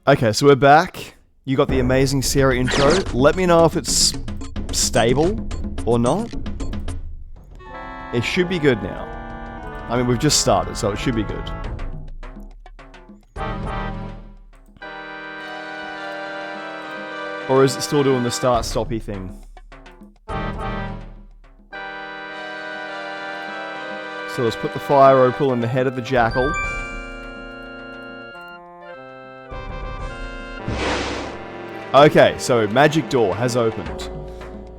Okay, so we're back. You got the amazing Sierra intro. Let me know if it's stable or not. It should be good now. I mean, we've just started, so it should be good. Or is it still doing the start-stoppy thing? So let's put the fire opal in the head of the jackal. Okay, so magic door has opened.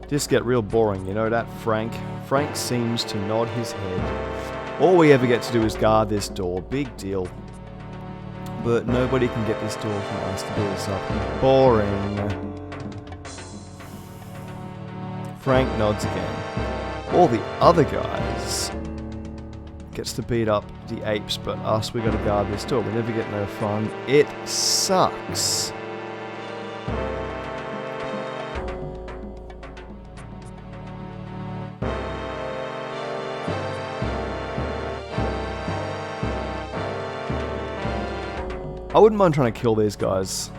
Just get real boring, you know that, Frank? Frank seems to nod his head. All we ever get to do is guard this door. Big deal. But nobody can get this door from us to build us up. Boring. Frank nods again. All the other guys gets to beat up the apes, but us, we gotta guard this door. We never get no fun. It sucks. I wouldn't mind trying to kill these guys.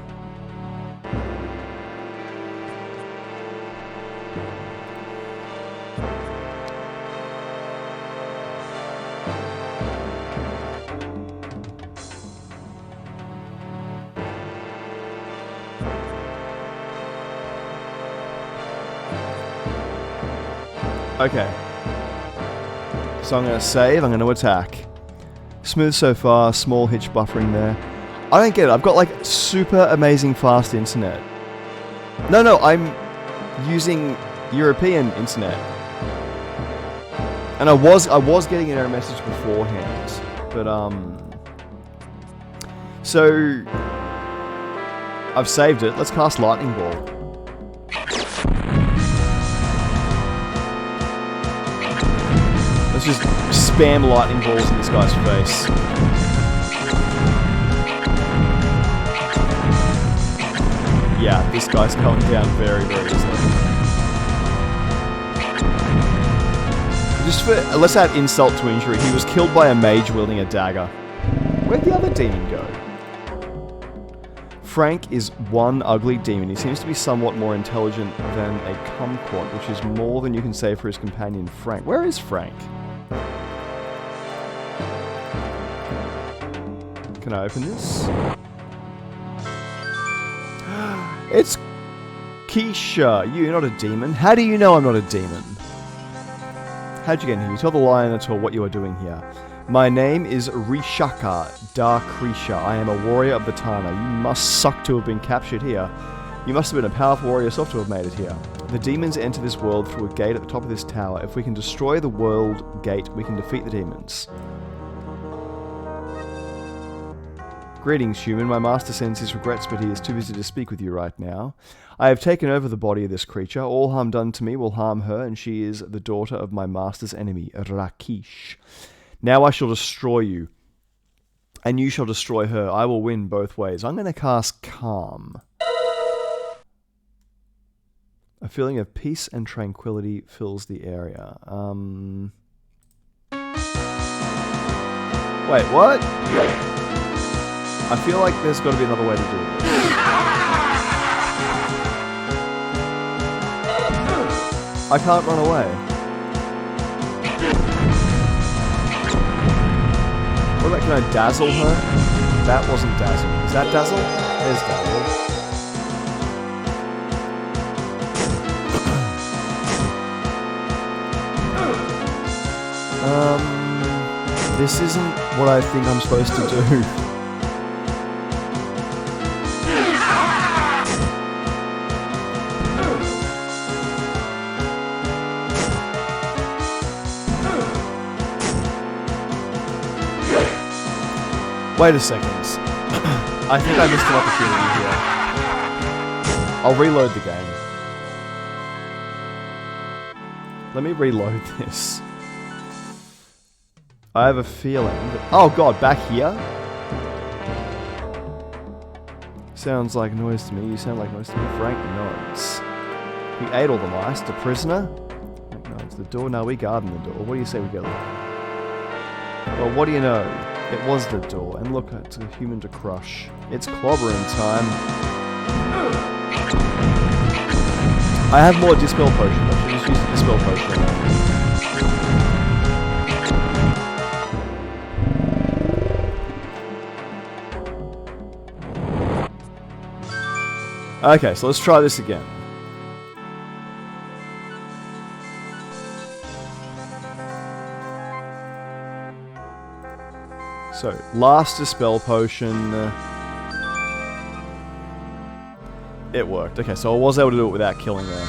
Okay. So I'm going to save, I'm going to attack. Smooth so far, small hitch buffering there. I don't get it. I've got like super amazing fast internet. No, I'm using European internet. And I was getting an error message beforehand. But so I've saved it. Let's cast lightning ball. Let's just spam lightning balls in this guy's face. Yeah, this guy's going down very, very easily. Just for, let's add insult to injury, he was killed by a mage wielding a dagger. Where'd the other demon go? Frank is one ugly demon. He seems to be somewhat more intelligent than a kumquat, which is more than you can say for his companion Frank. Where is Frank? Can I open this? It's Keisha. You're not a demon. How do you know I'm not a demon? How'd you get in here? You tell the Lionator what you are doing here. My name is Rishaka, Dark Risha. I am a warrior of the Tana. You must suck to have been captured here. You must have been a powerful warrior yourself to have made it here. The demons enter this world through a gate at the top of this tower. If we can destroy the world gate, we can defeat the demons. Greetings, human. My master sends his regrets, but he is too busy to speak with you right now. I have taken over the body of this creature. All harm done to me will harm her, and she is the daughter of my master's enemy, Rakish. Now I shall destroy you, and you shall destroy her. I will win both ways. I'm going to cast Calm. A feeling of peace and tranquility fills the area. Wait, what? I feel like there's got to be another way to do this. I can't run away. What about, can I dazzle her? That wasn't dazzle. Is that dazzle? There's dazzle. This isn't what I think I'm supposed to do. Wait a second. I think I missed an opportunity here. I'll reload the game. Let me reload this. I have a feeling that... Oh god, back here? Sounds like noise to me. You sound like noise to me. Frank nods. We ate all the mice. The prisoner? Frank nods. The door? No, we guarding the door. What do you say we go look? Well, what do you know? It was the door, and look, it's a human to crush. It's clobbering time. I have more Dispel Potion, I should just use the Dispel Potion. Okay, so let's try this again. So, last Dispel Potion. It worked. Okay, so I was able to do it without killing her.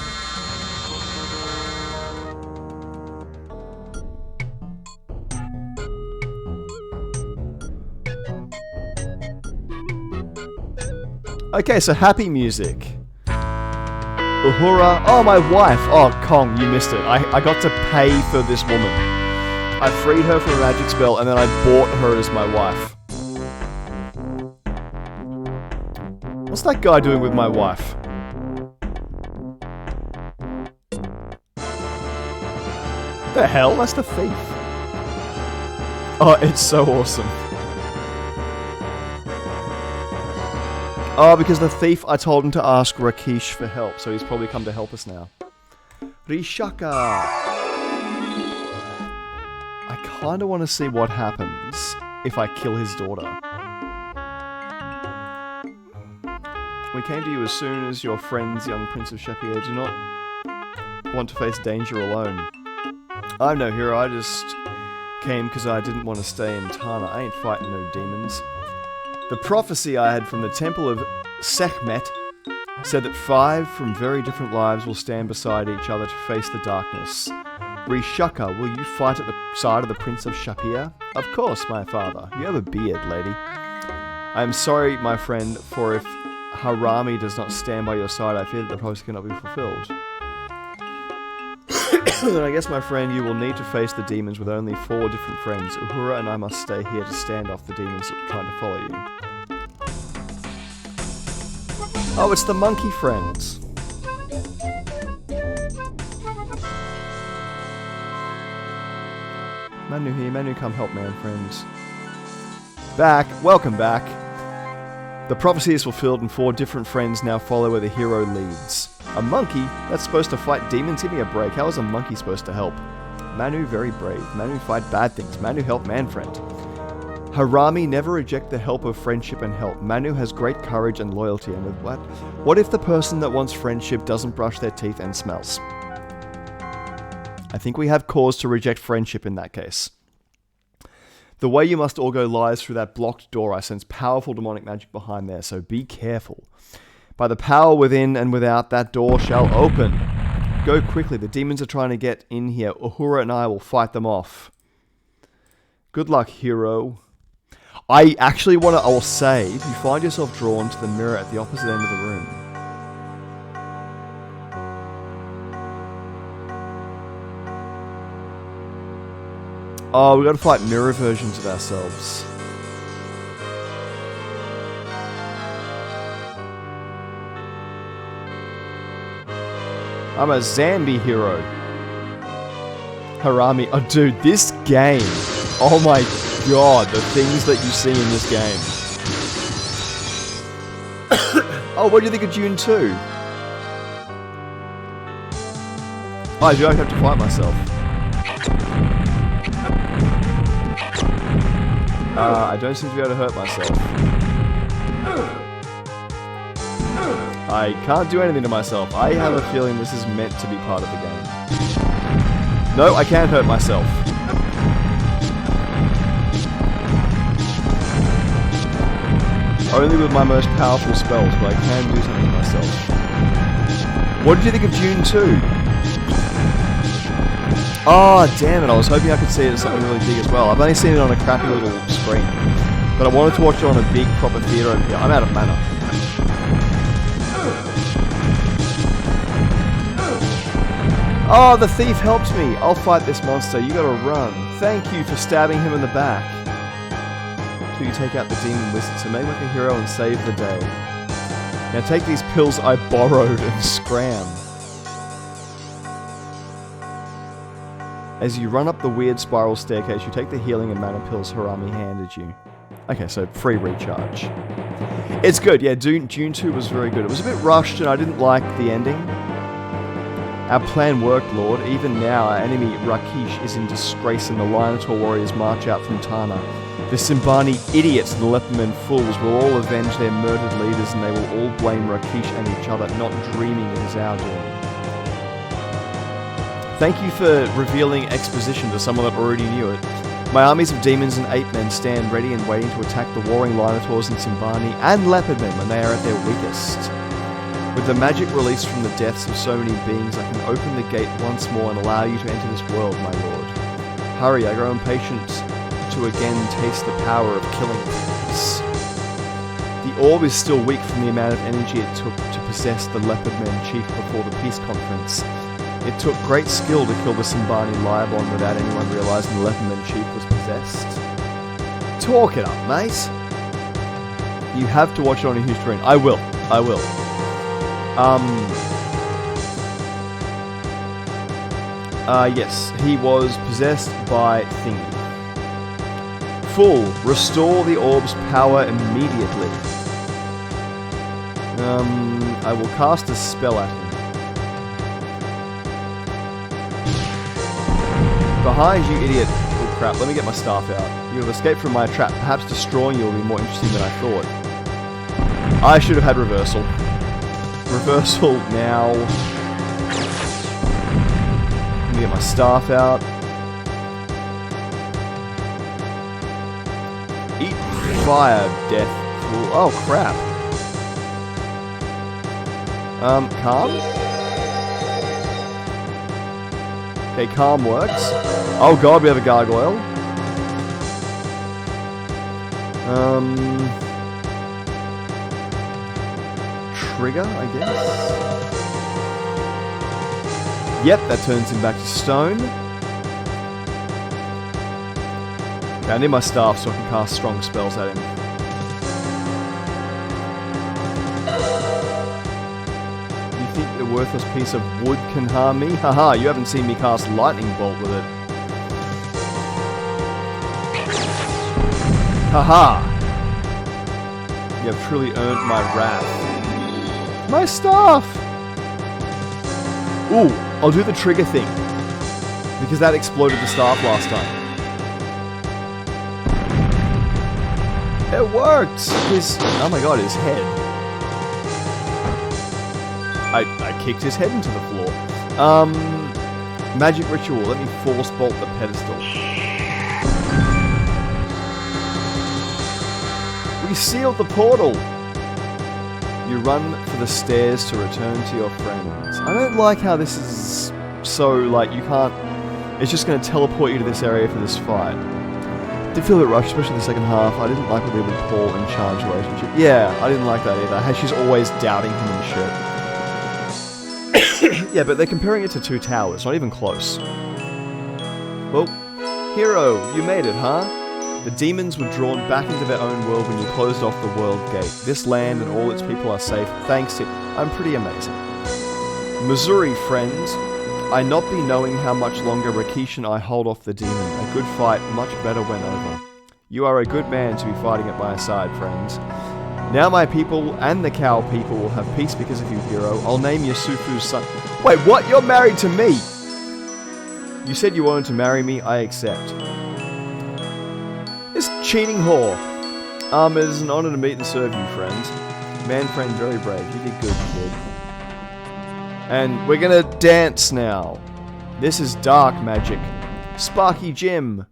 Okay, so happy music. Uhura. Oh, my wife. Oh, Kong, you missed it. I got to pay for this woman. I freed her from a magic spell, and then I bought her as my wife. What's that guy doing with my wife? What the hell? That's the thief. Oh, it's so awesome. Oh, because the thief, I told him to ask Rakesh for help, so he's probably come to help us now. Rishaka! I kinda want to see what happens if I kill his daughter. We came to you as soon as your friends, young Prince of Shapir, do not want to face danger alone. I'm no hero, I just came because I didn't want to stay in Tana. I ain't fighting no demons. The prophecy I had from the temple of Sekhmet said that 5 from very different lives will stand beside each other to face the darkness. Rishaka, will you fight at the side of the Prince of Shapir? Of course, my father. You have a beard, lady. I am sorry, my friend, for if Harami does not stand by your side, I fear that the prophecy cannot be fulfilled. Then I guess, my friend, you will need to face the demons with only 4 different friends. Uhura and I must stay here to stand off the demons that are trying to follow you. Oh, it's the monkey friends. Manu here. Manu, come help, man, friends. Back. Welcome back. The prophecy is fulfilled and 4 different friends now follow where the hero leads. A monkey? That's supposed to fight demons? Give me a break. How is a monkey supposed to help? Manu, very brave. Manu, fight bad things. Manu, help man friend. Harami, never reject the help of friendship and help. Manu has great courage and loyalty. And what? What if the person that wants friendship doesn't brush their teeth and smells? I think we have cause to reject friendship in that case. The way you must all go lies through that blocked door. I sense powerful demonic magic behind there, so be careful. By the power within and without, that door shall open. Go quickly, the demons are trying to get in here. Uhura and I will fight them off. Good luck, hero. I actually want to, I will say, if you find yourself drawn to the mirror at the opposite end of the room. Oh, we got to fight mirror versions of ourselves. I'm a Zambi hero. Harami. Oh, dude, this game. Oh my god, the things that you see in this game. Oh, what do you think of June 2? Oh, I do have to fight myself. I don't seem to be able to hurt myself. I can't do anything to myself. I have a feeling this is meant to be part of the game. No, I can't hurt myself. Only with my most powerful spells, but I can do something to myself. What did you think of June 2? Oh, damn it, I was hoping I could see it as something really big as well. I've only seen it on a crappy little screen. But I wanted to watch it on a big proper theatre over here. I'm out of mana. Oh, the thief helped me. I'll fight this monster. You gotta run. Thank you for stabbing him in the back. Till you take out the demon wizard. So make like a hero and save the day. Now take these pills I borrowed and scram. As you run up the weird spiral staircase, you take the healing and mana pills Harami handed you. Okay, so free recharge. It's good, yeah, Dune 2 was very good. It was a bit rushed and I didn't like the ending. Our plan worked, Lord. Even now, our enemy Rakish is in disgrace and the Lionator warriors march out from Tana. The Simbani idiots and the Lepermen fools will all avenge their murdered leaders and they will all blame Rakish and each other, not dreaming it is our doing. Thank you for revealing exposition to someone that already knew it. My armies of demons and ape men stand ready and waiting to attack the warring Linotors and Simbani and Leopardmen when they are at their weakest. With the magic released from the deaths of so many beings, I can open the gate once more and allow you to enter this world, my lord. Hurry, I grow impatient to again taste the power of killing things. The orb is still weak from the amount of energy it took to possess the Leopardmen chief before the peace conference. It took great skill to kill the Simbani Liabon without anyone realising the Leopardman chief was possessed. Talk it up, mate. You have to watch it on a huge screen. I will. Yes, he was possessed by Thingy. Full, restore the orb's power immediately. I will cast a spell at him. Behind you, idiot. Oh crap, let me get my staff out. You have escaped from my trap. Perhaps destroying you will be more interesting than I thought. I should have had reversal. Reversal now. Let me get my staff out. Eat fire, death. Oh crap. Calm? Okay, calm works. Oh god, we have a gargoyle. Trigger, I guess? Yep, that turns him back to stone. Okay, I need my staff so I can cast strong spells at him. You think the worthless piece of wood can harm me? Haha, you haven't seen me cast lightning bolt with it. Haha! You have truly earned my wrath. My staff! Ooh, I'll do the trigger thing. Because that exploded the staff last time. It worked! Oh my god, his head. I kicked his head into the floor. Magic ritual, let me force bolt the pedestal. We sealed the portal! You run for the stairs to return to your friends. I don't like how this is so, like, you can't... It's just going to teleport you to this area for this fight. Did feel a bit rushed, especially the second half. I didn't like what they did with Paul and Char's relationship. Yeah, I didn't like that either. How she's always doubting him and shit. Yeah, but they're comparing it to Two Towers, not even close. Well, hero, you made it, huh? The demons were drawn back into their own world when you closed off the world gate. This land and all its people are safe, thanks to... I'm pretty amazing. Missouri, friends. I not be knowing how much longer Rakish and I hold off the demon. A good fight, much better when over. You are a good man to be fighting at my side, friends. Now my people and the cow people will have peace because of you, hero. I'll name Yusufu's son... Wait, what? You're married to me! You said you wanted to marry me, I accept. This cheating whore. It is an honor to meet and serve you, friend. Man friend, very brave. You did good, kid. And we're gonna dance now. This is dark magic. Sparky Jim.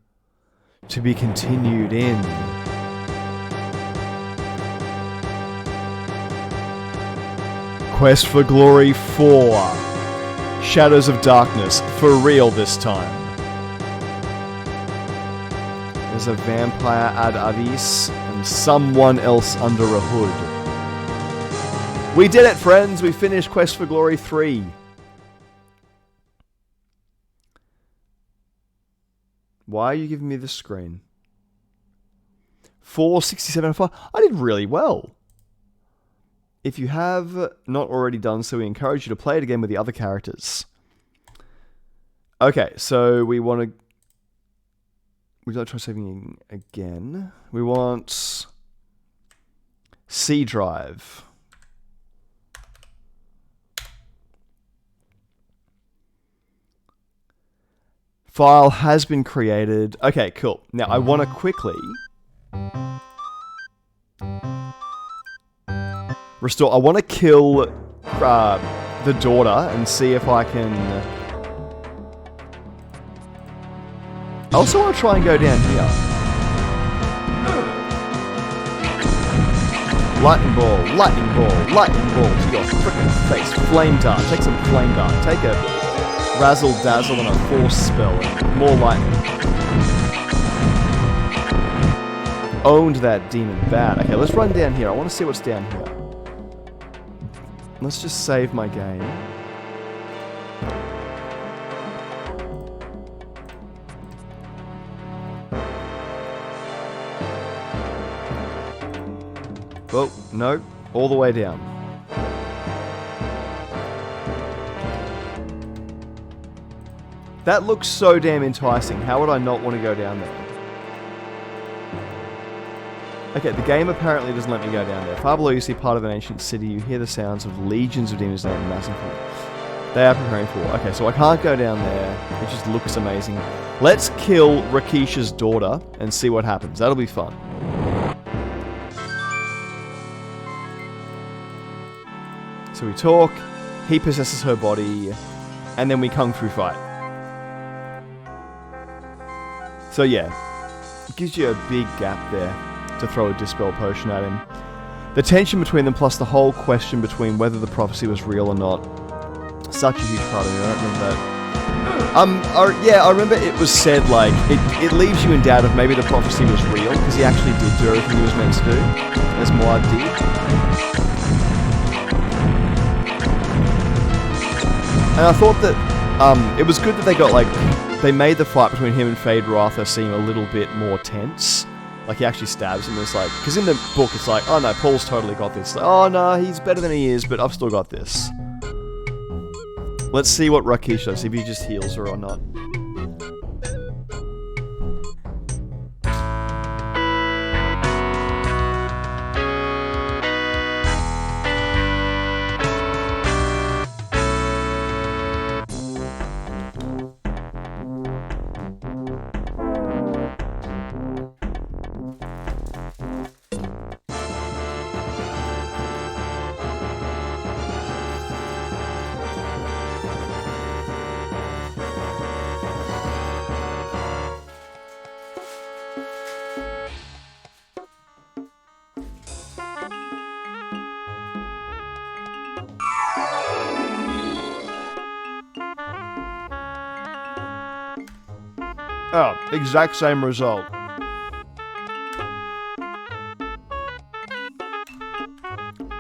To be continued in. Quest for Glory 4. Shadows of Darkness. For real this time. There's a vampire ad avis and someone else under a hood. We did it, friends! We finished Quest for Glory 3. Why are you giving me this screen? 467.5. I did really well. If you have not already done so, we encourage you to play it again with the other characters. Okay, so we want to... We'd like to try saving again. We want... C drive. File has been created. Okay, cool. Now, I want to quickly... restore... I want to kill the daughter and see if I can... I also want to try and go down here. Lightning ball, lightning ball, lightning ball to your frickin' face. Flame dart. Take some flame dart. Take a razzle dazzle and a force spell. More lightning. Owned that demon bad. Okay, let's run down here. I want to see what's down here. Let's just save my game. Oh, no. All the way down. That looks so damn enticing. How would I not want to go down there? Okay, the game apparently doesn't let me go down there. Far below you see part of an ancient city. You hear the sounds of legions of demons named massively. They are preparing for war. Okay, so I can't go down there. It just looks amazing. Let's kill Rakisha's daughter and see what happens. That'll be fun. So we talk, he possesses her body, and then we kung fu fight. So yeah, it gives you a big gap there to throw a dispel potion at him. The tension between them plus the whole question between whether the prophecy was real or not. Such a huge part of me, I don't remember that. Yeah, I remember it was said, like, it leaves you in doubt if maybe the prophecy was real, because he actually did do everything he was meant to do, as Moab did. And I thought that it was good that they got, like, they made the fight between him and Feyd-Rautha seem a little bit more tense. Like, he actually stabs him, and it's like, because in the book it's like, oh no, Paul's totally got this. Like, oh no, he's better than he is, but I've still got this. Let's see what Rakish does, see if he just heals her or not. Oh, exact same result.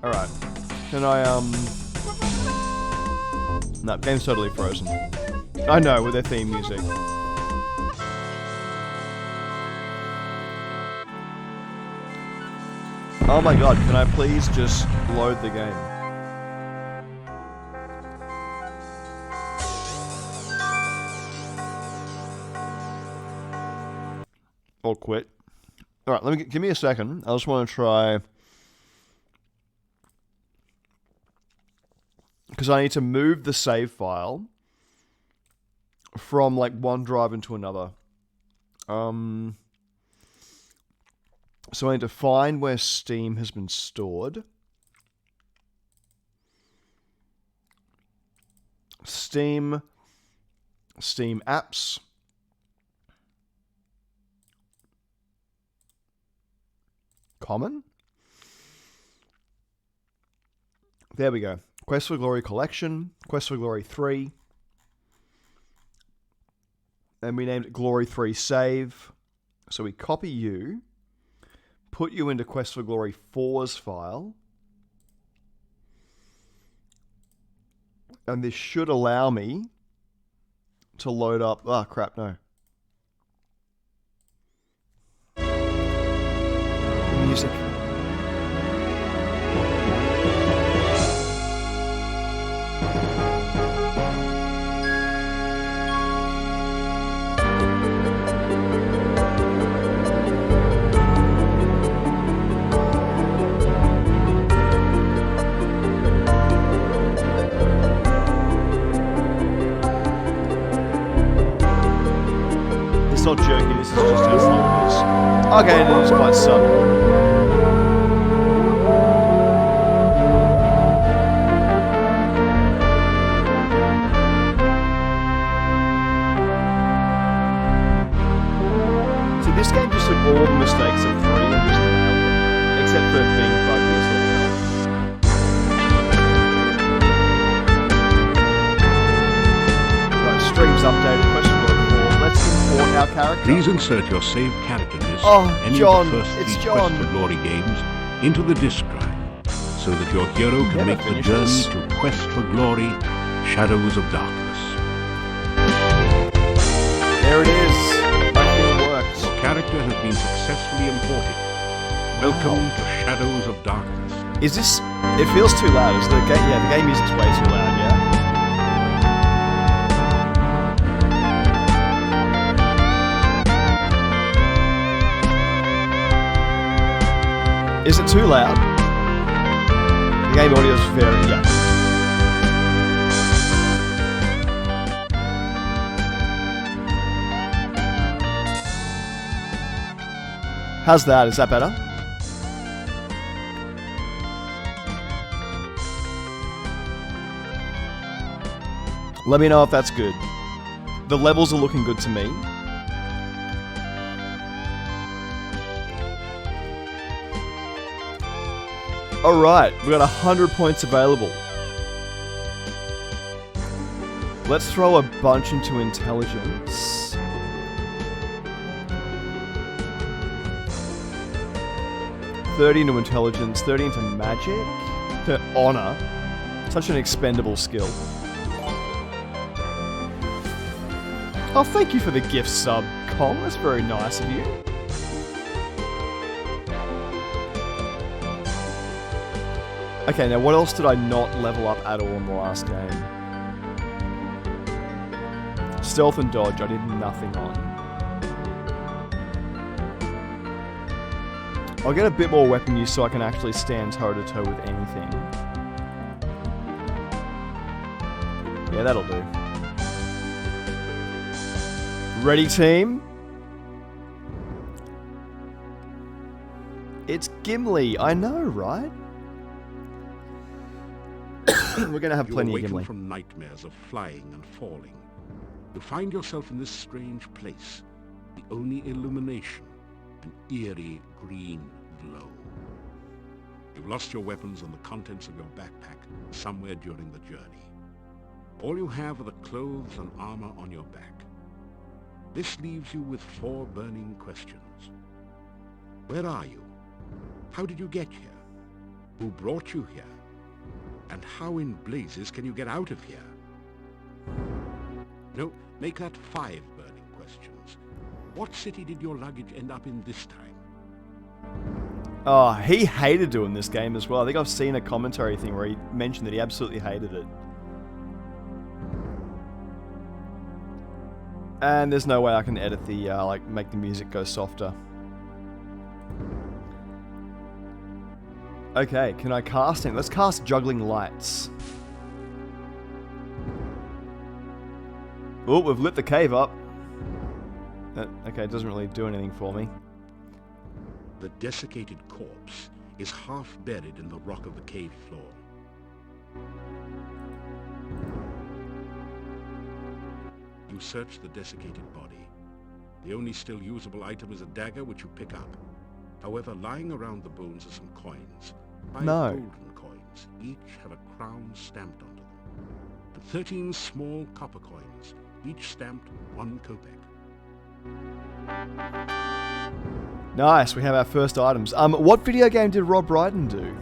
Alright. Can I, No, game's totally frozen. I know, with their theme music. Oh my god, can I please just load the game? Or quit. Alright, give me a second. I just want to try... Because I need to move the save file from, like, one drive into another. So I need to find where Steam has been stored. Steam apps. Common. There we go. Quest for Glory Collection. Quest for Glory 3. And we named it Glory 3 Save. So we copy you. Put you into Quest for Glory 4's file. And this should allow me to load up... Ah, crap, no. Music. this is just how subtle it is. Okay, it is quite subtle. See, this game just took all the mistakes of 3 and just nailed them. Except for being buggy as well. Right, streams updated, question number 4. Let's import our character. Please insert your saved character list Oh, John, of the first it's 3 John. Quest for Glory games into the disk drive, so that your hero can Never make the finish journey this. to Quest for Glory, Shadows of Darkness. There it is. My thing worked. Your character has been successfully imported. Welcome to Shadows of Darkness. Is this... It feels too loud. Is the game... Yeah, the game music's way too loud, yeah? Is it too loud? The game audio is very... Yeah. How's that? Is that better? Let me know if that's good. The levels are looking good to me. Alright, we got 100 points available. Let's throw a bunch into intelligence. $30 into intelligence, 30 into magic, to honor. Such an expendable skill. Oh, thank you for the gift sub, Kong. That's very nice of you. Okay, now what else did I not level up at all in the last game? Stealth and dodge, I did nothing on. I'll get a bit more weapon use so I can actually stand toe-to-toe with anything. Yeah, that'll do. Ready, team? It's Gimli, I know, right? We're gonna have plenty of Gimli. From nightmares of flying and falling, you find yourself in this strange place. The only illumination, an eerie green glow. You've lost your weapons and the contents of your backpack somewhere during the journey. All you have are the clothes and armor on your back. This leaves you with 4 burning questions. Where are you? How did you get here? Who brought you here? And how in blazes can you get out of here? No, make that 5 burning questions. What city did your luggage end up in this time? Oh, he hated doing this game as well. I think I've seen a commentary thing where he mentioned that he absolutely hated it. And there's no way I can edit the, make the music go softer. Okay, can I cast it? Let's cast Juggling Lights. Oh, we've lit the cave up. Okay, it doesn't really do anything for me. The desiccated corpse is half buried in the rock of the cave floor. You search the desiccated body. The only still usable item is a dagger which you pick up. However, lying around the bones are some coins. 5 golden coins, each have a crown stamped onto them. And 13 small copper coins, each stamped 1 kopeck. Nice, we have our first items. What video game did Rob Brydon do?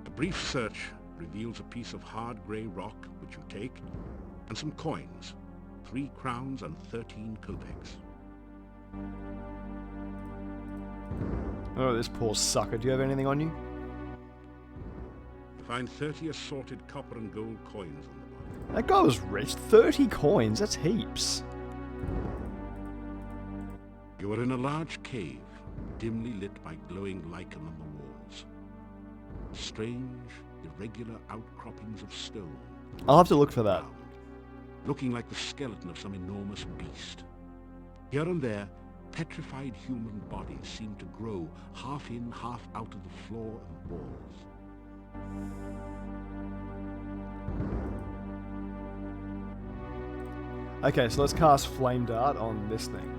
A brief search reveals a piece of hard grey rock which you take, and some coins, 3 crowns and 13 kopecks. Oh, this poor sucker. Do you have anything on you? You find 30 assorted copper and gold coins on the body. That guy was rich. 30 coins, that's heaps. You are in a large cave, dimly lit by glowing lichen on the walls. Strange, irregular outcroppings of stone I'll have to look for that. Ground, looking like the skeleton of some enormous beast. Here and there, petrified human bodies seem to grow half in, half out of the floor and walls. Okay, so let's cast Flame Dart on this thing.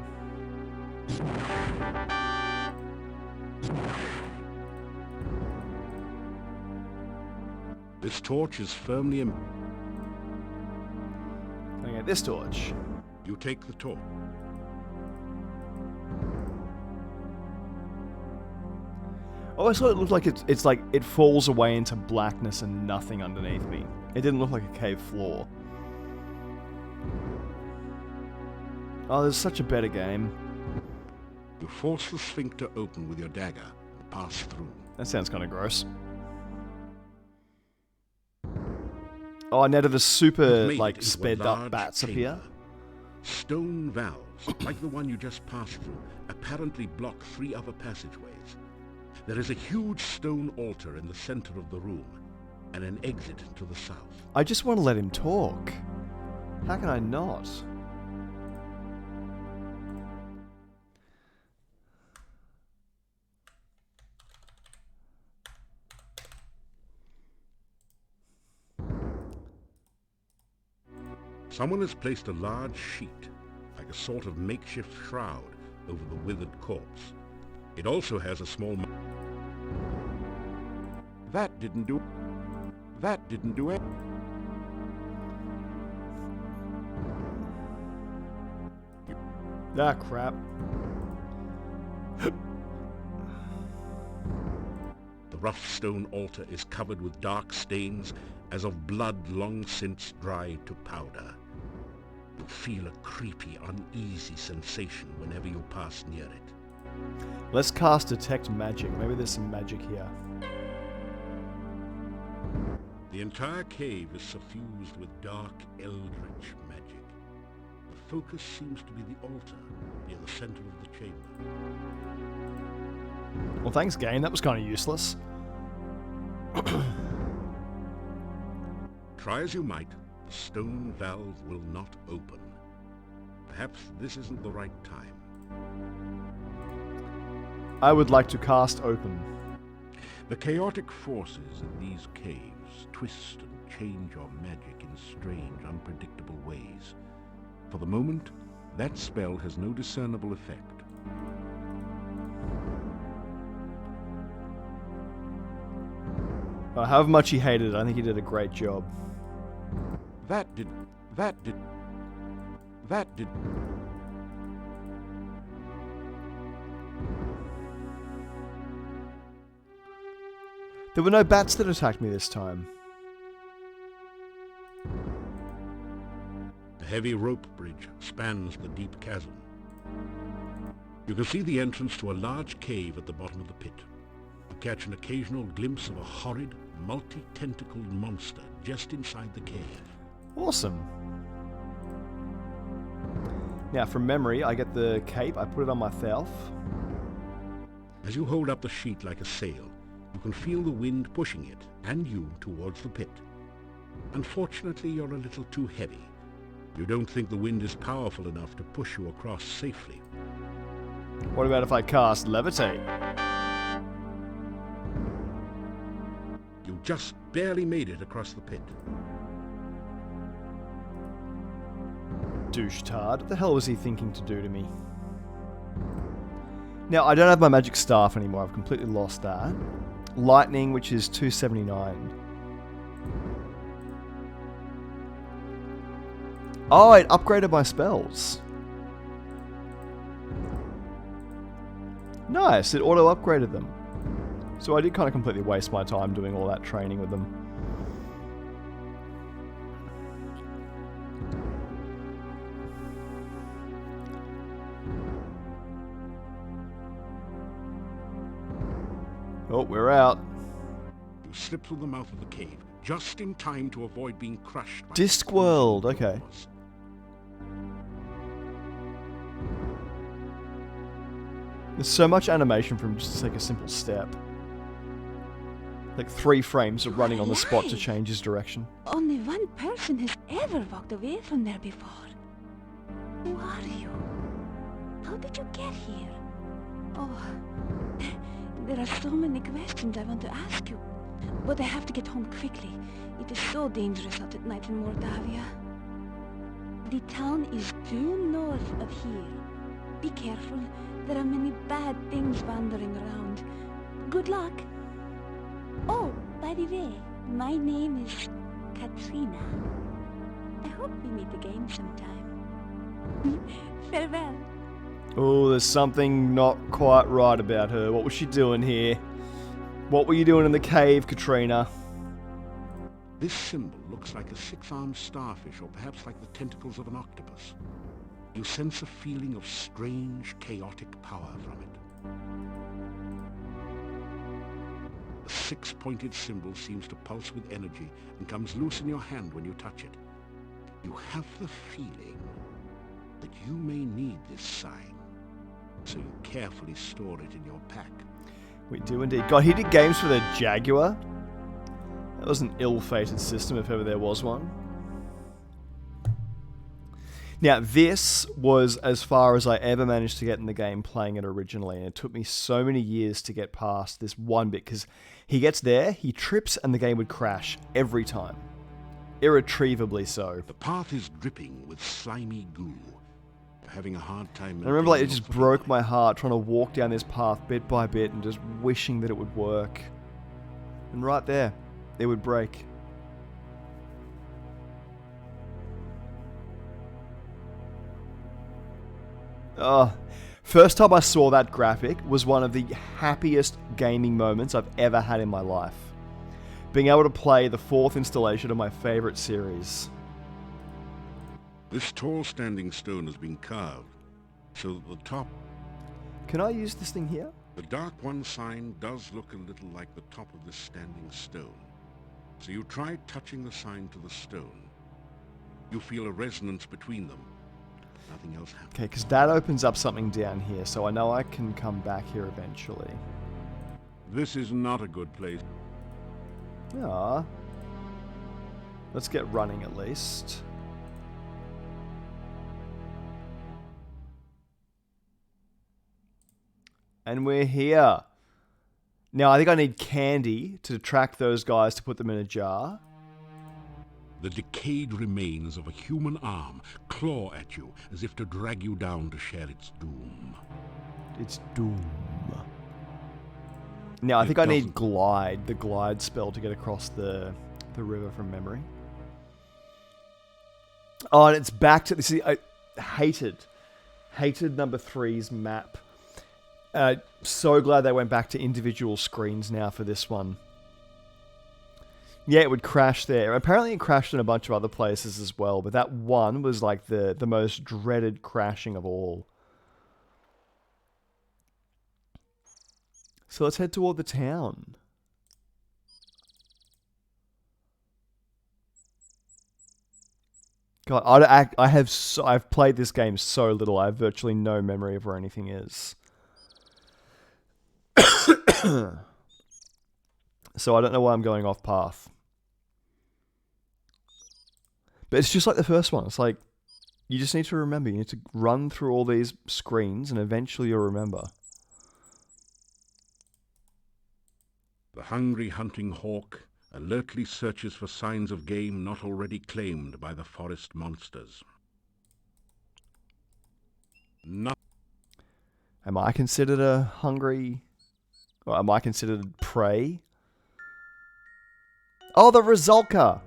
This torch is firmly Can I get this torch? You take the torch. I always thought it looked like it's like it falls away into blackness and nothing underneath me. It didn't look like a cave floor. Oh, there's such a better game. You force the sphincter open with your dagger and pass through. That sounds kind of gross. Oh, now do the super, like, sped up bats appear? Stone valves, like the one you just passed through, apparently block 3 other passageways. There is a huge stone altar in the center of the room, and an exit to the south. I just want to let him talk. How can I not? Someone has placed a large sheet, like a sort of makeshift shroud, over the withered corpse. It also has a small... That didn't do it. Ah, crap. The rough stone altar is covered with dark stains, as of blood long since dried to powder. You feel a creepy, uneasy sensation whenever you pass near it. Let's cast Detect Magic. Maybe there's some magic here. The entire cave is suffused with dark, eldritch magic. The focus seems to be the altar near the center of the chamber. Well, thanks, game. That was kind of useless. Try as you might, the stone valve will not open. Perhaps this isn't the right time. I would like to cast Open. The chaotic forces in these caves twist and change your magic in strange, unpredictable ways. For the moment, that spell has no discernible effect. However much he hated it, I think he did a great job. That did... There were no bats that attacked me this time. A heavy rope bridge spans the deep chasm. You can see the entrance to a large cave at the bottom of the pit. You catch an occasional glimpse of a horrid, multi-tentacled monster just inside the cave. Awesome. Now, from memory, I get the cape, I put it on myself. As you hold up the sheet like a sail, you can feel the wind pushing it, and you, towards the pit. Unfortunately, you're a little too heavy. You don't think the wind is powerful enough to push you across safely. What about if I cast Levitate? You just barely made it across the pit. Douche-tard. What the hell was he thinking to do to me? Now, I don't have my magic staff anymore. I've completely lost that. Lightning, which is 279. Oh, it upgraded my spells. Nice, it auto-upgraded them. So I did kind of completely waste my time doing all that training with them. Oh, we're out. You slip through the mouth of the cave, just in time to avoid being crushed by Discworld, okay. There's so much animation from just like a simple step. Like 3 frames of running on the spot to Alive. change his direction. Only one person has ever walked away from there before. Who are you? How did you get here? Oh, there are so many questions I want to ask you. But I have to get home quickly. It is so dangerous out at night in Mordavia. The town is due north of here. Be careful. There are many bad things wandering around. Good luck. Oh, by the way, my name is Katrina. I hope we meet again sometime. Farewell. Oh, there's something not quite right about her. What was she doing here? What were you doing in the cave, Katrina? This symbol looks like a 6-armed starfish, or perhaps like the tentacles of an octopus. You sense a feeling of strange, chaotic power from it. The 6-pointed symbol seems to pulse with energy and comes loose in your hand when you touch it. You have the feeling that you may need this sign, so you carefully store it in your pack. We do indeed. God, he did games for the Jaguar? That was an ill-fated system if ever there was one. Now, this was as far as I ever managed to get in the game playing it originally, and it took me so many years to get past this one bit, because he gets there, he trips, and the game would crash every time. Irretrievably so. The path is dripping with slimy goo. You're having a hard time. I remember, like, it just broke my heart trying to walk down this path bit by bit and just wishing that it would work. And right there, it would break. First time I saw that graphic was one of the happiest gaming moments I've ever had in my life. Being able to play the 4th installation of my favorite series. This tall standing stone has been carved, so that the top... Can I use this thing here? The Dark One sign does look a little like the top of this standing stone. So you try touching the sign to the stone. You feel a resonance between them. Nothing else happens. Okay, because that opens up something down here, so I know I can come back here eventually. This is not a good place. Ah. Let's get running at least. And we're here. Now, I think I need candy to track those guys to put them in a jar. The decayed remains of a human arm claw at you as if to drag you down to share its doom. It's doom. Now, I think I need glide, the glide spell to get across the river from memory. Oh, and it's back to... See, I hated number 3's map. So glad they went back to individual screens now for this one. Yeah, it would crash there. Apparently it crashed in a bunch of other places as well, but that one was like the most dreaded crashing of all. So let's head toward the town. God, I've played this game so little, I have virtually no memory of where anything is. So I don't know why I'm going off path. But it's just like the first one. It's like, you just need to remember. You need to run through all these screens and eventually you'll remember. The hungry hunting hawk alertly searches for signs of game not already claimed by the forest monsters. Am I considered a hungry... Or am I considered prey? Oh, the Rizalka!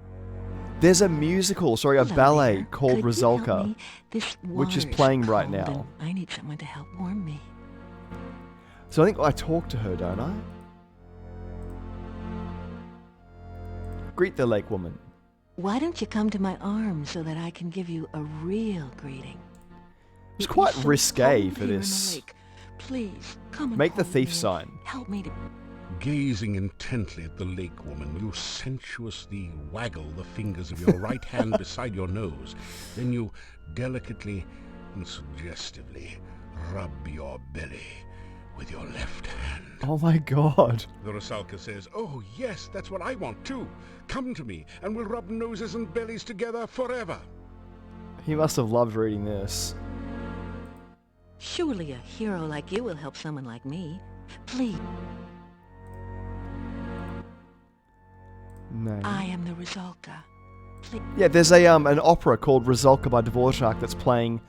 There's a musical, sorry, a ballet called Rizalka, which is playing right now. I need someone to help warm me. So I think I talk to her, don't I? Greet the lake woman. Why don't you come to my arms so that I can give you a real greeting? It's quite risque for this. Please, come and Make the hold thief me. sign. Help me to... Gazing intently at the lake woman, you sensuously waggle the fingers of your right hand beside your nose. Then you delicately and suggestively rub your belly with your left hand. Oh my god. The Rusalka says, "Oh yes, that's what I want too. Come to me, and we'll rub noses and bellies together forever." He must have loved reading this. Surely a hero like you will help someone like me. Please. No. I am the Rusalka. Yeah, there's a an opera called Rusalka by Dvorak that's playing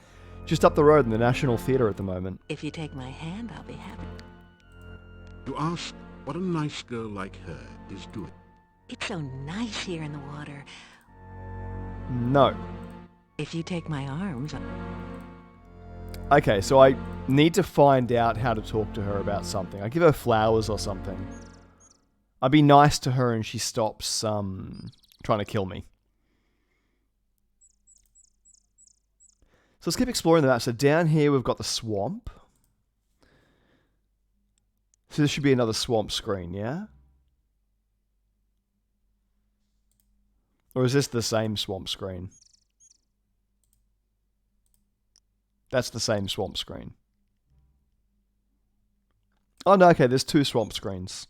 just up the road in the National Theatre at the moment. If you take my hand, I'll be happy. You ask what a nice girl like her is doing. It's so nice here in the water. No. If you take my arms, Okay, so I need to find out how to talk to her about something. I give her flowers or something. I'd be nice to her and she stops trying to kill me. So let's keep exploring the map. So down here we've got the swamp. So this should be another swamp screen, yeah? Or is this the same swamp screen? That's the same swamp screen. Oh no, okay, there's two swamp screens.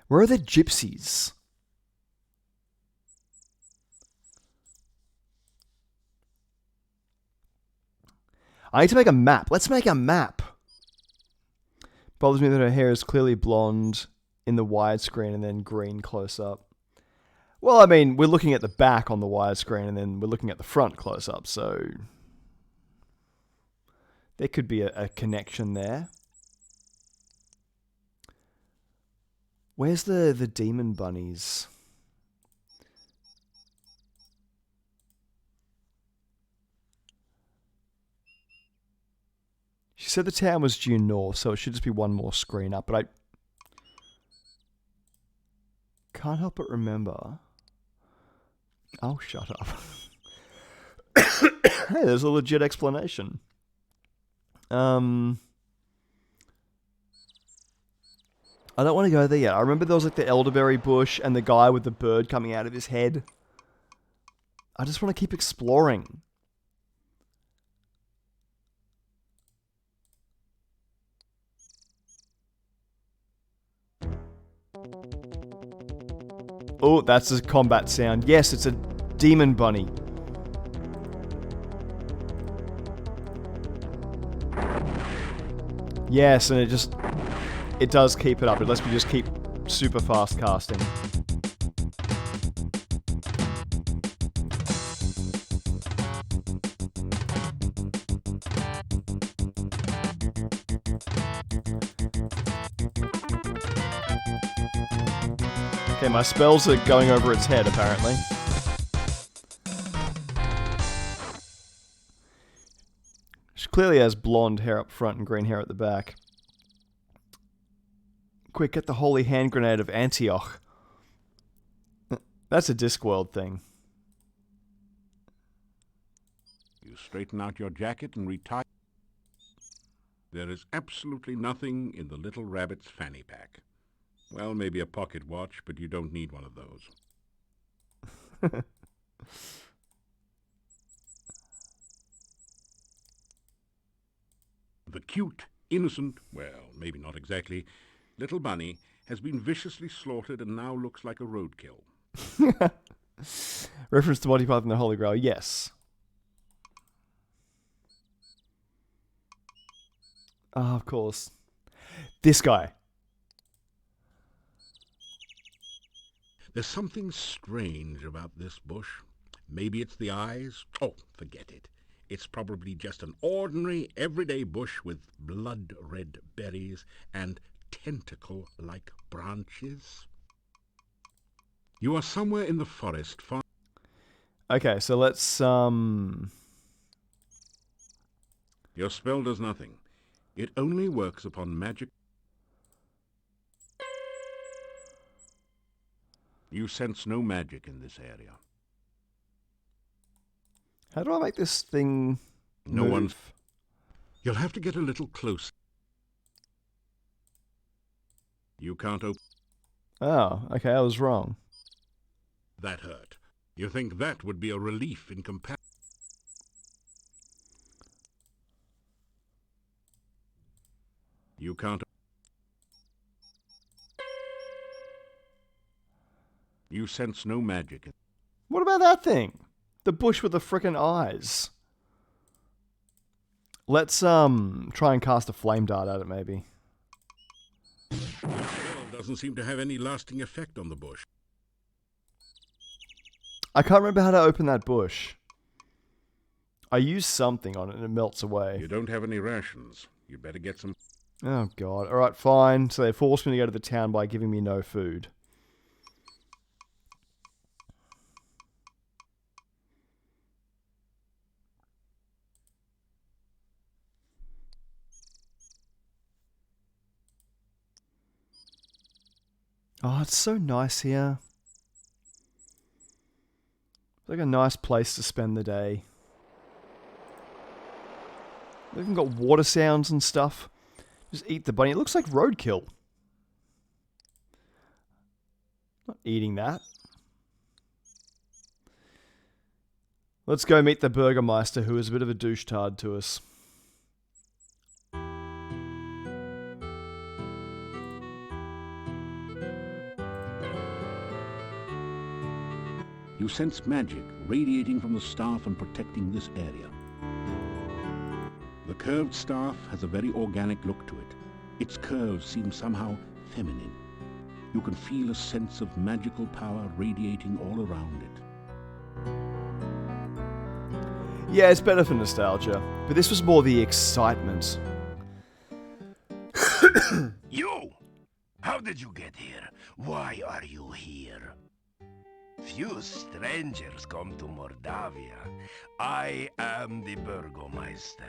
Where are the gypsies? I need to make a map. Let's make a map. Bothers me that her hair is clearly blonde in the widescreen and then green close up. Well, I mean, we're looking at the back on the widescreen and then we're looking at the front close up, so there could be a connection there. Where's the demon bunnies? She said the town was due north, so it should just be one more screen up, but I can't help but remember. Oh, shut up. Hey, there's a legit explanation. I don't want to go there yet. I remember there was like the elderberry bush and the guy with the bird coming out of his head. I just want to keep exploring. Oh, that's a combat sound. Yes, it's a demon bunny. Yes, and it does keep it up. It lets me just keep super fast casting. Okay, my spells are going over its head, apparently. She clearly has blonde hair up front and green hair at the back. Quick, get the holy hand grenade of Antioch. That's a Discworld thing. You straighten out your jacket and retire. There is absolutely nothing in the little rabbit's fanny pack. Well, maybe a pocket watch, but you don't need one of those. The cute, innocent, well, maybe not exactly, little bunny has been viciously slaughtered and now looks like a roadkill. Reference to Monty Python and the Holy Grail, yes. Ah, of course. This guy. There's something strange about this bush. Maybe it's the eyes. Oh, forget it. It's probably just an ordinary, everyday bush with blood-red berries and tentacle-like branches. You are somewhere in the forest. Okay, so let's, Your spell does nothing. It only works upon magic. You sense no magic in this area. How do I make this thing No move? one. You'll have to get a little closer. You can't open. Oh, okay, I was wrong. That hurt. You think that would be a relief in comparison. You can't... You sense no magic. What about that thing? The bush with the frickin' eyes. Let's try and cast a flame dart at it, maybe. The spell doesn't seem to have any lasting effect on the bush. I can't remember how to open that bush. I use something on it and it melts away. You don't have any rations. You better get some... Oh god. Alright, fine. So they forced me to go to the town by giving me no food. Oh, it's so nice here. It's like a nice place to spend the day. They've even got water sounds and stuff. Just eat the bunny. It looks like roadkill. Not eating that. Let's go meet the Burgermeister, who is a bit of a douche-tard to us. You sense magic radiating from the staff and protecting this area. The curved staff has a very organic look to it. Its curves seem somehow feminine. You can feel a sense of magical power radiating all around it. Yeah, it's better for nostalgia, but this was more the excitement. You! How did you get here? Why are you here? Few strangers come to Mordavia. I am the Burgomeister.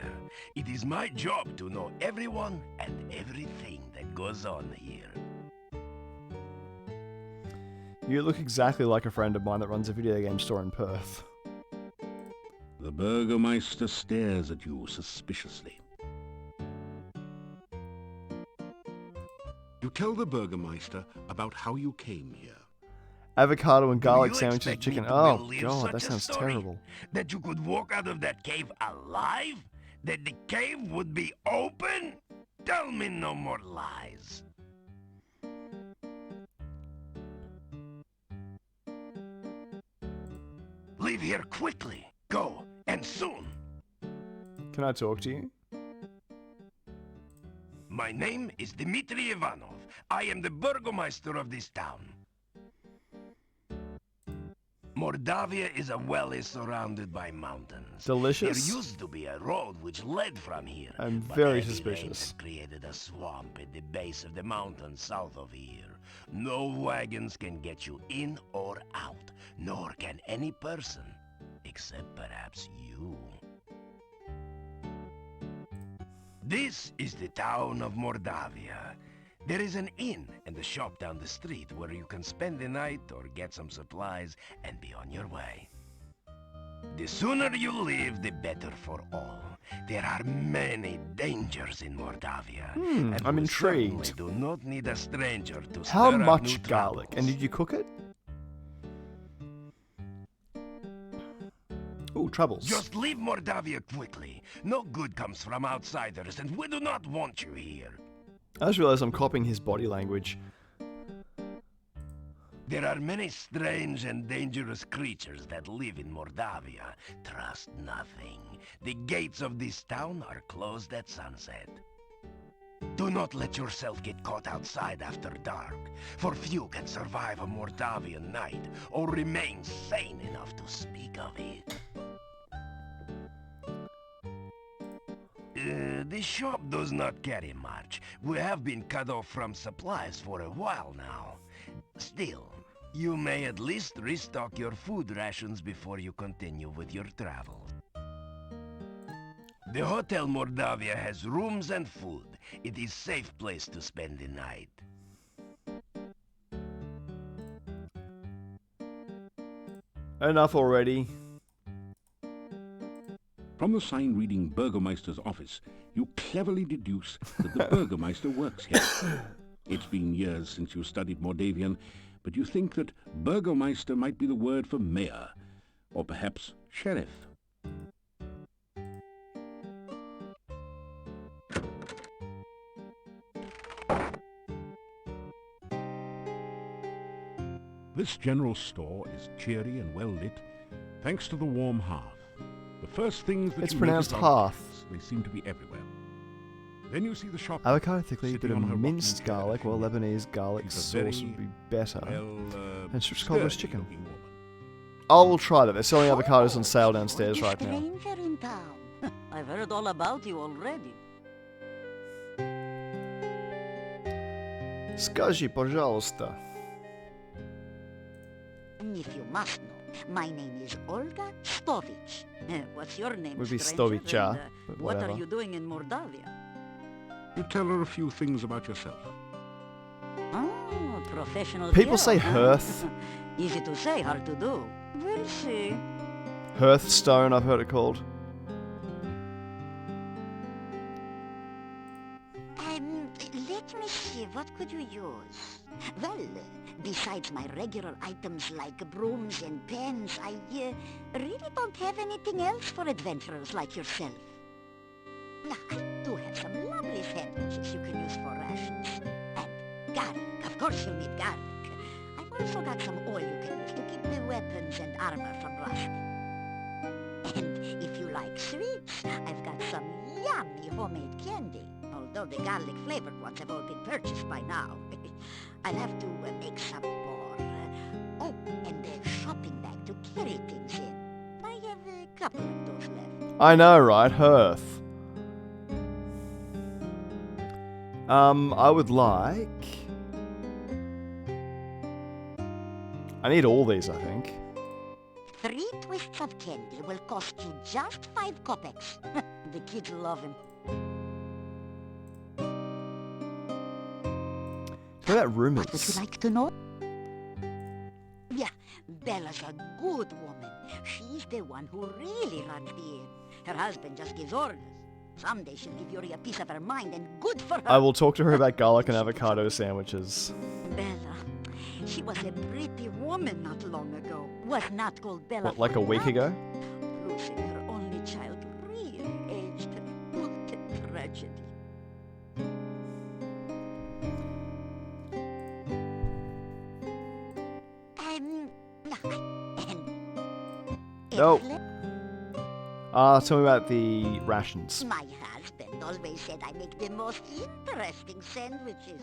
It is my job to know everyone and everything that goes on here. You look exactly like a friend of mine that runs a video game store in Perth. The Burgomeister stares at you suspiciously. You tell the Burgomeister about how you came here. Avocado and garlic Do you sandwiches and expect me chicken. to Oh believe god, such that a sounds story? terrible. That you could walk out of that cave alive? That the cave would be open? Tell me no more lies. Leave here quickly. Go, and soon. Can I talk to you? My name is Dmitri Ivanov. I am the Burgomeister of this town. Mordavia is a valley surrounded by mountains. Delicious. There used to be a road which led from here. I'm but very heavy suspicious. rains have created a swamp at the base of the mountain south of here. No wagons can get you in or out, nor can any person, except perhaps you. This is the town of Mordavia. There is an inn and a shop down the street where you can spend the night or get some supplies and be on your way. The sooner you leave, the better for all. There are many dangers in Mordavia. And I'm we intrigued. certainly do not need a stranger to How stir up much new garlic? And troubles. did you cook it? Ooh, troubles. Just leave Mordavia quickly. No good comes from outsiders, and we do not want you here. I just realized I'm copying his body language. There are many strange and dangerous creatures that live in Mordavia. Trust nothing. The gates of this town are closed at sunset. Do not let yourself get caught outside after dark, for few can survive a Mordavian night or remain sane enough to speak of it. The shop does not carry much. We have been cut off from supplies for a while now. Still, you may at least restock your food rations before you continue with your travels. The Hotel Mordavia has rooms and food. It is a safe place to spend the night. Enough already. From the sign reading Burgomeister's office, you cleverly deduce that the Burgomeister works here. It's been years since you studied Mordavian, but you think that Burgomeister might be the word for mayor, or perhaps sheriff. This general store is cheery and well lit, thanks to the warm hearth. The first things that It's you pronounced notice are hearth. cats. They seem to be everywhere. Then you see the shop. Avocado thickly, a bit sitting on her of minced rocking chair. garlic, well, Lebanese garlic She's a sauce very would be better. And strips of Cobblers chicken. sturdy-looking woman. I will try that. They're selling avocados on sale downstairs You're right the now. stranger in town. I've heard all about you already. Скажи, пожалуйста. If you must know, my name is Olga Stovich. What's your name, Would be stranger? Stovica, And, but what whatever. are you doing in Mordavia? You tell her a few things about yourself. Oh, professional People hero, say huh? hearth. Easy to say, hard to do. We'll see. Hearthstone, I've heard it called. Let me see, what could you use? Well, besides my regular items like brooms and pens, I really don't have anything else for adventurers like yourself. Now, I do have some lovely sandwiches you can use for rations. And garlic, of course you'll need garlic. I've also got some oil you can use to keep the weapons and armor from rusting. And if you like sweets, I've got some yummy homemade candy. Although the garlic-flavored ones have all been purchased by now. I'll have to make some more. Oh, and a shopping bag to carry things in. I have a couple of those left. I know, right? Hearth. I would like... I need all these, I think. 3 twists of candy will cost you just 5 kopecks. The kids love him. What about What would rumours? you like to know? Yeah, Bella's a good woman. She's the one who really runs the inn. Her husband just gives orders. Someday she'll give Yuri a piece of her mind, and good for her. I will talk to her about garlic and avocado sandwiches. Bella. She was a pretty woman not long ago. Was not called Bella. What, like for a week nothing. ago? Losing her only child really aged her. What a tragedy. No. Tell me about the rations. My husband always said I make the most interesting sandwiches.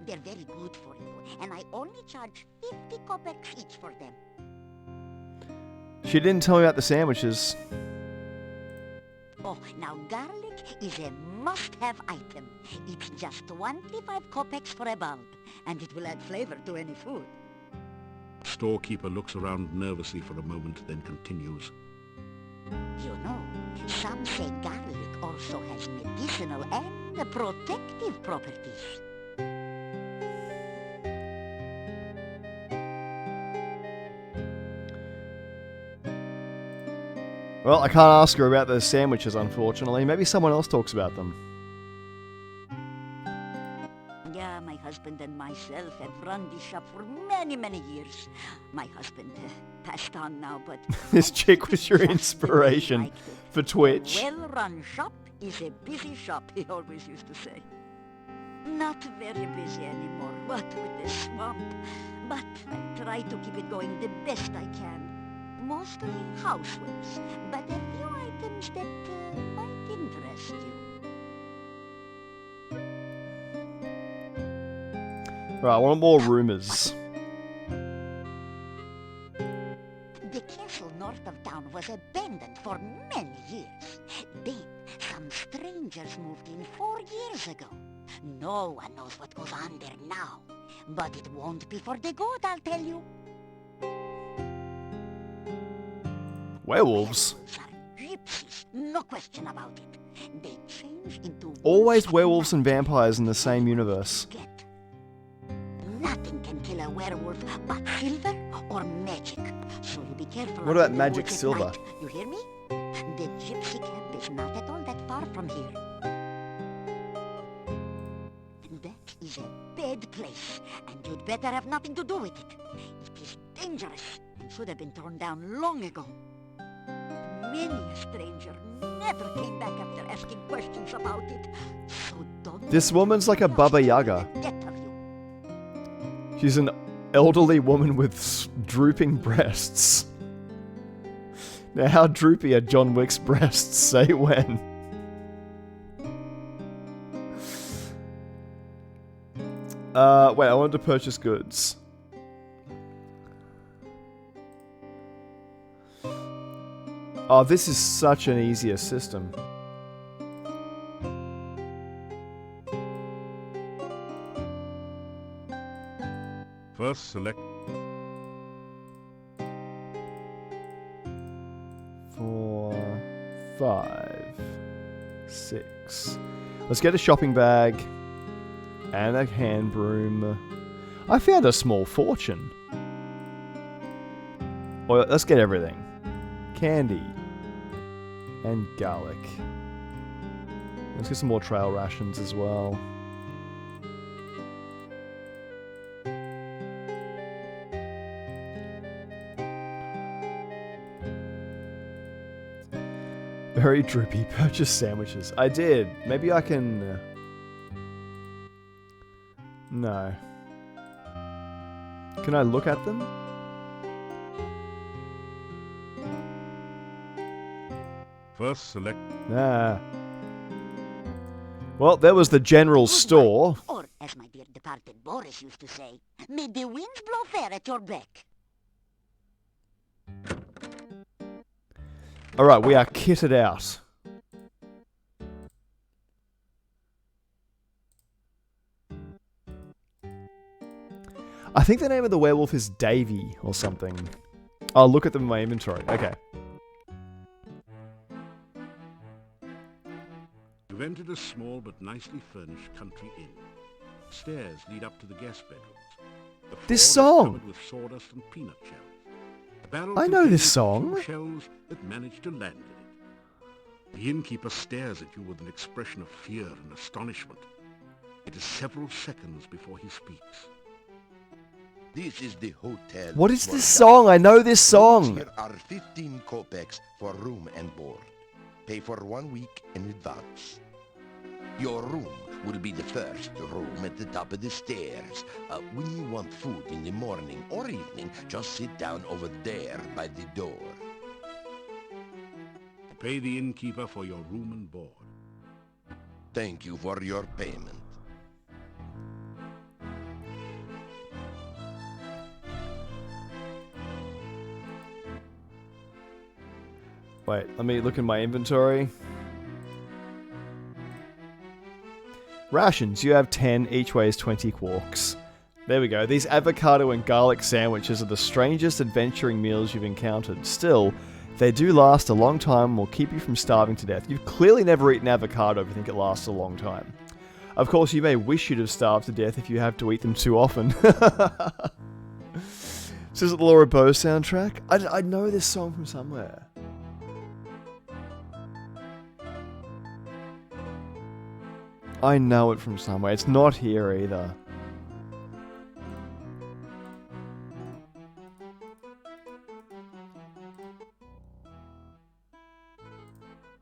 They're very good for you, and I only charge 50 kopecks each for them. She didn't tell me about the sandwiches. Oh, now garlic is a must-have item. It's just 25 kopecks for a bulb, and it will add flavor to any food. Storekeeper looks around nervously for a moment, then continues. You know, some say garlic also has medicinal and protective properties. Well, I can't ask her about the sandwiches, unfortunately. Maybe someone else talks about them. Yeah, my husband and myself have run this shop for many, many years. My husband passed on now, but... This chick was your Just the way he inspiration liked it. for Twitch. Well-run shop is a busy shop, he always used to say. Not very busy anymore, what with the swamp. But I try to keep it going the best I can. Mostly housewares, but a few items that might interest you. Right, I want more rumours. The castle north of town was abandoned for many years. Then, some strangers moved in 4 years ago. No one knows what goes on there now. But it won't be for the good, I'll tell you. Werewolves? Are gypsies, no question about it. They change into Always wolves werewolves at and night. vampires in the same universe. Get. Nothing can kill a werewolf but silver or magic. So you be careful. What out about in the magic woods at silver? night. You hear me? The gypsy camp is not at all that far from here. That is a bad place, and you'd better have nothing to do with it. It is dangerous and should have been torn down long ago. Many a stranger never came back after asking questions about it. So don't This woman's like a Baba Yaga. Death of you. She's an elderly woman with drooping breasts. Now, how droopy are John Wick's breasts? Say when. Wait, I wanted to purchase goods. Oh, this is such an easier system. First select 4, 5, 6. Let's get a shopping bag and a hand broom. I found a small fortune. Well, let's get everything. Candy and garlic. Let's get some more trail rations as well. Very droopy. Purchase sandwiches. I did. Maybe I can... No. Can I look at them? First select Nah. Well, there was the general store. Or, as my dear departed Boris used to say, may the winds blow fair at your beck. Alright, we are kitted out. I think the name of the werewolf is Davy or something. I'll look at them in my inventory. Okay. You've entered a small but nicely furnished country inn. Stairs lead up to the guest bedrooms. The floor This is song! covered with sawdust and peanut shells. A barrel I know this containing song. 2 shells that managed to land in it. The innkeeper stares at you with an expression of fear and astonishment. It is several seconds before he speaks. This is the hotel. What is this Moldavia. song? I know this song. Here are 15 kopecks for room and board. Pay for 1 week in advance. Your room will be the first room at the top of the stairs. When you want food in the morning or evening, just sit down over there by the door. Pay the innkeeper for your room and board. Thank you for your payment. Wait, let me look in my inventory. Rations, you have 10, each weighs 20 quarks. There we go. These avocado and garlic sandwiches are the strangest adventuring meals you've encountered. Still, they do last a long time and will keep you from starving to death. You've clearly never eaten avocado if you think it lasts a long time. Of course, you may wish you'd have starved to death if you have to eat them too often. This is the Laura Bow soundtrack. I know this song from somewhere. I know it from somewhere. It's not here either.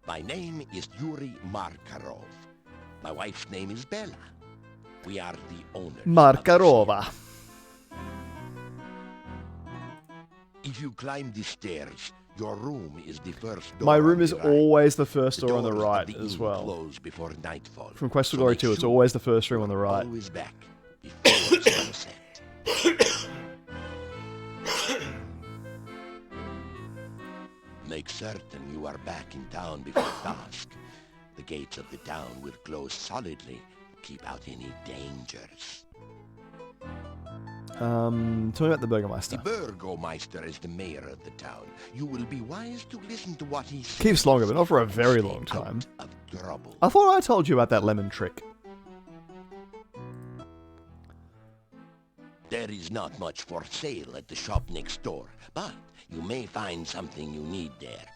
My name is Yuri Markarov. My wife's name is Bella. We are the owners. Markarova. If you climb the stairs, your room is the first door. My on room the is right. always the first The door on the doors of right the as inn well. close before nightfall. From Quest for So Glory make 2, it's sure always the first room on the you're right. Always back before sunset. Make certain you are back in town before dusk. The gates of the town will close solidly to keep out any dangers. Tell me about the Burgermeister. The Burgomeister is the mayor of the town. You will be wise to listen to what he says. Keeps longer, but not for a and very stay long time. out of trouble. I thought I told you about that lemon trick. There is not much for sale at the shop next door, but you may find something you need there.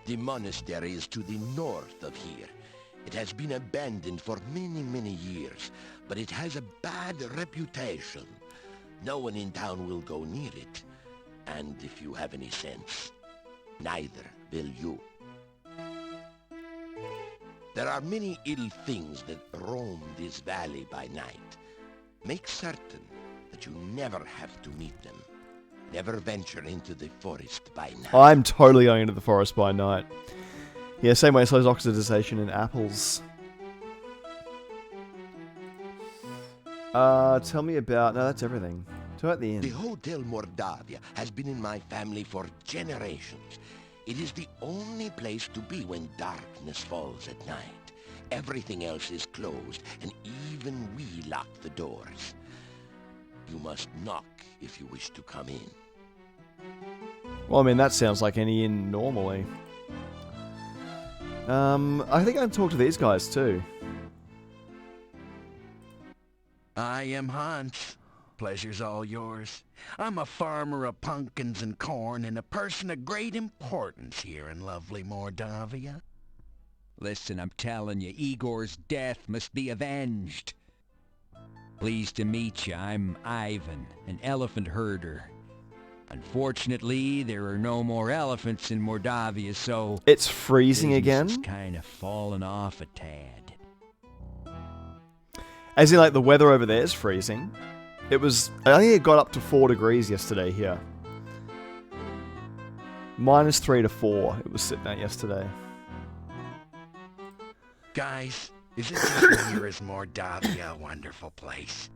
The monastery is to the north of here. It has been abandoned for many, many years, but it has a bad reputation. No one in town will go near it. And if you have any sense, neither will you. There are many ill things that roam this valley by night. Make certain that you never have to meet them. Never venture into the forest by night. I'm totally going into the forest by night. Yeah, same way it slows oxidization in apples. Tell me about... No, that's everything. Tell me about the inn. The Hotel Mordavia has been in my family for generations. It is the only place to be when darkness falls at night. Everything else is closed, and even we lock the doors. You must knock if you wish to come in. Well, I mean, that sounds like any inn normally. I think I can talk to these guys too. I am Hans. Pleasure's all yours. I'm a farmer of pumpkins and corn and a person of great importance here in lovely Mordavia. Listen, I'm telling you, Igor's death must be avenged. Pleased to meet you. I'm Ivan, an elephant herder. Unfortunately, there are no more elephants in Mordavia, so... It's freezing again? It's kind of fallen off a tad. As in, like, the weather over there is freezing. It was... I think it got up to 4 degrees yesterday here. -3 to 4 it was sitting at yesterday. Guys, is it just here is Mordavia a wonderful place?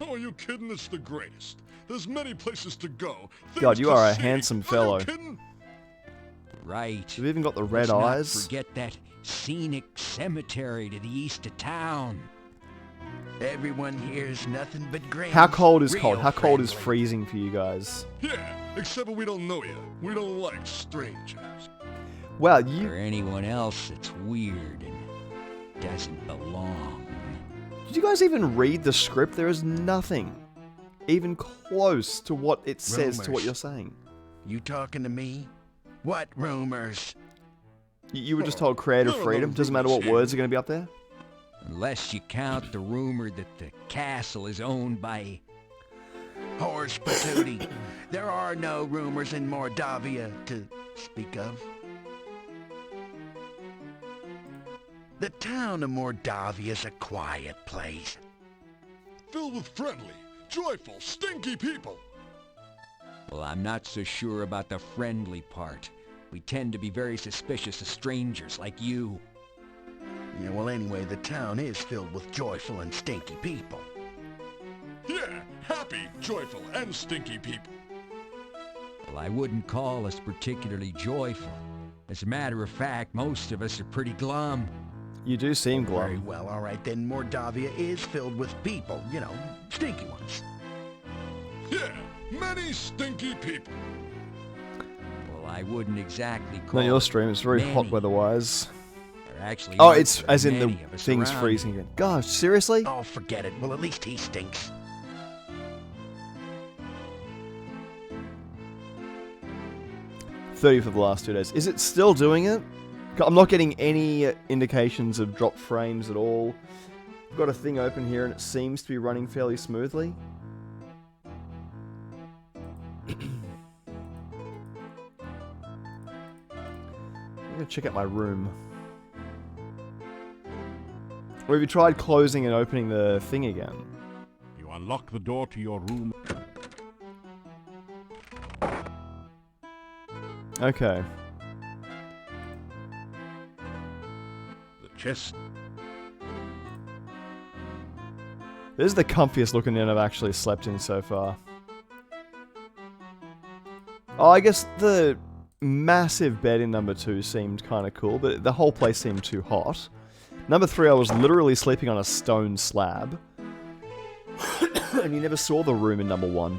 Oh, are you kidding? It's the greatest. There's many places to go. God, you to are a see. handsome Are fellow. you kidding? Right. You've even got the red Let's not eyes. forget that scenic cemetery to the east of town. Everyone here's nothing but great. How cold is cold? real How cold is friendly. freezing for you guys? Yeah, except when we don't know you. We don't like strangers. Wow, Or you... anyone else that's weird and doesn't belong. Did you guys even read the script? There is nothing even close to what it says to what Rumors. you're saying. You talking to me? What rumors? You were just told creative No, no, freedom. Doesn't matter what rumors, words are going to be up there. Unless you count the rumor that the castle is owned by... Horse patootie. There are no rumors in Mordavia to speak of. The town of Mordavia is a quiet place. Filled with friendly, joyful, stinky people. Well, I'm not so sure about the friendly part. We tend to be very suspicious of strangers like you. Yeah, well, anyway, the town is filled with joyful and stinky people. Yeah, happy, joyful, and stinky people. Well, I wouldn't call us particularly joyful. As a matter of fact, most of us are pretty glum. You do seem Very glum. well, all right, then Mordavia is filled with people, you know, stinky ones. Yeah, many stinky people. Well, I wouldn't exactly call No, your it stream is very hot many. weather-wise. There actually Oh, aren't it's very as in the many of us thing's around freezing here. again. Gosh, seriously? Oh, forget it. Well, at least he stinks. 30 for the last 2 days. Is it still doing it? I'm not getting any indications of drop frames at all. I've got a thing open here and it seems to be running fairly smoothly. I'm gonna check out my room. Or have you tried closing and opening the thing again? You unlock the door to your room. Okay. The chest. This is the comfiest looking inn I've actually slept in so far. Oh, I guess the massive bed in number 2 seemed kind of cool, but the whole place seemed too hot. Number 3, I was literally sleeping on a stone slab. And you never saw the room in number 1.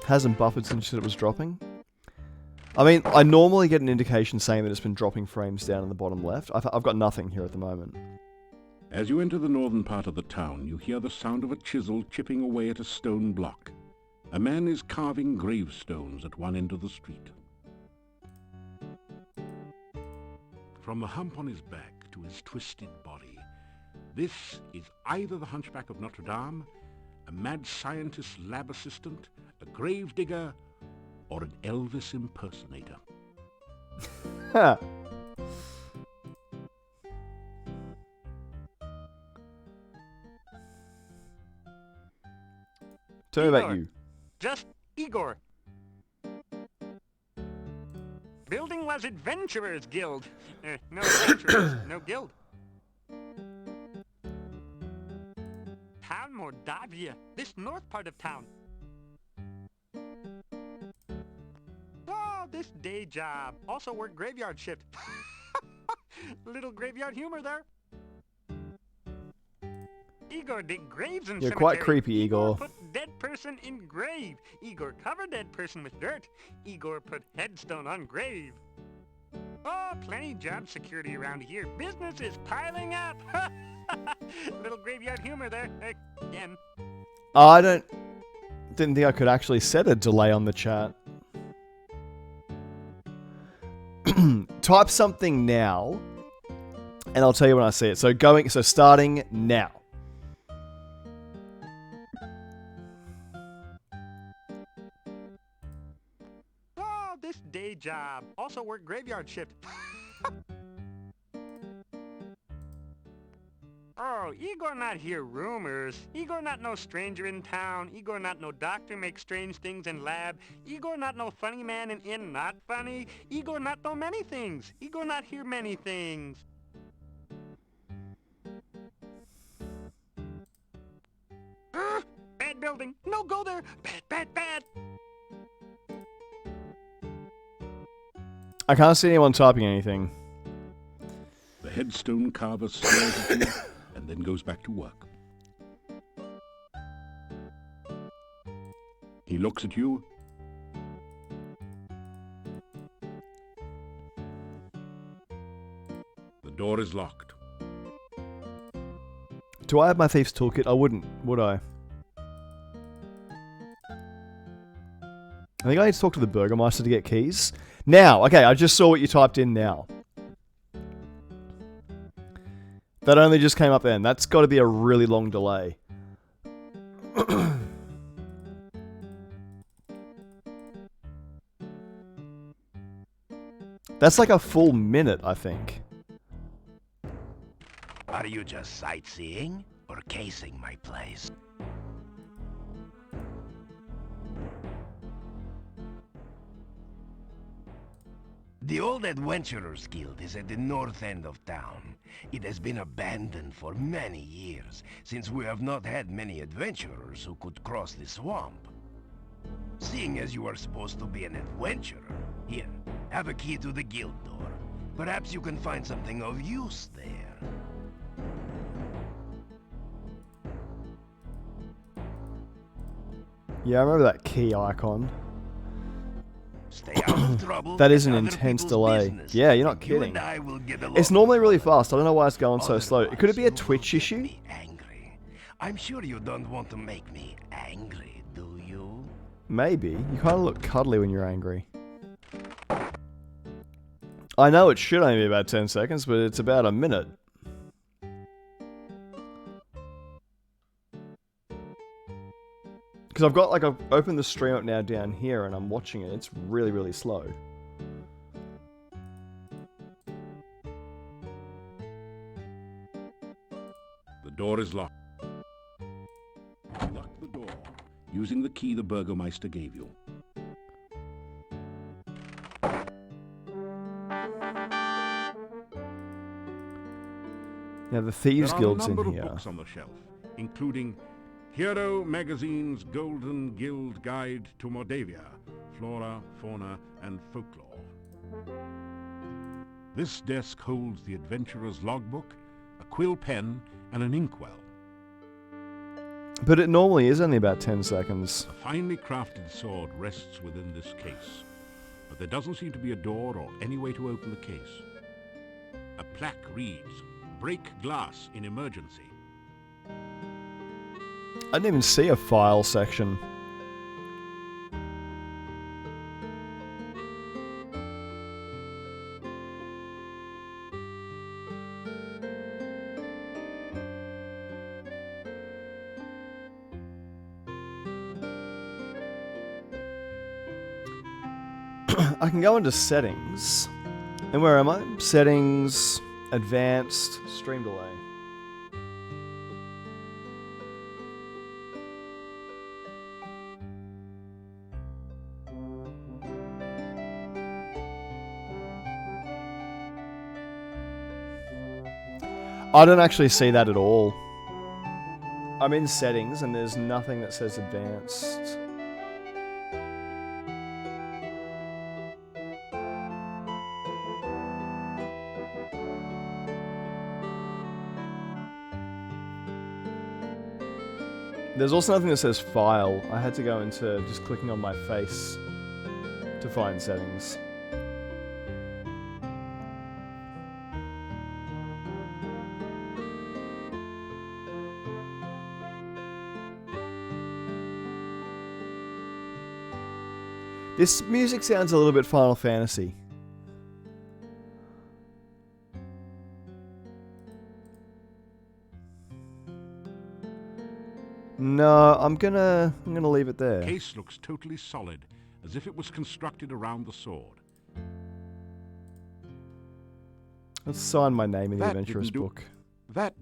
Hasn't buffered since it was dropping. I mean, I normally get an indication saying that it's been dropping frames down in the bottom left. I've got nothing here at the moment. As you enter the northern part of the town, you hear the sound of a chisel chipping away at a stone block. A man is carving gravestones at one end of the street. From the hump on his back to his twisted body, this is either the Hunchback of Notre Dame, a mad scientist lab assistant, a gravedigger, or an Elvis impersonator. Ha! Tell me about Igor. you. Just Igor. Building was Adventurers Guild. No adventurers, no guild. Town Mordavia, this north part of town. Oh, this day job. Also work graveyard shift. Little graveyard humor there. Igor dig graves in You're cemetery. quite creepy, Igor. Put dead person in grave. Igor cover dead person with dirt. Igor put headstone on grave. Oh, plenty job security around here. Business is piling up. Little graveyard humor there. Again. I didn't think I could actually set a delay on the chat. Type something now, and I'll tell you when I see it. So starting now. Oh, this day job. Also work graveyard shift. Oh, Igor not hear rumors. Igor not no stranger in town. Igor not no doctor make strange things in lab. Igor not no funny man in inn not funny. Igor not know many things. Igor not hear many things. Bad building. No go there. Bad, bad, bad. I can't see anyone typing anything. The headstone carver stares at you and then goes back to work. He looks at you. The door is locked. Do I have my thief's toolkit? I wouldn't, would I? I think I need to talk to the Burgermeister to get keys. Now! Okay, I just saw what you typed in now. That only just came up then. That's got to be a really long delay. That's like a full minute, I think. Are you just sightseeing or casing my place? The old Adventurers Guild is at the north end of town. It has been abandoned for many years, since we have not had many adventurers who could cross the swamp. Seeing as you are supposed to be an adventurer, here, have a key to the guild door. Perhaps you can find something of use there. Yeah, I remember that key icon. Stay out of trouble. That is an and other intense people's delay. business. Yeah, you're not You kidding. and I will get along It's normally really fine. fast. I don't know why it's going so slow. Could it be a Otherwise, Twitch you will issue? get me angry. I'm sure you don't want to make me angry, do you? Maybe. You kind of look cuddly when you're angry. I know it should only be about 10 seconds, but it's about a minute. Because I've opened the stream up now down here and I'm watching it. It's really, really slow. The door is locked. Lock the door using the key the Burgermeister gave you. Yeah, the Thieves Guild's in There are a number here. of books on the shelf, including Hero Magazine's Golden Guild Guide to Mordavia, Flora, Fauna, and Folklore. This desk holds the adventurer's logbook, a quill pen, and an inkwell. But it normally is only about 10 seconds. A finely crafted sword rests within this case, but there doesn't seem to be a door or any way to open the case. A plaque reads, "Break glass in emergency." I didn't even see a file section. I can go into settings. And where am I? Settings, advanced, stream delay. I don't actually see that at all. I'm in settings and there's nothing that says advanced. There's also nothing that says file. I had to go into just clicking on my face to find settings. This music sounds a little bit Final Fantasy. No, I'm gonna leave it there. The case looks totally solid, as if it was constructed around the sword. Let's sign my name in the That adventurous didn't do- book. That...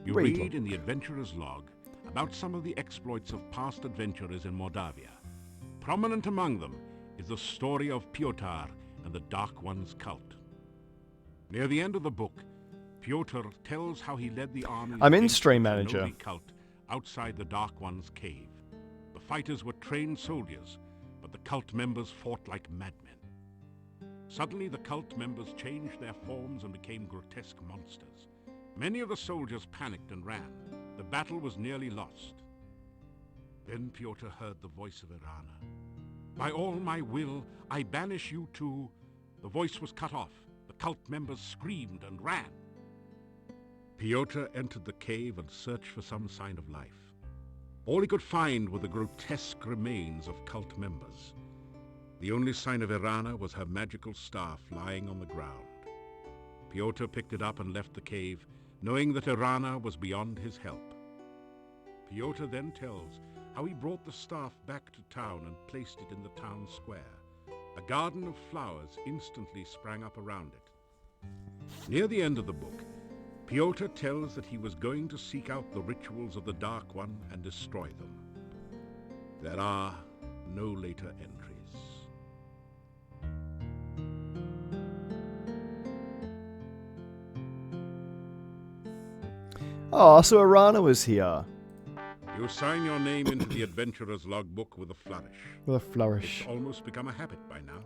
You Read read in the adventurer's log about some of the exploits of past adventurers in Moldavia. Prominent among them is the story of Piotr and the Dark One's cult. Near the end of the book, Piotr tells how he led the army I'm in against Stream the Manager. Shinobi cult outside the Dark One's cave. The fighters were trained soldiers, but the cult members fought like madmen. Suddenly, the cult members changed their forms and became grotesque monsters. Many of the soldiers panicked and ran. The battle was nearly lost. Then Piotr heard the voice of Irana. By all my will, I banish you to... The voice was cut off. The cult members screamed and ran. Piotr entered the cave and searched for some sign of life. All he could find were the grotesque remains of cult members. The only sign of Irana was her magical staff lying on the ground. Piotr picked it up and left the cave, knowing that Irana was beyond his help. Piotr then tells how he brought the staff back to town and placed it in the town square. A garden of flowers instantly sprang up around it. Near the end of the book, Piotr tells that he was going to seek out the rituals of the Dark One and destroy them. There are no later entries. Oh, so Irana was here. You sign your name into the adventurer's logbook with a flourish. With a flourish. It's almost become a habit by now.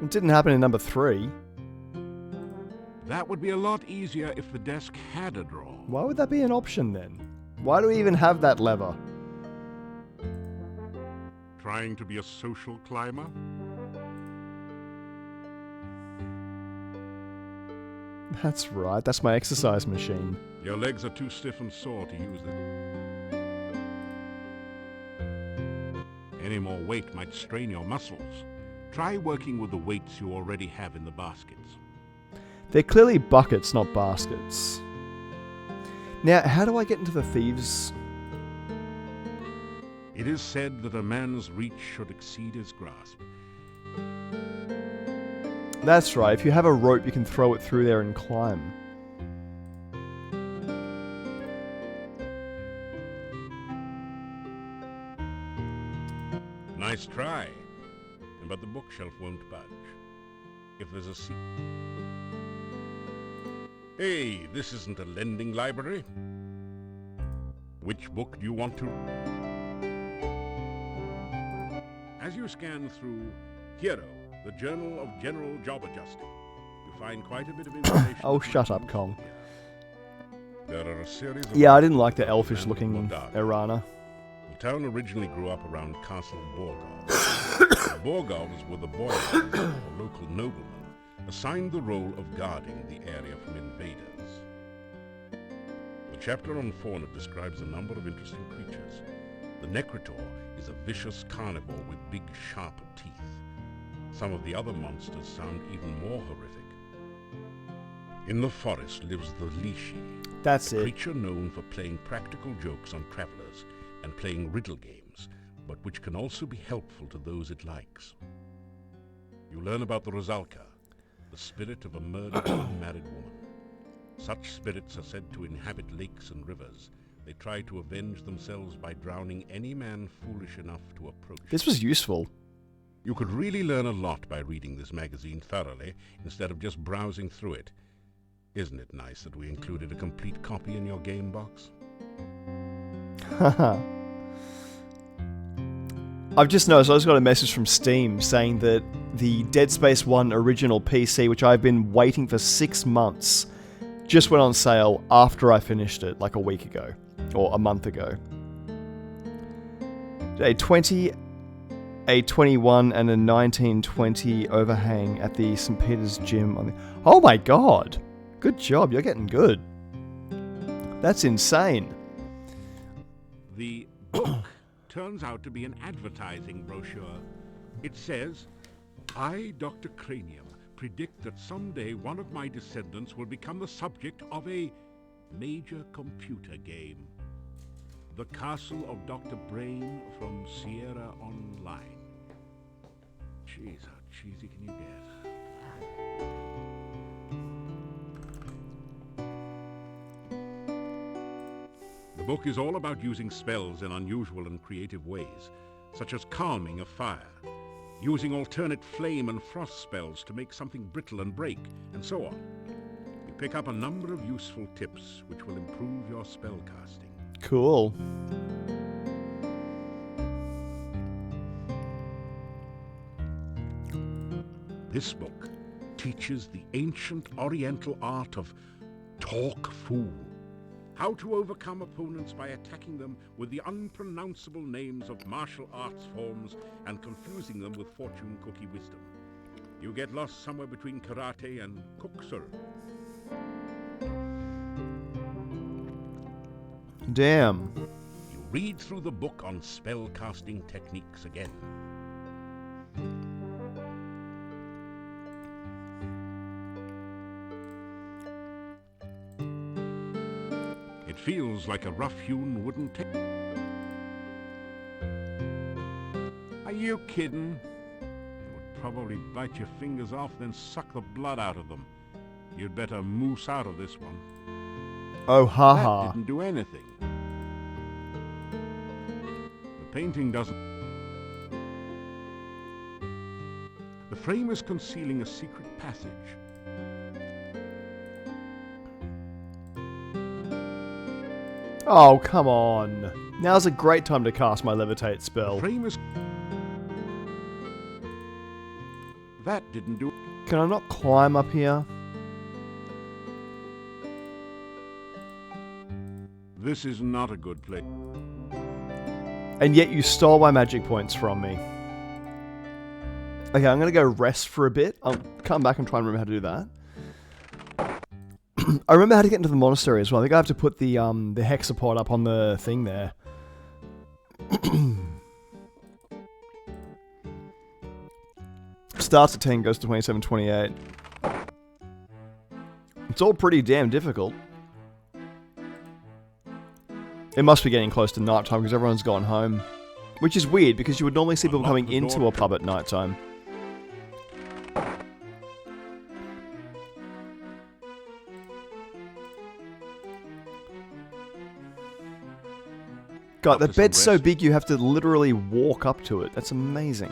It didn't happen in number 3. That would be a lot easier if the desk had a drawer. Why would that be an option then? Why do we even have that lever? Trying to be a social climber? That's right, that's my exercise machine. Your legs are too stiff and sore to use them. Any more weight might strain your muscles. Try working with the weights you already have in the baskets. They're clearly buckets, not baskets. Now, how do I get into the thieves? It is said that a man's reach should exceed his grasp. That's right, if you have a rope you can throw it through there and climb. Nice try. But the bookshelf won't budge. If there's a seat... Hey, this isn't a lending library. Which book do you want to... As you scan through Hero, the Journal of General Job Adjusting, you find quite a bit of information... Oh, shut up, Kong. There are a series of... Yeah, I didn't like the elfish-looking Irana. The town originally grew up around Castle Borgov. The Borgovs were the boyars, or local noblemen, assigned the role of guarding the area from invaders. The chapter on fauna describes a number of interesting creatures. The Necrotor is a vicious carnivore with big, sharp teeth. Some of the other monsters sound even more horrific. In the forest lives the Lishi, That's a it. creature known for playing practical jokes on travelers and playing riddle games, but which can also be helpful to those it likes. You learn about the Rosalka, the spirit of a murdered unmarried woman. Such spirits are said to inhabit lakes and rivers. They try to avenge themselves by drowning any man foolish enough to approach. This was useful. You could really learn a lot by reading this magazine thoroughly instead of just browsing through it. Isn't it nice that we included a complete copy in your game box? Haha. I've just noticed I just got a message from Steam saying that the Dead Space 1 original PC, which I've been waiting for 6 months, just went on sale after I finished it, like a week ago, or a month ago. A 20, a 21, and a 1920 overhang at the St. Peter's Gym. Oh my god! Good job, you're getting good. That's insane. The book turns out to be an advertising brochure. It says, I, Dr. Cranium, predict that someday one of my descendants will become the subject of a major computer game. The Castle of Dr. Brain from Sierra Online. Jeez, how cheesy can you get? The book is all about using spells in unusual and creative ways, such as calming a fire, using alternate flame and frost spells to make something brittle and break, and so on. You pick up a number of useful tips which will improve your spellcasting. Cool. This book teaches the ancient Oriental art of talk fool. How to overcome opponents by attacking them with the unpronounceable names of martial arts forms and confusing them with fortune cookie wisdom. You get lost somewhere between karate and kuksul. Damn. You read through the book on spellcasting techniques again. It feels like a rough-hewn wooden table. Are you kidding? You would probably bite your fingers off, then suck the blood out of them. You'd better moose out of this one. Oh, haha. That didn't do anything. The painting doesn't... The frame is concealing a secret passage. Oh, come on. Now's a great time to cast my levitate spell. The frame is... That didn't do... Can I not climb up here? This is not a good place. And yet you stole my magic points from me. Okay, I'm gonna go rest for a bit. I'll come back and try and remember how to do that. I remember how to get into the monastery as well. I think I have to put the hexapod up on the thing there. Starts at 10, goes to 27, 28. It's all pretty damn difficult. It must be getting close to night time because everyone's gone home. Which is weird because you would normally see people coming into a pub at night time. God, the bed's so big you have to literally walk up to it. That's amazing.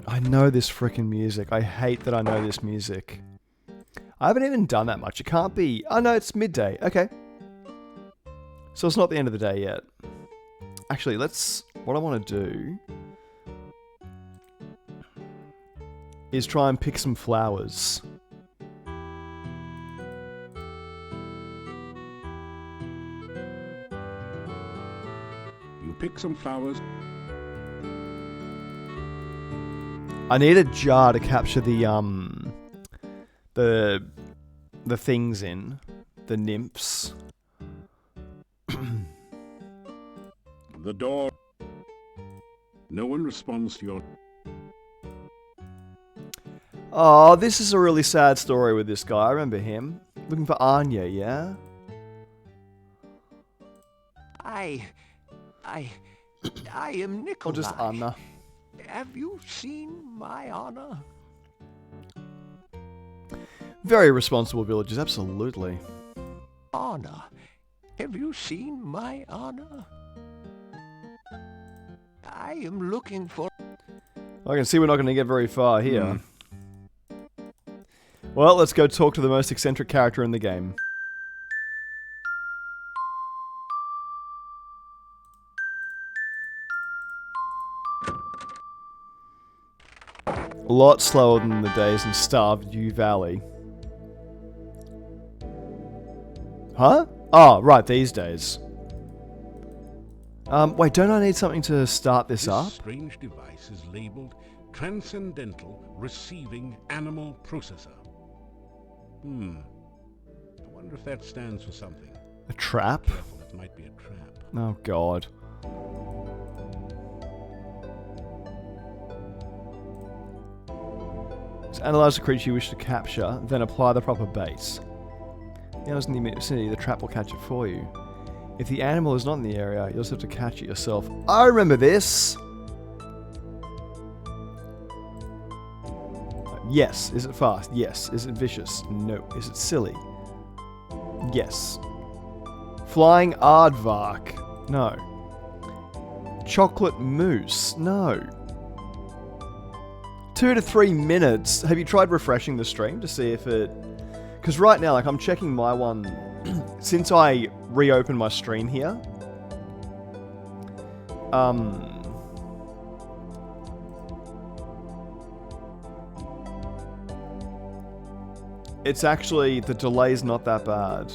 I know this frickin' music. I hate that I know this music. I haven't even done that much. It can't be... Oh no, it's midday. Okay. So it's not the end of the day yet. Actually, let's... What I want to do... is try and pick some flowers. You pick some flowers. I need a jar to capture the things in. The nymphs. The door. No one responds to your... Oh, this is a really sad story with this guy. I remember him. Looking for Anya, yeah? I am Nikolai. Or just Anna. Have you seen my honor? Very responsible villagers, absolutely. Honor. Have you seen my honor? I am looking for... I can see we're not going to get very far here. Well, let's go talk to the most eccentric character in the game. A lot slower than the days in Starved U Valley. Huh? Oh, right, these days. Wait, don't I need something to start this up? This strange device is labeled Transcendental Receiving Animal Processor. I wonder if that stands for something. A trap? Careful, it might be a trap. Oh, God. So analyze the creature you wish to capture, then apply the proper bait. The animal's in the immediate vicinity, the trap will catch it for you. If the animal is not in the area, you'll just have to catch it yourself. I remember this! Yes. Is it fast? Yes. Is it vicious? No. Is it silly? Yes. Flying aardvark? No. Chocolate mousse? No. 2 to 3 minutes. Have you tried refreshing the stream to see if it... Because right now, like, I'm checking my one... Since I reopened my stream here... It's actually... The delay's not that bad.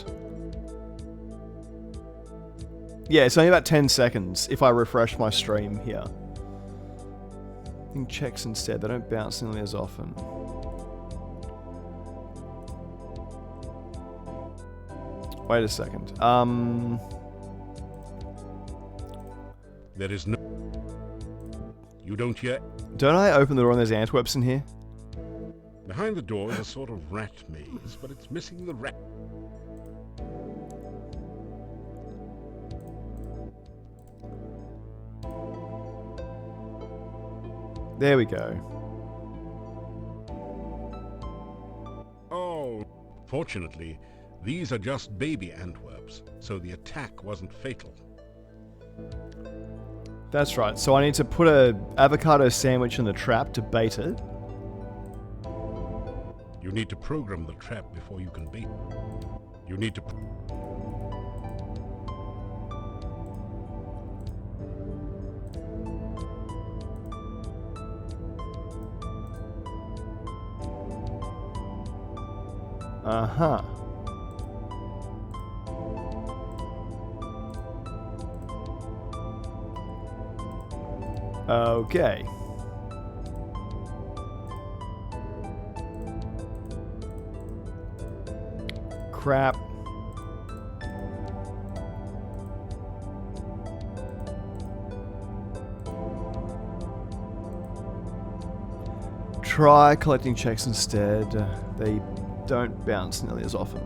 Yeah, it's only about 10 seconds if I refresh my stream here. I think checks instead. They don't bounce nearly as often. Wait a second. There is no... You don't hear... Don't I open the door and there's Antwerps in here? Behind the door is a sort of rat maze, but it's missing the rat. There we go. Oh, fortunately, these are just baby Antwerps, so the attack wasn't fatal. That's right. So I need to put a avocado sandwich in the trap to bait it. You need to program the trap before you can bait. You need to... Uh-huh. Okay. Crap. Try collecting checks instead. They don't bounce nearly as often.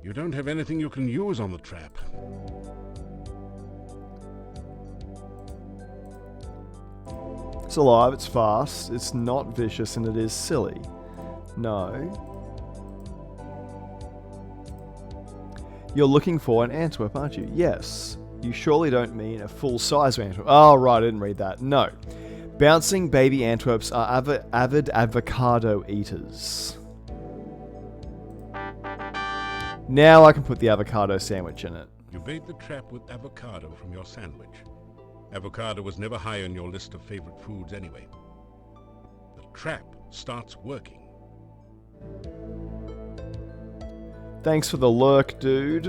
You don't have anything you can use on the trap. It's alive, it's fast, it's not vicious, and it is silly. No. You're looking for an Antwerp, aren't you? Yes. You surely don't mean a full-size Antwerp. Oh, right, I didn't read that. No. Bouncing baby Antwerps are avid avocado eaters. Now I can put the avocado sandwich in it. You bait the trap with avocado from your sandwich. Avocado was never high on your list of favorite foods anyway. The trap starts working. Thanks for the lurk, dude.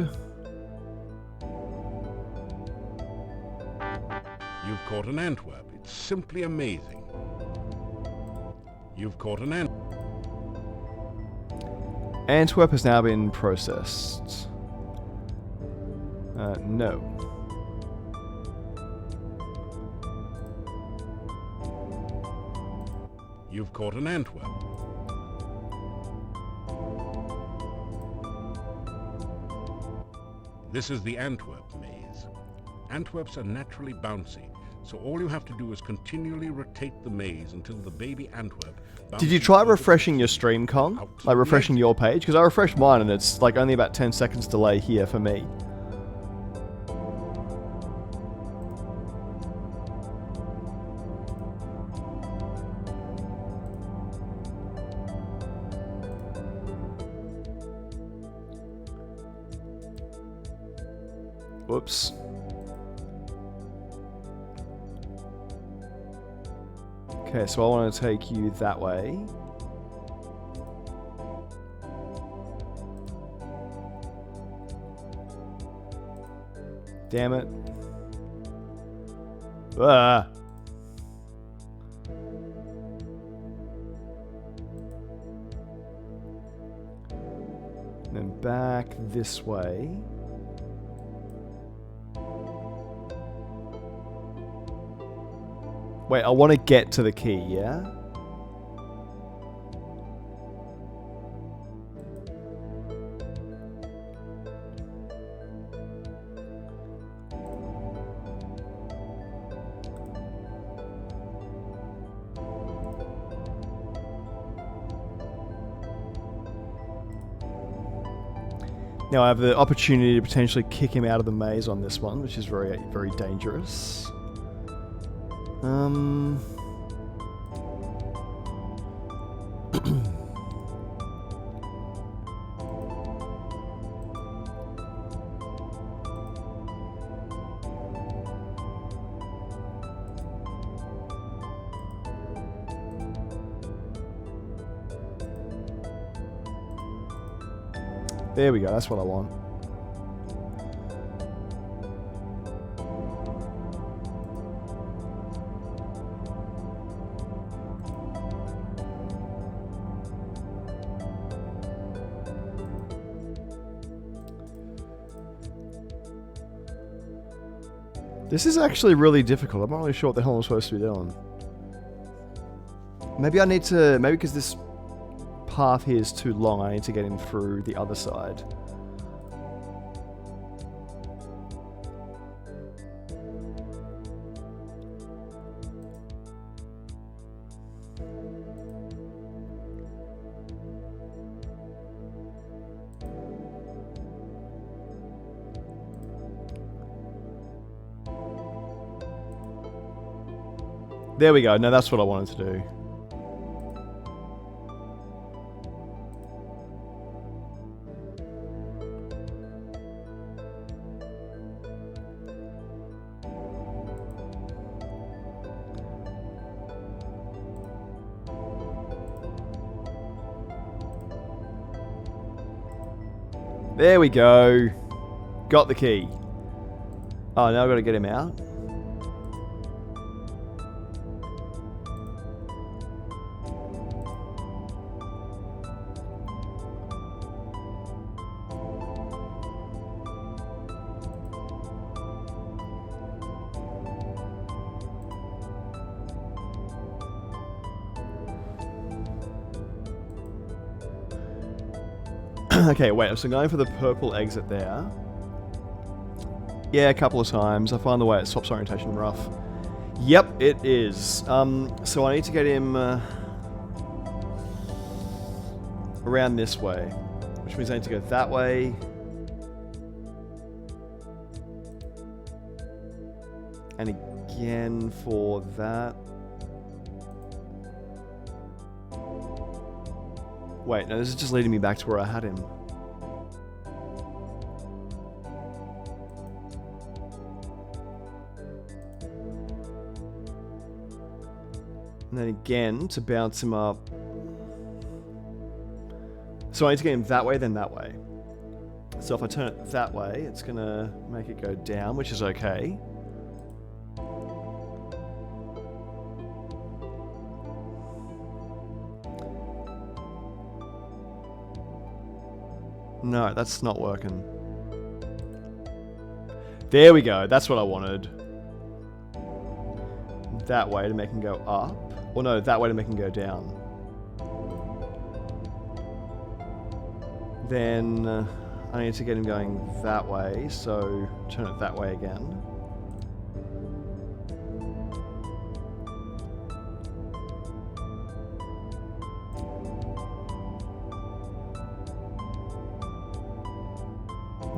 You've caught an Antwerp. It's simply amazing. You've caught an Antwerp. Antwerp has now been processed. No. You've caught an Antwerp. This is the Antwerp maze. Antwerps are naturally bouncy, so all you have to do is continually rotate the maze until the baby Antwerp Did you bounces try into the refreshing your sea, stream, Con? out to Like the refreshing exit. your page? Because I refreshed mine and it's like only about 10 seconds delay here for me. Whoops. Okay, so I want to take you that way. Damn it. Ah. And then back this way. Wait, I want to get to the key, yeah? Now I have the opportunity to potentially kick him out of the maze on this one, which is very, very dangerous. There we go, that's what I want. This is actually really difficult. I'm not really sure what the hell I'm supposed to be doing. Maybe I need to... Maybe because this path here is too long, I need to get him through the other side. There we go. No, that's what I wanted to do. There we go. Got the key. Oh, now I've got to get him out. Okay, wait, so I'm going for the purple exit there. Yeah, a couple of times. I find the way it swaps orientation rough. Yep, it is. So I need to get him around this way, which means I need to go that way. And again for that. Wait, no, this is just leading me back to where I had him. And then again, to bounce him up. So I need to get him that way, then that way. So if I turn it that way, it's going to make it go down, which is okay. No, that's not working. There we go. That's what I wanted. That way to make him go up. Or no, that way to make him go down. Then I need to get him going that way, so turn it that way again.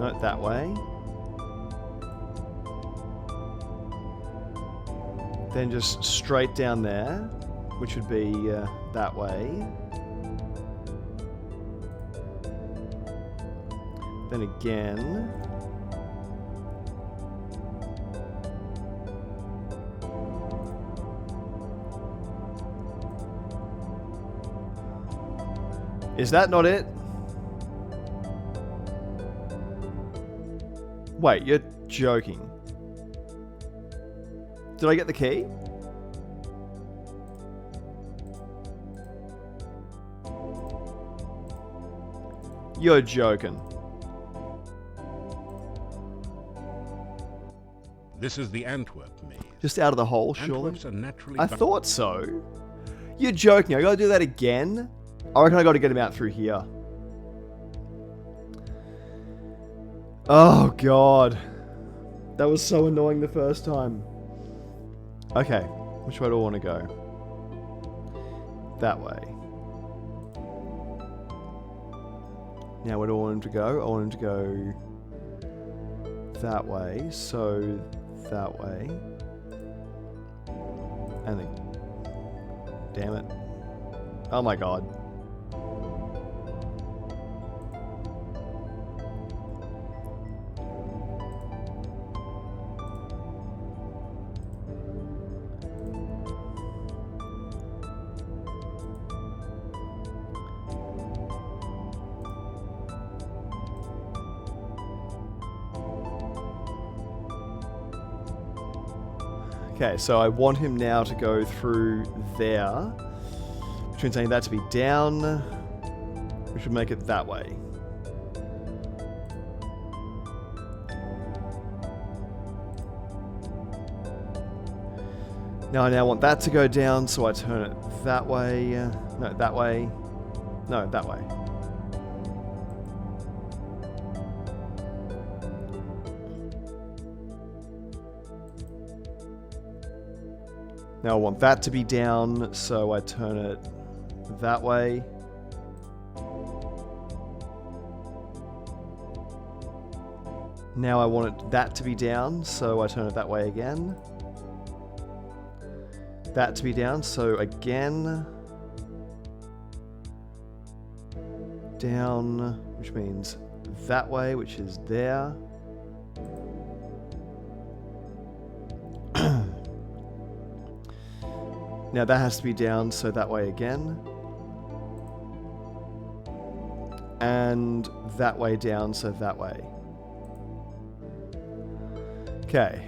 No, that way. Then just straight down there, which would be that way. Then again. Is that not it? Wait, you're joking. Did I get the key? You're joking. This is the Antwerp maze. Just out of the hole, surely? Antwerps are naturally I thought so. You're joking. I gotta do that again? I reckon I gotta get him out through here. Oh, God. That was so annoying the first time. Okay. Which way do I want to go? That way. Now, where do I want him to go? I want him to go that way. So, that way. And then... Damn it. Oh my God. Okay, so I want him now to go through there, which means I need that to be down, which would make it that way. Now I want that to go down, so I turn it that way. No, that way. No, that way. Now I want that to be down, so I turn it that way. Now I want that to be down, so I turn it that way again. That to be down, so again. Down, which means that way, which is there. Now that has to be down, so that way again. And that way down, so that way. Okay.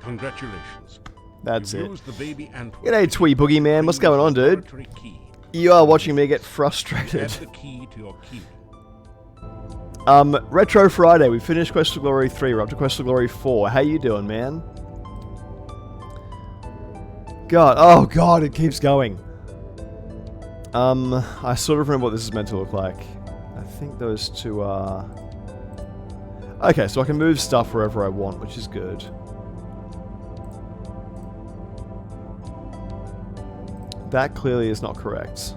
Congratulations. That's You've it. used the baby Antwerp G'day, Twee Boogie Man. What's going on, dude? laboratory key. You are watching me get Add frustrated. the key to your key. Retro Friday. We finished Quest of Glory 3. We're up to Quest of Glory 4. How you doing, man? God. Oh, God. It keeps going. I sort of remember what this is meant to look like. I think those two are... Okay, so I can move stuff wherever I want, which is good. That clearly is not correct.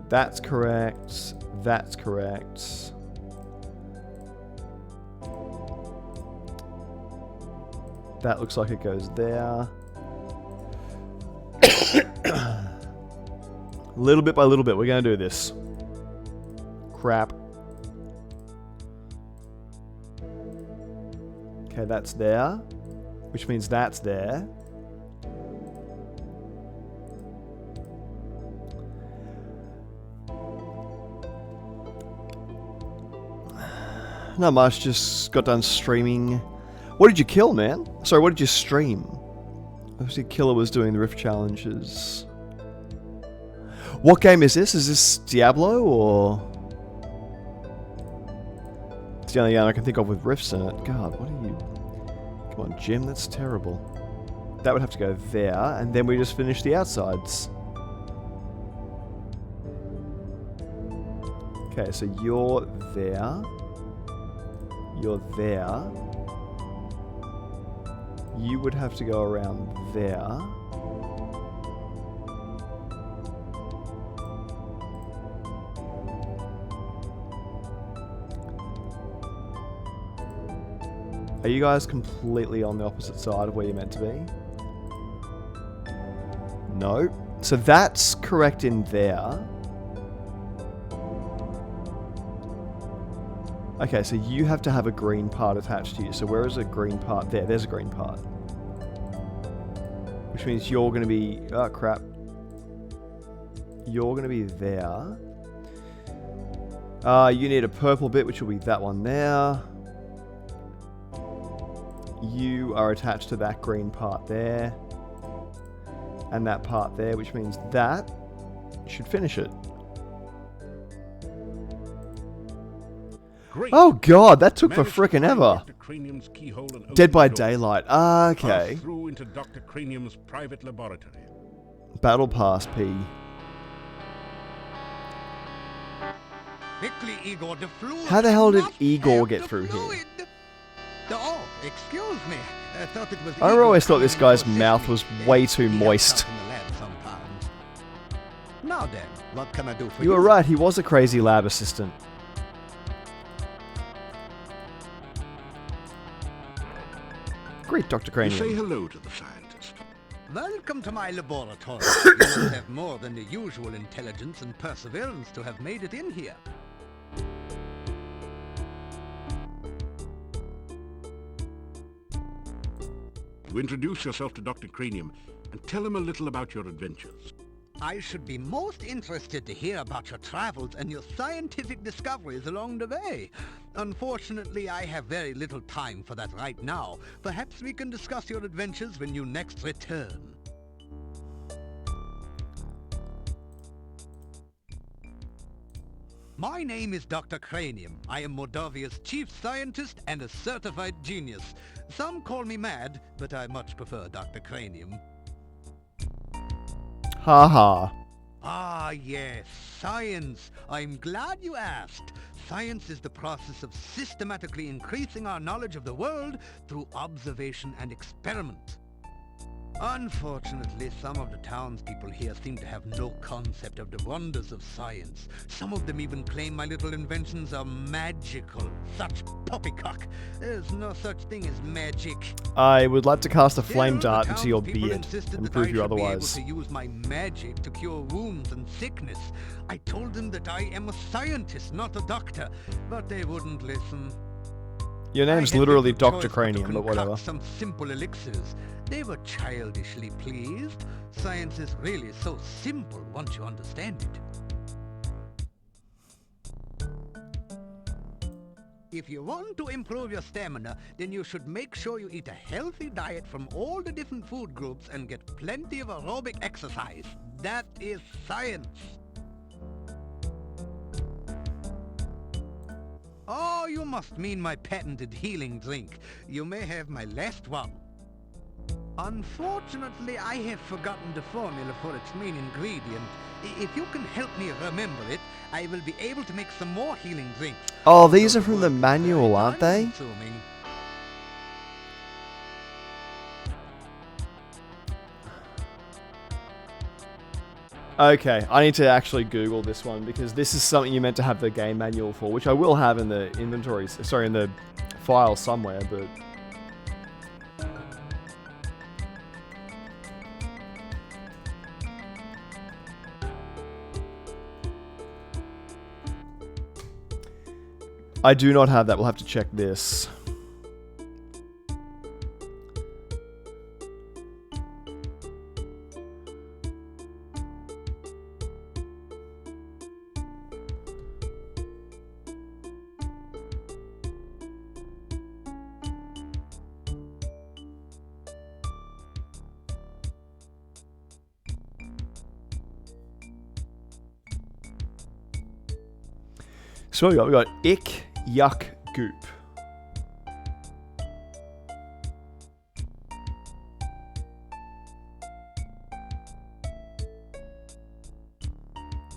That's correct. That's correct. That looks like it goes there. Little bit by little bit, we're going to do this. Crap. Okay, that's there. Which means that's there. Not much, just got done streaming. What did you kill, man? Sorry, what did you stream? Obviously, Killer was doing the Rift challenges. What game is this? Is this Diablo, or...? It's the only game I can think of with rifts in it. God, what are you... Come on, Jim, that's terrible. That would have to go there, and then we just finish the outsides. Okay, so you're there. You're there. You would have to go around there. Are you guys completely on the opposite side of where you're meant to be? No. So that's correct in there. Okay, so you have to have a green part attached to you. So where is a green part? There, there's a green part. Which means you're going to be... Oh, crap. You're going to be there. You need a purple bit, which will be that one there. You are attached to that green part there. And that part there, which means that should finish it. Great. Oh god, that took for Managed to frickin' find ever. Dr. Cranium's keyhole and Dead open by the door. Daylight. Okay. Pass through into Dr. Cranium's private laboratory. Battle Pass P. Quickly, Igor, the fluid. How the hell did must Igor have get the through here? fluid. Oh, excuse me. I thought it was I Igor always thought this coming guy's to assist mouth me. was way too He moist. helps out in the lab sometimes. Now then, what can I do for You were right, he was a crazy lab assistant. Great, Dr. You say Cranium. hello to the scientist. Welcome to my laboratory. You must have more than the usual intelligence and perseverance to have made it in here. You introduce yourself to Dr. Cranium and tell him a little about your adventures. I should be most interested to hear about your travels and your scientific discoveries along the way. Unfortunately, I have very little time for that right now. Perhaps we can discuss your adventures when you next return. My name is Dr. Cranium. I am Moldavia's chief scientist and a certified genius. Some call me mad, but I much prefer Dr. Cranium. Haha. Ah, yes, science. I'm glad you asked. Science is the process of systematically increasing our knowledge of the world through observation and experiment. Unfortunately, some of the townspeople here seem to have no concept of the wonders of science. Some of them even claim my little inventions are magical. Such poppycock. There's no such thing as magic. I would like to cast a flame Still, dart the into your townspeople beard insisted and that prove I you should otherwise. be able to use my magic to cure wounds and sickness. I told them that I am a scientist, not a doctor, but they wouldn't listen. Your name's I had literally little Dr. choice but to Cranium, but concoct whatever. some simple elixirs. They were childishly pleased. Science is really so simple once you understand it. If you want to improve your stamina, then you should make sure you eat a healthy diet from all the different food groups and get plenty of aerobic exercise. That is science. Oh, you must mean my patented healing drink. You may have my last one. Unfortunately, I have forgotten the formula for its main ingredient. If you can help me remember it, I will be able to make some more healing drinks. Oh, these are from the manual, aren't they? Time-consuming. Okay, I need to actually Google this one because this is something you meant to have the game manual for, which I will have in the inventory, sorry, in the file somewhere, but... I do not have that, we'll have to check this. So what we got ick, yuck, goop.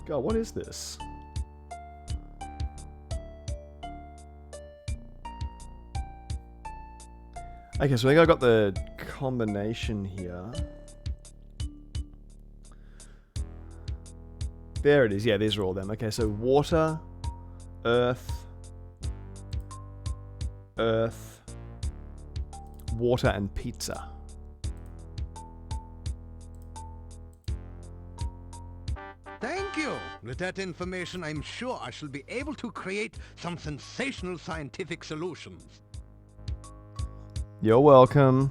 God, what is this? Okay, so I think I got the combination here. There it is. Yeah, these are all them. Okay, so water, earth, water, and pizza. Thank you. With that information, I'm sure I shall be able to create some sensational scientific solutions. You're welcome.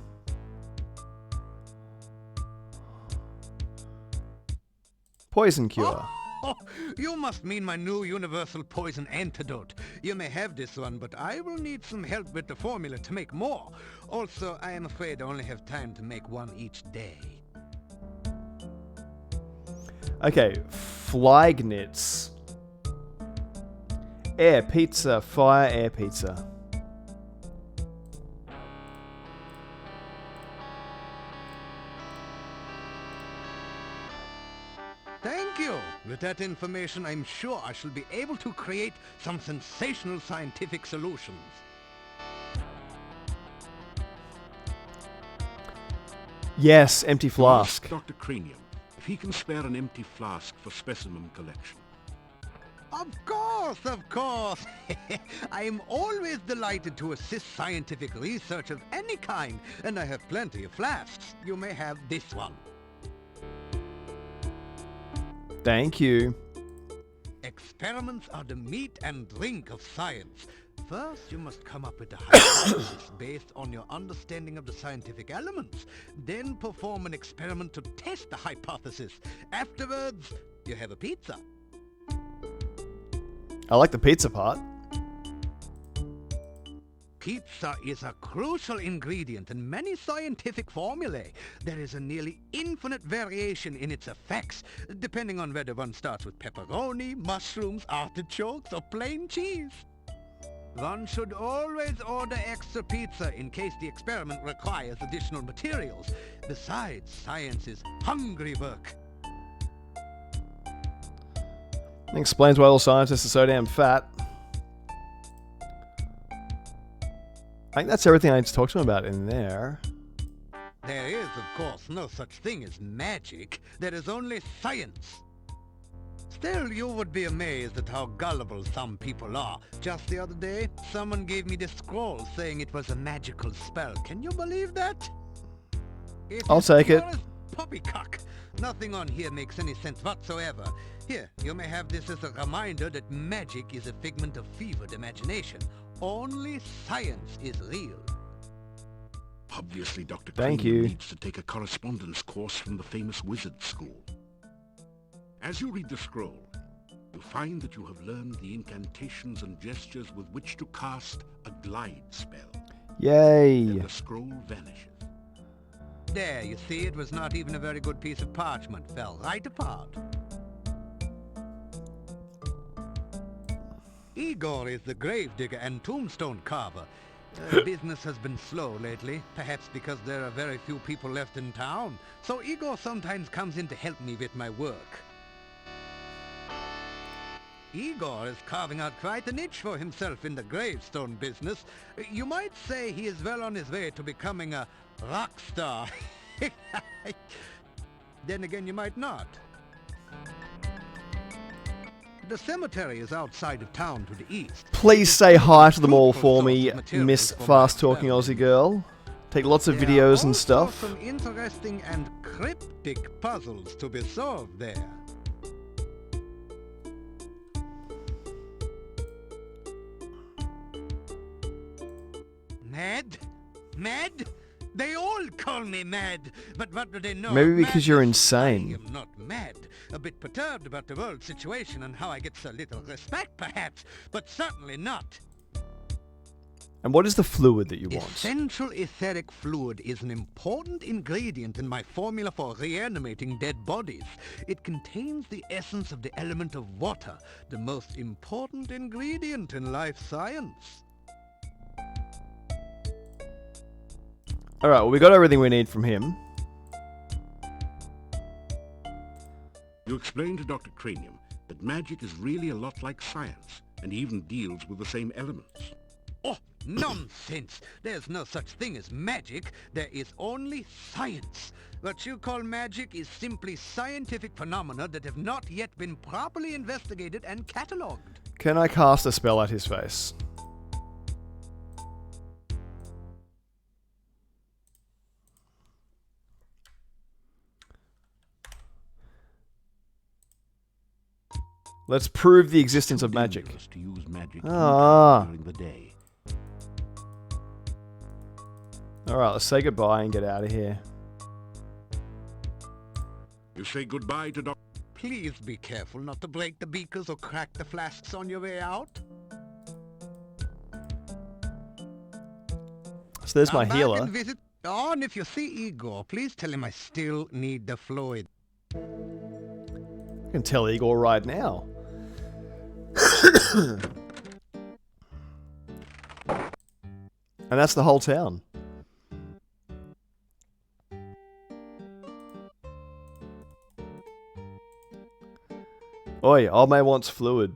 Poison cure. Oh, you must mean my new universal poison antidote. You may have this one, but I will need some help with the formula to make more. Also, I am afraid I only have time to make one each day. Okay, Fleignitz. Air pizza, fire, air pizza. Thank you. With that information, I'm sure I shall be able to create some sensational scientific solutions. Yes, empty flask. Ask Dr. Cranium if he can spare an empty flask for specimen collection. Of course, of course. I am always delighted to assist scientific research of any kind, and I have plenty of flasks. You may have this one. Thank you. Experiments are the meat and drink of science. First, you must come up with a hypothesis based on your understanding of the scientific elements. Then perform an experiment to test the hypothesis. Afterwards, you have a pizza. I like the pizza part. Pizza is a crucial ingredient in many scientific formulae. There is a nearly infinite variation in its effects, depending on whether one starts with pepperoni, mushrooms, artichokes, or plain cheese. One should always order extra pizza in case the experiment requires additional materials. Besides, science is hungry work. It explains why all scientists are so damn fat. I think that's everything I need to talk to him about in there. There is, of course, no such thing as magic. There is only science. Still, you would be amazed at how gullible some people are. Just the other day, someone gave me this scroll saying it was a magical spell. Can you believe that? I'll take it. Poppycock. Nothing on here makes any sense whatsoever. Here, you may have this as a reminder that magic is a figment of fevered imagination. Only science is real. Obviously, Dr. Thank Cranium you. needs to take a correspondence course from the famous wizard school. As you read the scroll, you find that you have learned the incantations and gestures with which to cast a glide spell. Yay! Then the scroll vanishes. There, you see, it was not even a very good piece of parchment. Fell right apart. Igor is the gravedigger and tombstone carver. Business has been slow lately, perhaps because there are very few people left in town. So Igor sometimes comes in to help me with my work. Igor is carving out quite a niche for himself in the gravestone business. You might say he is well on his way to becoming a rock star. Then again, you might not. The cemetery is outside of town to the east. Please say hi to them all for me, Miss Fast-Talking Aussie Girl. Take lots of videos and stuff. There are also some interesting and cryptic puzzles to be solved there. Mad? Mad? They all call me mad, but what do they know? Maybe because you're Madness? insane. I am not mad. A bit perturbed about the world situation and how I get so little respect, perhaps, but certainly not. And what is the fluid that you want? Essential etheric fluid is an important ingredient in my formula for reanimating dead bodies. It contains the essence of the element of water, the most important ingredient in life science. Alright, well, we got everything we need from him. You explain to Dr. Cranium that magic is really a lot like science, and even deals with the same elements. Oh, nonsense! There's no such thing as magic. There is only science. What you call magic is simply scientific phenomena that have not yet been properly investigated and catalogued. Can I cast a spell at his face? Let's prove the existence of magic. Dangerous to use magic Ah. during the day. Alright, let's say goodbye and get out of here. You say goodbye to Dr. Please be careful not to break the beakers or crack the flasks on your way out. So there's my Come back healer. and visit. Oh, and if you see Igor, please tell him I still need the fluid. I can tell Igor right now. And that's the whole town. Oi, old mate wants fluid.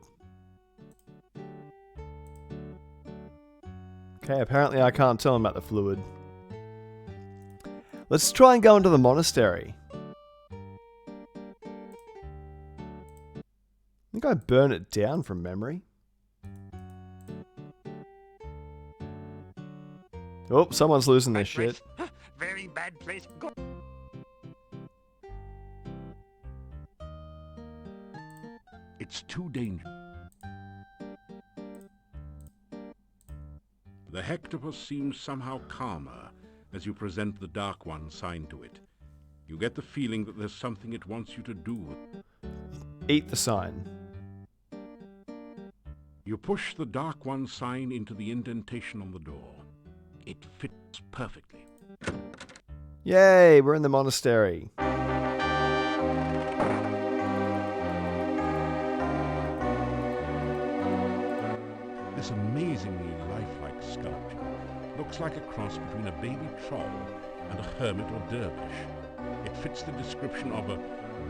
Okay, apparently I can't tell him about the fluid. Let's try and go into the monastery. I think I burn it down from memory. Oh, someone's losing their shit. Very bad place. Go. It's too dangerous. The hectopus seems somehow calmer as you present the Dark One sign to it. You get the feeling that there's something it wants you to do. Eat the sign. You push the Dark One sign into the indentation on the door. It fits perfectly. Yay, we're in the monastery. This amazingly lifelike sculpture looks like a cross between a baby troll and a hermit or dervish. It fits the description of a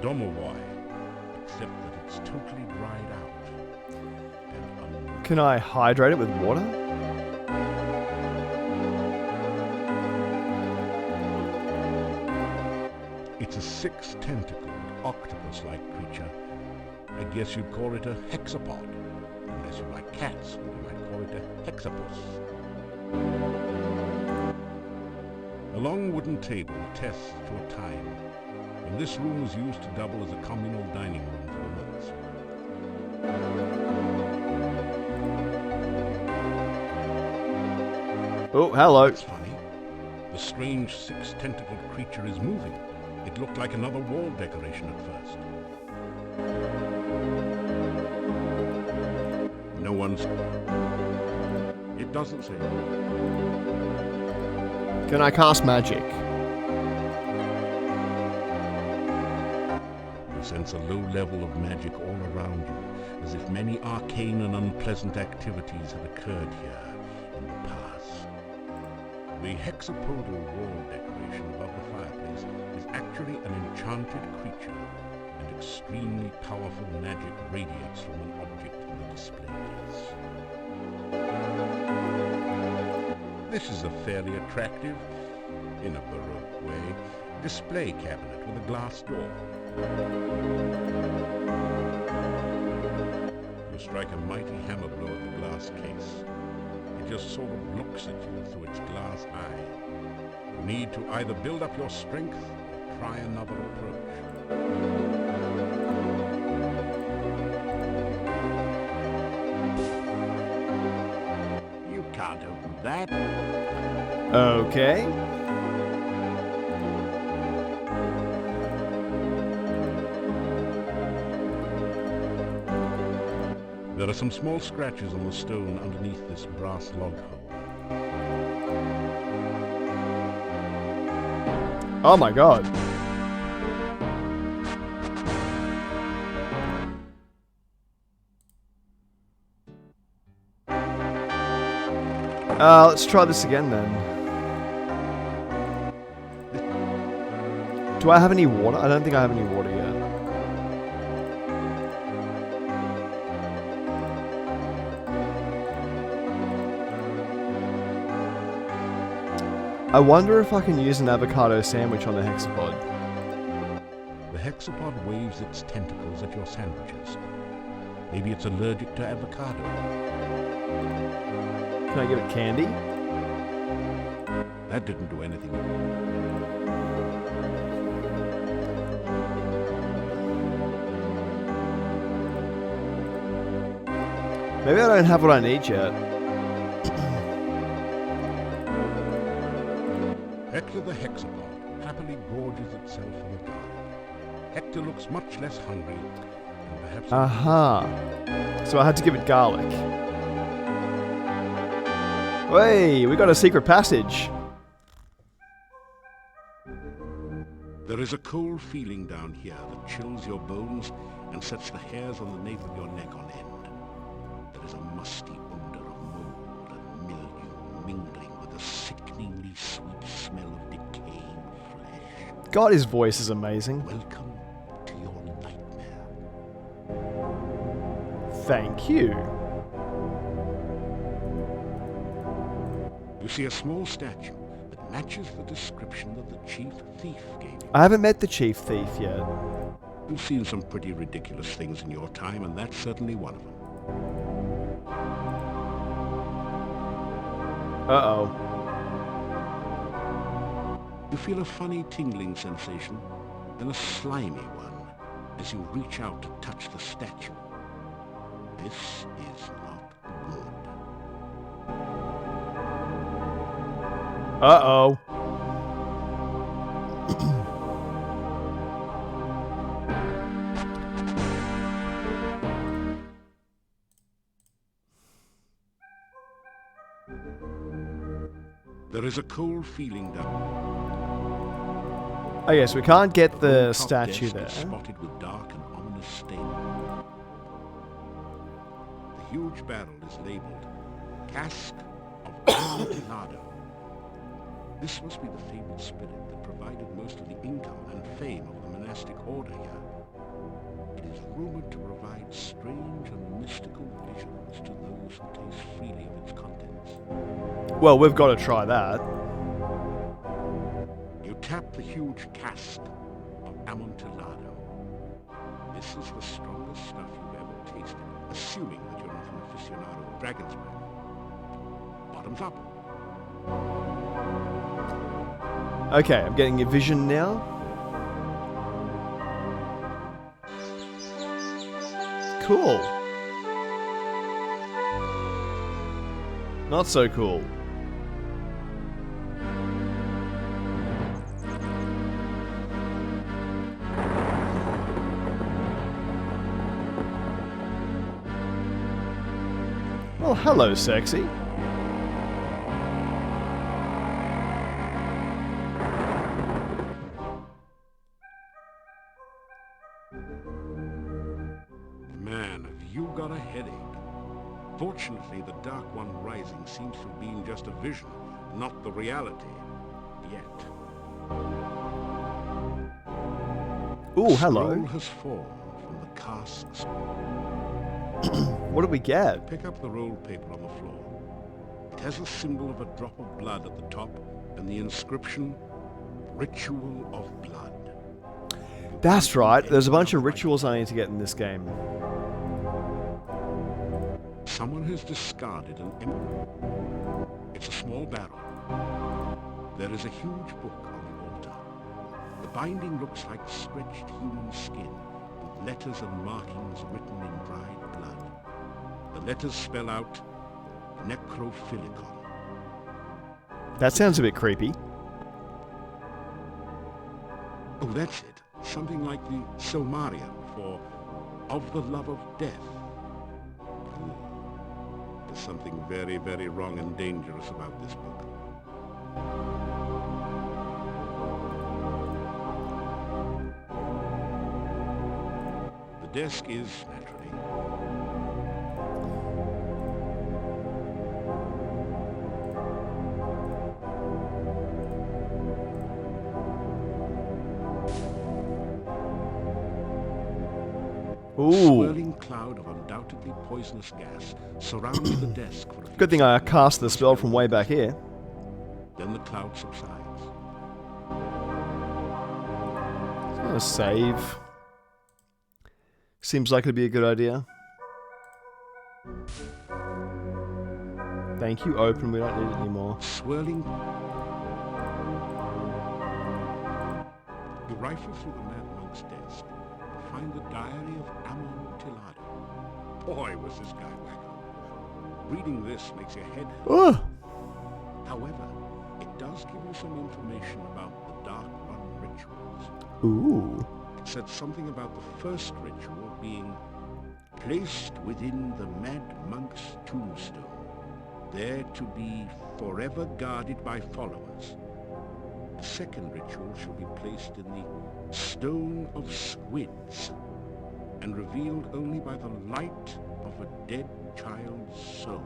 domovoi, except that it's totally dried out. And Can I hydrate it with water? it's a six-tentacled, octopus-like creature. I guess you'd call it a hexapod. Unless you like cats, you might call it a hexapus. A long wooden table attests to a time when this room was used to double as a communal dining room for months. Oh, hello. That's funny. The strange six-tentacled creature is moving. It looked like another wall decoration at first. No one's... It doesn't say. Can I cast magic? You sense a low level of magic all around you, as if many arcane and unpleasant activities have occurred here in the past. The hexapodal wall decoration above the fireplace is actually an enchanted creature, and extremely powerful magic radiates from an object in the display case. This is a fairly attractive, in a Baroque way, display cabinet with a glass door. You strike a mighty hammer blow at the glass case. It just sort of looks at you through its glass eye. You need to either build up your strength or try another approach. You can't open that. Okay. There are some small scratches on the stone underneath this brass log hole. Oh my god. Let's try this again then. Do I have any water? I don't think I have any water yet. I wonder if I can use an avocado sandwich on the hexapod. The hexapod waves its tentacles at your sandwiches. Maybe it's allergic to avocado. Can I give it candy? That didn't do anything. Maybe I don't have what I need yet. Hector the hexapod happily gorges itself in the garden. Hector looks much less hungry, and perhaps... Aha. So I had to give it garlic. Hey, we got a secret passage. There is a cold feeling down here that chills your bones and sets the hairs on the nape of your neck on end. There is a musty odor of mold and mildew mingling with a sickeningly sweet smell of decaying flesh. God, his voice is amazing. Welcome to your nightmare. Thank you. You see a small statue that matches the description that the chief thief gave you. I haven't met the chief thief yet. You've seen some pretty ridiculous things in your time, and that's certainly one of them. Uh-oh. You feel a funny tingling sensation, then a slimy one, as you reach out to touch the statue. This is not good. Uh-oh. There is a cold feeling down. Oh yes, we can't get the top statue desk there. is spotted with dark and ominous stain. The huge barrel is labeled Cask of Amontillado. This must be the fabled spirit that provided most of the income and fame of the monastic order here. It is rumored to provide strange and mystical visions to those who taste freely of its contents. Well, we've got to try that. You tap the huge cask of Amontillado. This is the strongest stuff you've ever tasted, assuming that you're not an aficionado of dragon's breath. Bottoms up. Okay, I'm getting a vision now. Cool. Not so cool. Well, hello, sexy. Man, have you got a headache? Fortunately, the Dark One Rising seems to have been just a vision, not the reality. Yet. Ooh, hello. Scroll has fallen from the casks. What did we get? Pick up the rolled paper on the floor. It has a symbol of a drop of blood at the top and the inscription, Ritual of Blood. That's right. There's a bunch of rituals I need to get in this game. Someone has discarded an empty... It's a small barrel. There is a huge book on the altar. The binding looks like stretched human skin, with letters and markings written in dried blood. The letters spell out Necrophilicon. That sounds a bit creepy. Oh, that's it. Something like the Silmarillion for Of the Love of Death. There's something very, very wrong and dangerous about this book. The desk is, naturally, Ooh. a swirling cloud of undoubtedly poisonous gas surrounds the desk for a few Good thing I seconds. cast the spell from way back here. Then the cloud subsides. I'm gonna save. Seems like it'd be a good idea. Thank you, open. We don't need it anymore. Swirling. You rifle through the Mad Monk's desk to find the diary of Amontillado. Boy, was this guy wacko. Reading this makes your head hurt. Oh. However, it does give you some information about the Dark Run rituals. Ooh. It said something about the first ritual being placed within the Mad Monk's tombstone, there to be forever guarded by followers. The second ritual shall be placed in the Stone of Squids, and revealed only by the light of a dead child's soul.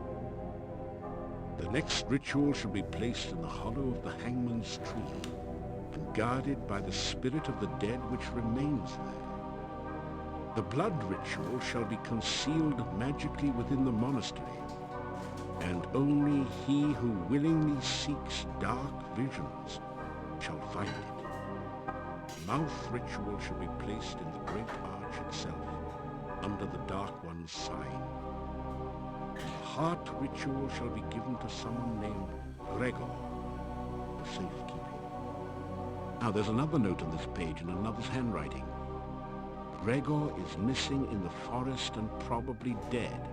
The next ritual shall be placed in the hollow of the hangman's tree, and guarded by the spirit of the dead which remains there. The blood ritual shall be concealed magically within the monastery, and only he who willingly seeks dark visions shall find it. The mouth ritual shall be placed in the great arch itself, under the Dark One's sign. The heart ritual shall be given to someone named Gregor for safekeeping. Now there's another note on this page in another's handwriting. Gregor is missing in the forest and probably dead.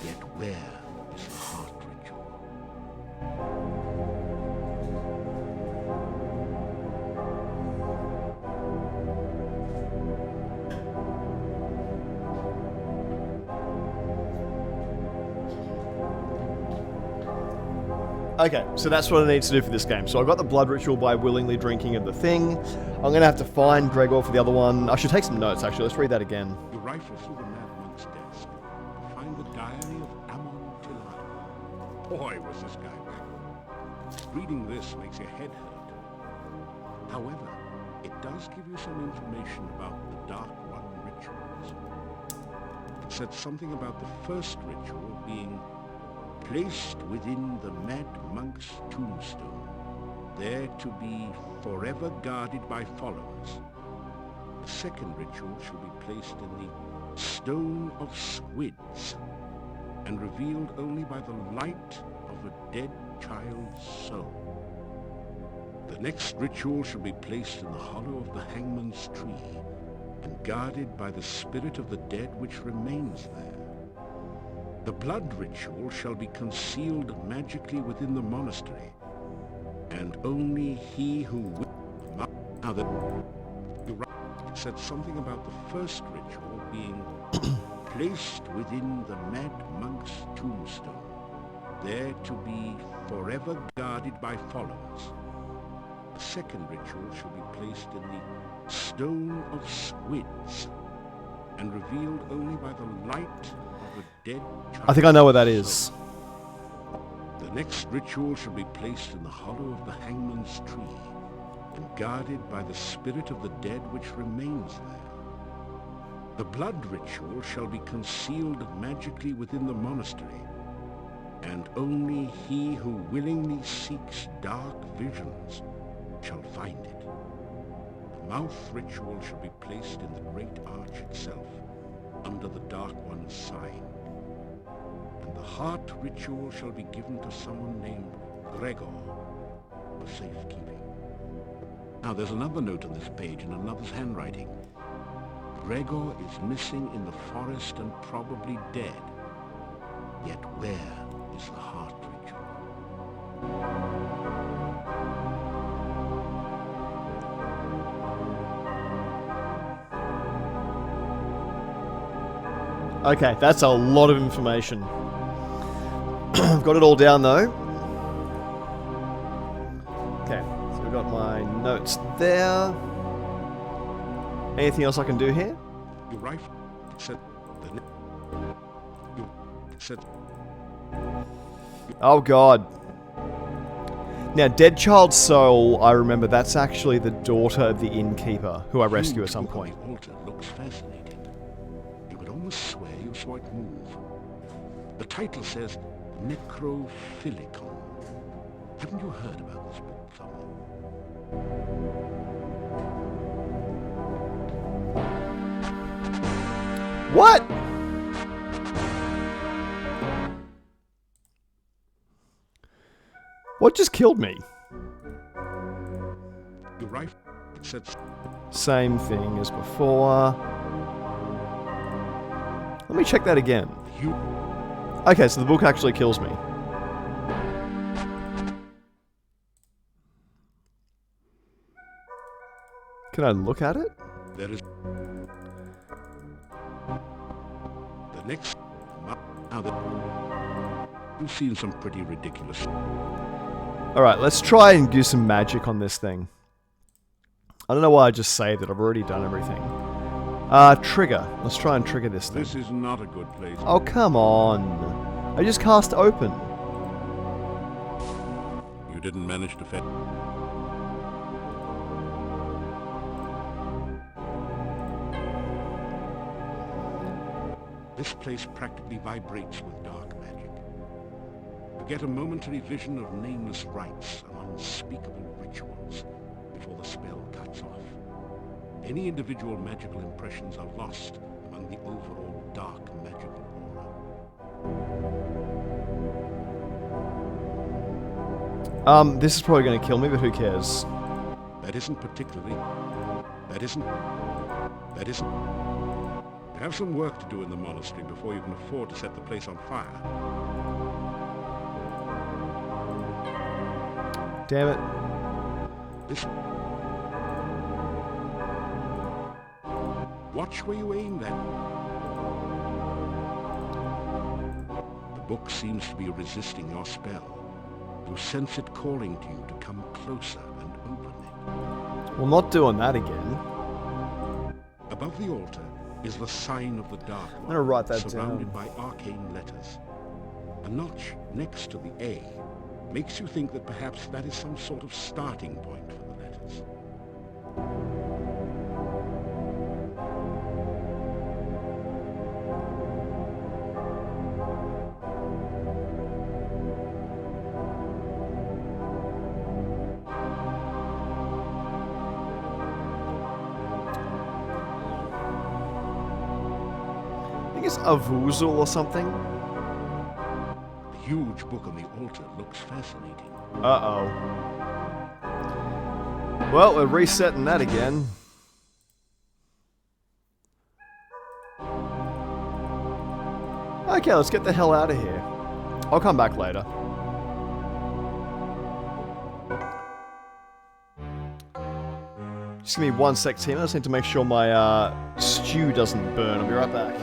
Yet where is the heart ritual? Okay, so that's what I need to do for this game. So I got the blood ritual by willingly drinking of the thing. I'm going to have to find Gregor for the other one. I should take some notes, actually. Let's read that again. You rifle through the Mad Monk's desk to find the diary of Amontillado. Boy, was this guy wacko. Reading this makes your head hurt. However, it does give you some information about the Dark One rituals. It said something about the first ritual being placed within the Mad Monk's tombstone, there to be forever guarded by followers. The second ritual shall be placed in the Stone of Squids, and revealed only by the light of a dead child's soul. The next ritual shall be placed in the hollow of the hangman's tree, and guarded by the spirit of the dead which remains there. The blood ritual shall be concealed magically within the monastery, and only he who will... Now that you said something about the first ritual being placed within the Mad Monk's tombstone, there to be forever guarded by followers. The second ritual shall be placed in the Stone of Squids, and revealed only by the light of a dead child. I think I know what that is. The next ritual shall be placed in the hollow of the hangman's tree, and guarded by the spirit of the dead which remains there. The blood ritual shall be concealed magically within the monastery, and only he who willingly seeks dark visions shall find it. The mouth ritual shall be placed in the great arch itself, under the Dark One's sign. And the heart ritual shall be given to someone named Gregor for safekeeping. Now there's another note on this page in another's handwriting. Gregor is missing in the forest and probably dead. Yet where is the heart ritual? Okay, that's a lot of information. I've got it all down though. Okay, so we've got my notes there. Anything else I can do here? Your rifle said the said. Oh god. Now, Dead Child's Soul, I remember that's actually the daughter of the innkeeper, who I rescue at some point. The altar looks fascinating. You could almost swear you saw it move. The title says Necrophilicon. Haven't you heard about this book somewhere? What? What just killed me? Your rifle, it said... Same thing as before. Let me check that again. Okay, so the book actually kills me. Can I look at it? There is... The next... Now you've seen some pretty ridiculous... Alright, let's try and do some magic on this thing. I don't know why I just saved it. I've already done everything. Trigger. Let's try and trigger this thing. This is not a good place. Oh, come on. I just cast open. You didn't manage to fetch... This place practically vibrates with dark magic. You get a momentary vision of nameless rites and unspeakable rituals before the spell cuts off. Any individual magical impressions are lost among the overall dark magical aura. This is probably going to kill me, but who cares? That isn't particularly... That isn't... You have some work to do in the monastery before you can afford to set the place on fire. Damn it. This... Watch where you aim then. The book seems to be resisting your spell. You sense it calling to you to come closer and open it. Well, not doing that again. Above the altar is the sign of the Dark One, I'm gonna write that surrounded down. by arcane letters. A notch next to the A makes you think that perhaps that is some sort of starting point for the letters. I think it's Avuzul or something. The huge book on the altar looks fascinating. Uh-oh. Well, we're resetting that again. Okay, let's get the hell out of here. I'll come back later. Just give me 1 sec, team. I just need to make sure my stew doesn't burn. I'll be right back.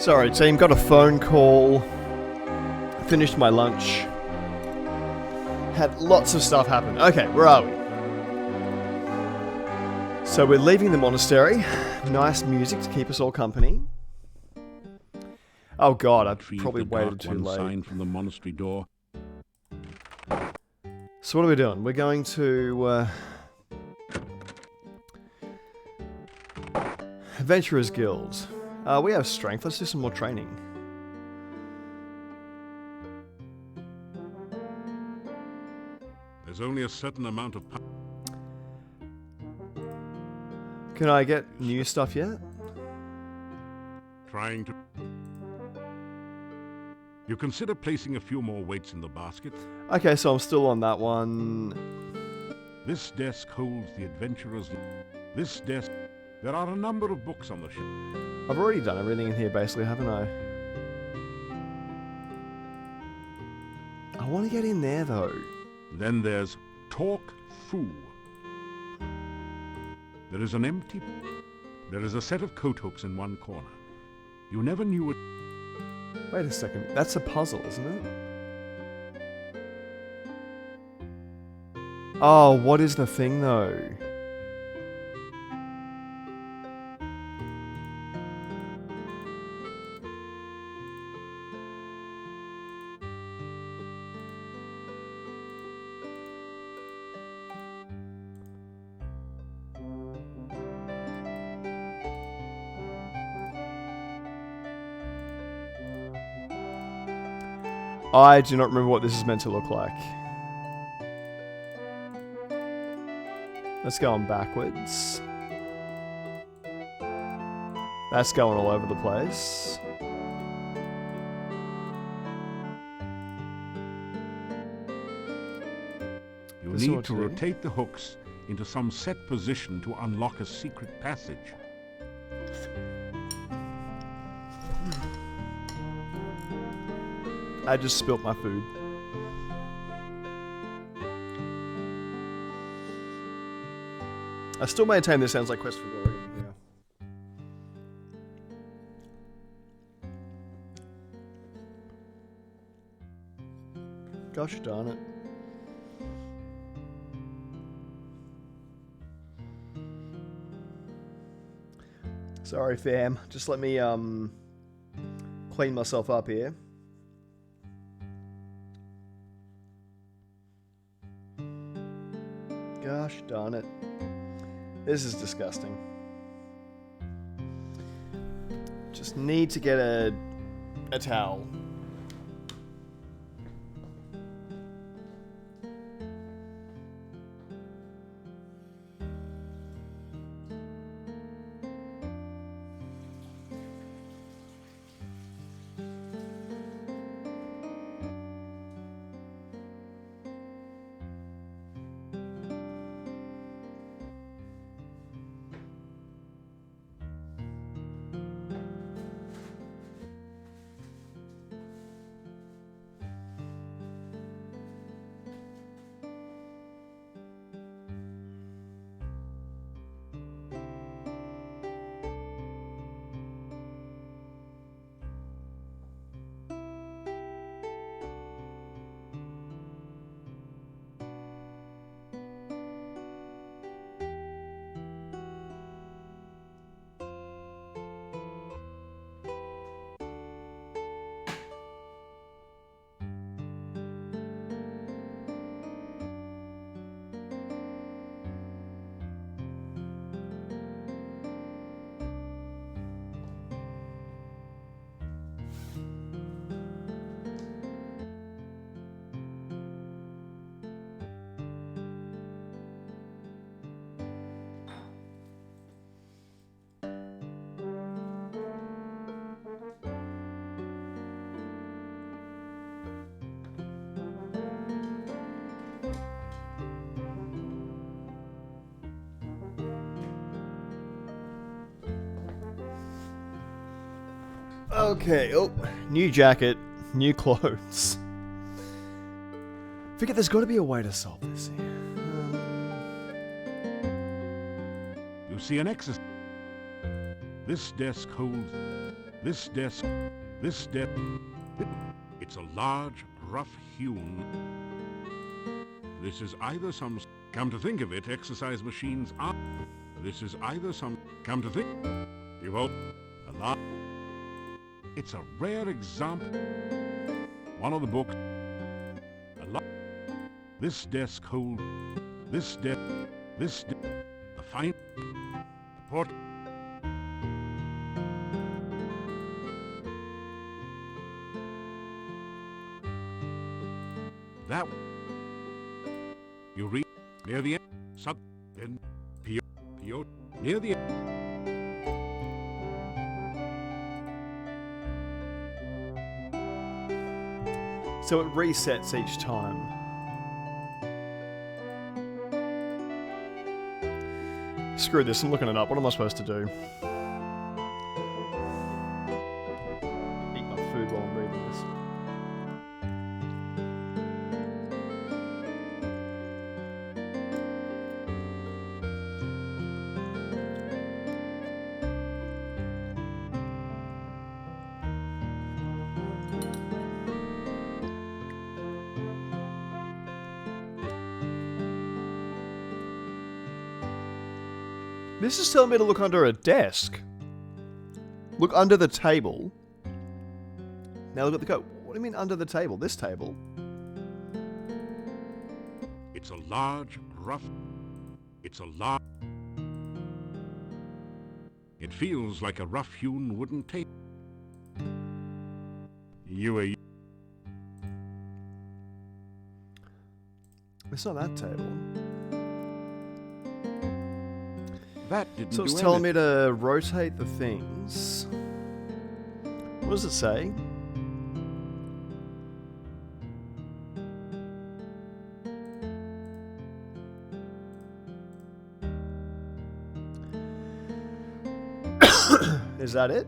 Sorry, team. Got a phone call. Finished my lunch. Had lots of stuff happen. Okay, where are we? So we're leaving the monastery. Nice music to keep us all company. Oh god, I probably waited too late. Sign from the monastery door. So what are we doing? We're going to Adventurers Guild. We have strength. Let's do some more training. There's only a certain amount of Can I get new stuff yet? trying to... You consider placing a few more weights in the basket? Okay, so I'm still on that one. This desk holds the adventurer's... This desk... There are a number of books on the shelf. I've already done everything in here, basically, haven't I? I want to get in there, though. Then there's Talk Fu. There is an empty... There is a set of coat hooks in one corner. You never knew it... Wait a second. That's a puzzle, isn't it? Oh, what is the thing, though? I do not remember what this is meant to look like. Let's go on backwards. That's going all over the place. You need to rotate the hooks into some set position to unlock a secret passage. I just spilt my food. I still maintain this sounds like Quest for Glory. Yeah. Gosh darn it. Sorry, fam. Just let me clean myself up here. Gosh darn it. This is disgusting. Just need to get a towel. Okay, oh, new jacket, new clothes. Figure there's got to be a way to solve this here. You see an exercise. This desk holds... This desk, it's a large, rough-hewn. This is either some... Come to think of it, exercise machines are... This is either some... Come to think... You've all... A large... It's a rare example. One of the books... A lot... This desk holds... This desk... The fine... Port... That... You read... Near the end... Sub... Then... Pio... Near the end... So it resets each time. Screw this, I'm looking it up. What am I supposed to do? Eat my food while I'm reading this. This is telling me to look under a desk. Look under the table. Now look at the code. What do you mean under the table? This table? It's a large, rough... It's a large... It feels like a rough-hewn wooden table. It's not that table. That didn't So it's do telling me to rotate the things. What does it say? Is that it?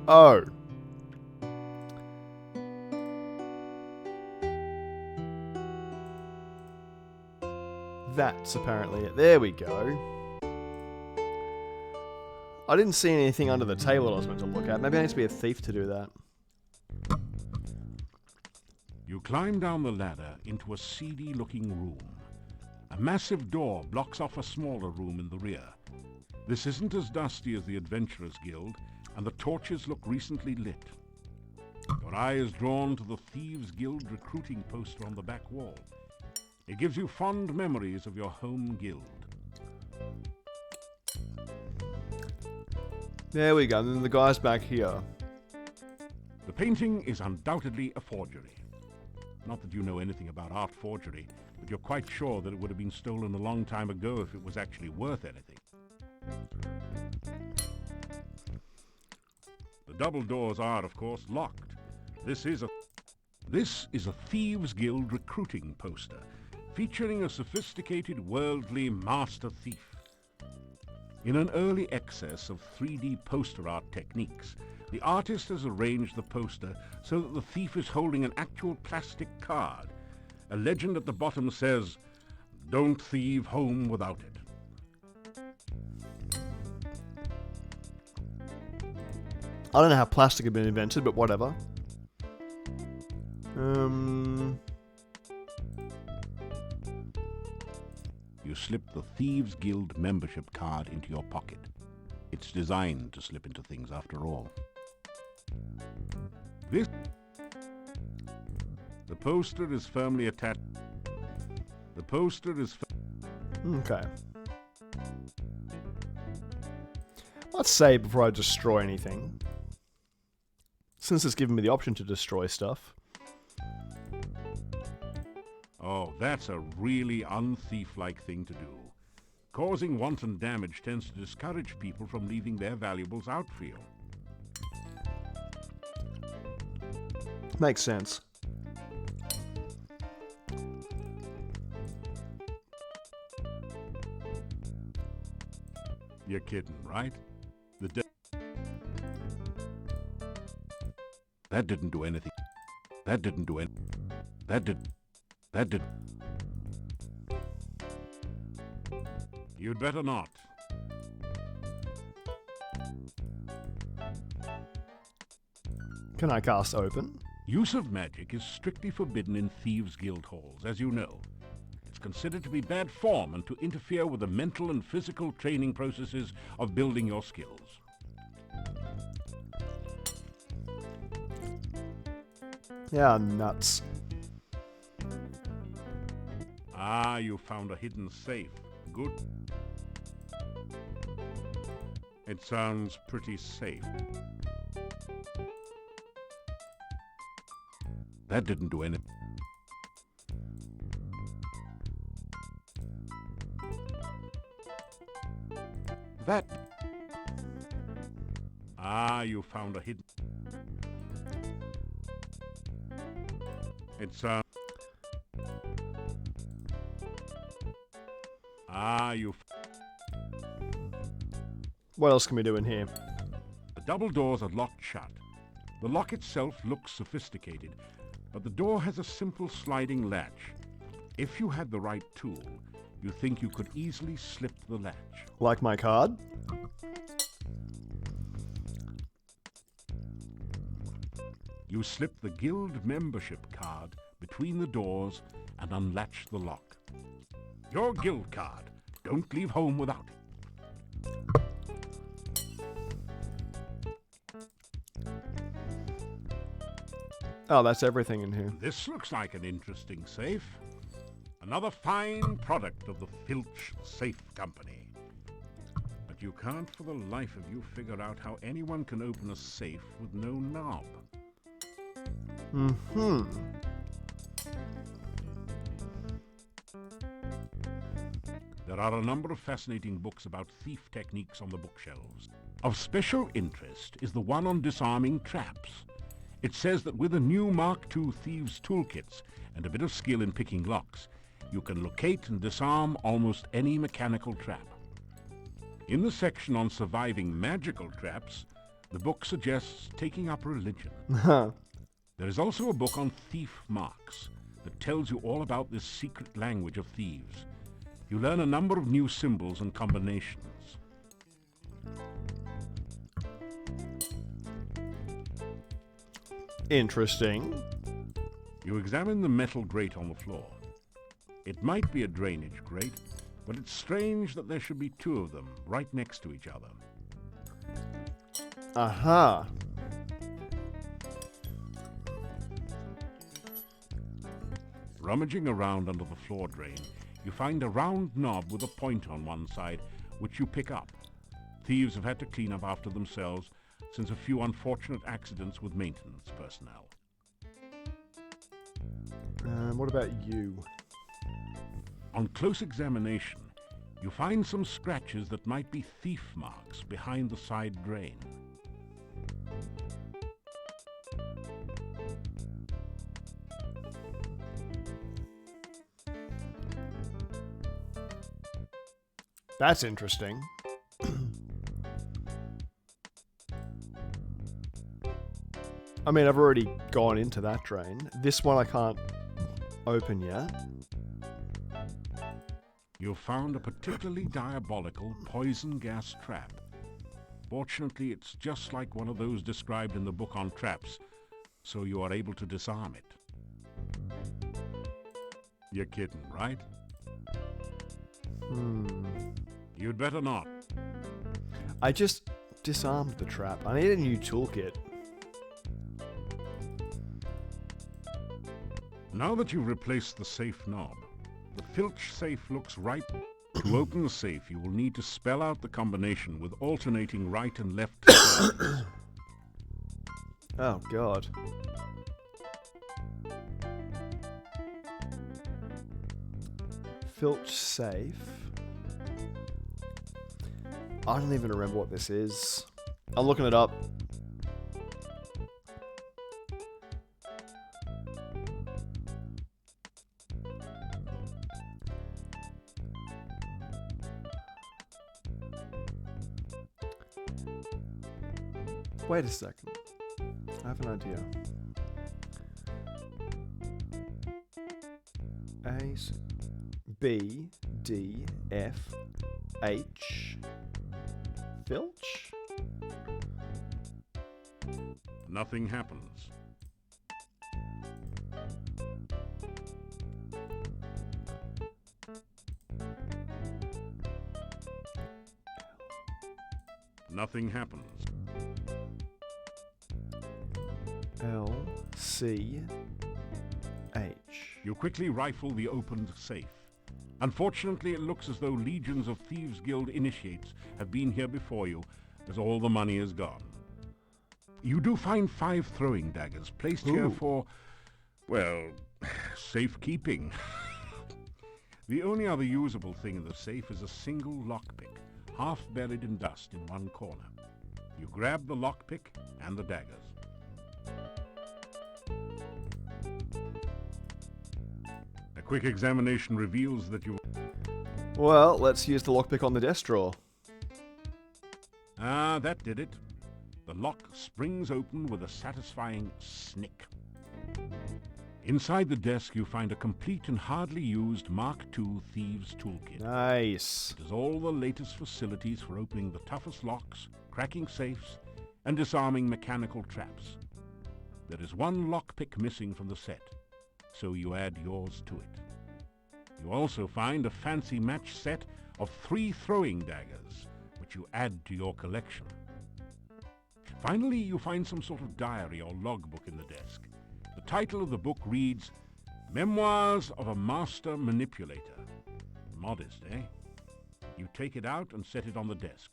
Oh. That's apparently it. There we go. I didn't see anything under the table I was meant to look at. Maybe I need to be a thief to do that. You climb down the ladder into a seedy-looking room. A massive door blocks off a smaller room in the rear. This isn't as dusty as the Adventurers Guild, and the torches look recently lit. Your eye is drawn to the Thieves Guild recruiting poster on the back wall. It gives you fond memories of your home guild. There we go, and then the guy's back here. The painting is undoubtedly a forgery. Not that you know anything about art forgery, but you're quite sure that it would have been stolen a long time ago if it was actually worth anything. The double doors are, of course, locked. This is a Thieves Guild recruiting poster, featuring a sophisticated worldly master thief. In an early excess of 3D poster art techniques, the artist has arranged the poster so that the thief is holding an actual plastic card. A legend at the bottom says, "Don't thieve home without it." I don't know how plastic had been invented, but whatever. You slip the Thieves Guild membership card into your pocket. It's designed to slip into things after all. The poster is firmly attached. The poster is... Okay. Let's save before I destroy anything. Since it's given me the option to destroy stuff. Oh, that's a really unthief-like thing to do. Causing wanton damage tends to discourage people from leaving their valuables out for you. Makes sense. You're kidding, right? That didn't do anything. That didn't do anything. That did. You'd better not. Can I cast open? Use of magic is strictly forbidden in thieves' guild halls, as you know. It's considered to be bad form and to interfere with the mental and physical training processes of building your skills. Yeah, nuts. Ah, you found a hidden safe. Good. It sounds pretty safe. That didn't do anything. That... Ah, you found a hidden... It's, Ah, What else can we do in here? The double doors are locked shut. The lock itself looks sophisticated, but the door has a simple sliding latch. If you had the right tool, you think you could easily slip the latch. Like my card? You slip the guild membership card between the doors and unlatch the lock. Your guild card. Don't leave home without it. Oh, that's everything in here. This looks like an interesting safe. Another fine product of the Filch Safe Company. But you can't for the life of you figure out how anyone can open a safe with no knob. Mm-hmm. There are a number of fascinating books about thief techniques on the bookshelves. Of special interest is the one on disarming traps. It says that with a new Mark II thieves' toolkits and a bit of skill in picking locks, you can locate and disarm almost any mechanical trap. In the section on surviving magical traps, the book suggests taking up religion. There is also a book on thief marks that tells you all about this secret language of thieves. You learn a number of new symbols and combinations. Interesting. You examine the metal grate on the floor. It might be a drainage grate, but it's strange that there should be two of them right next to each other. Aha. Rummaging around under the floor drain, you find a round knob with a point on one side, which you pick up. Thieves have had to clean up after themselves since a few unfortunate accidents with maintenance personnel. What about you? On close examination, you find some scratches that might be thief marks behind the side drain. That's interesting. I mean, I've already gone into that drain. This one I can't open yet. You found a particularly diabolical poison gas trap. Fortunately, it's just like one of those described in the book on traps, so you are able to disarm it. You're kidding, right? You'd better not. I just disarmed the trap. I need a new toolkit. Now that you've replaced the safe knob, the Filch safe looks right. To open the safe, you will need to spell out the combination with alternating right and left spells. Oh, God. Filch safe. I don't even remember what this is. I'm looking it up. Wait a second. I have an idea. A, B, D, F, H, Filch? Nothing happens. Nothing happens. L, C, H. You quickly rifle the opened safe. Unfortunately, it looks as though legions of Thieves' Guild initiates have been here before you, as all the money is gone. You do find 5 throwing daggers placed here for, well, safekeeping. The only other usable thing in the safe is a single lockpick, half buried in dust in one corner. You grab the lockpick and the daggers. A quick examination reveals that you... Well, let's use the lockpick on the desk drawer. Ah, that did it. The lock springs open with a satisfying snick. Inside the desk, you find a complete and hardly used Mark II Thieves' Toolkit. Nice. It has all the latest facilities for opening the toughest locks, cracking safes, and disarming mechanical traps. There is one lockpick missing from the set, so you add yours to it. You also find a fancy match set of 3 throwing daggers, which you add to your collection. Finally, you find some sort of diary or logbook in the desk. The title of the book reads, Memoirs of a Master Manipulator. Modest, eh? You take it out and set it on the desk,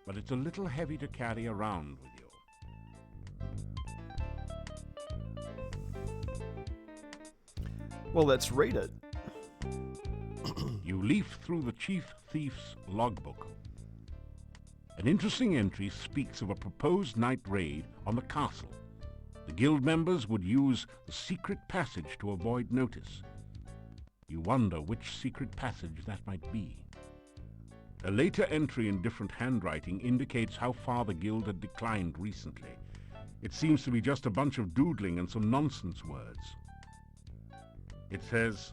but it's a little heavy to carry around with you. Well, let's read it. You leaf through the Chief Thief's logbook. An interesting entry speaks of a proposed night raid on the castle. The guild members would use the secret passage to avoid notice. You wonder which secret passage that might be. A later entry in different handwriting indicates how far the guild had declined recently. It seems to be just a bunch of doodling and some nonsense words. It says,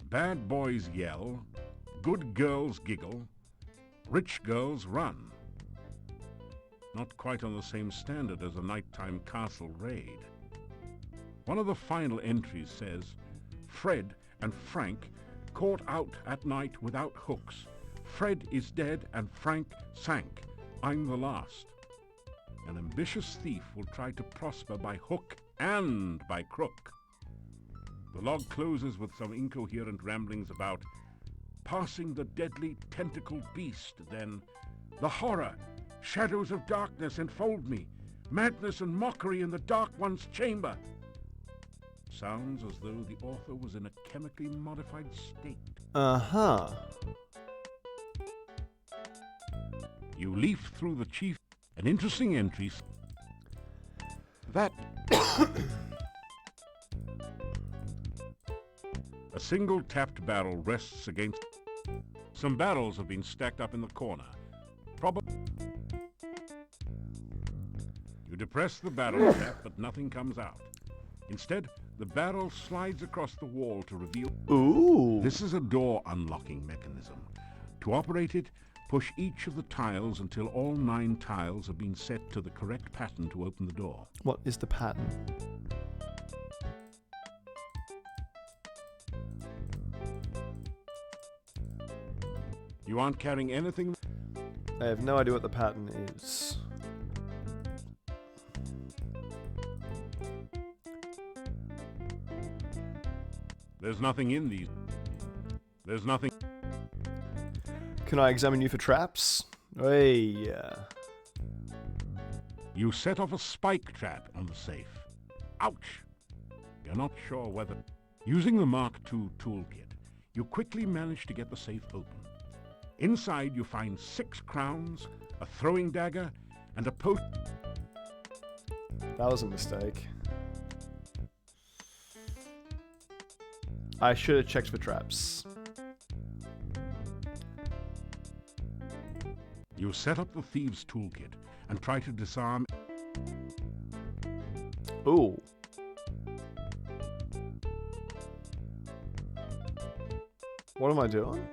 bad boys yell, good girls giggle, rich girls run. Not quite on the same standard as a nighttime castle raid. One of the final entries says, Fred and Frank caught out at night without hooks. Fred is dead and Frank sank. I'm the last. An ambitious thief will try to prosper by hook and by crook. The log closes with some incoherent ramblings about passing the deadly tentacled beast, then the horror, shadows of darkness enfold me, madness and mockery in the dark one's chamber. Sounds as though the author was in a chemically modified state. Uh-huh. You leaf through the chief, an interesting entry that a single tapped barrel rests against. Some barrels have been stacked up in the corner. Probably. You depress the barrel tap, but nothing comes out. Instead, the barrel slides across the wall to reveal... Ooh. This is a door unlocking mechanism. To operate it, push each of the tiles until all 9 tiles have been set to the correct pattern to open the door. What is the pattern? You aren't carrying anything? I have no idea what the pattern is. There's nothing in these. There's nothing. Can I examine you for traps? Hey. You set off a spike trap on the safe. Ouch! You're not sure whether... Using the Mark II toolkit, you quickly manage to get the safe open. Inside you find 6 crowns, a throwing dagger, and a potion. That was a mistake. I should have checked for traps. You set up the thieves' toolkit and try to disarm. Ooh. What am I doing?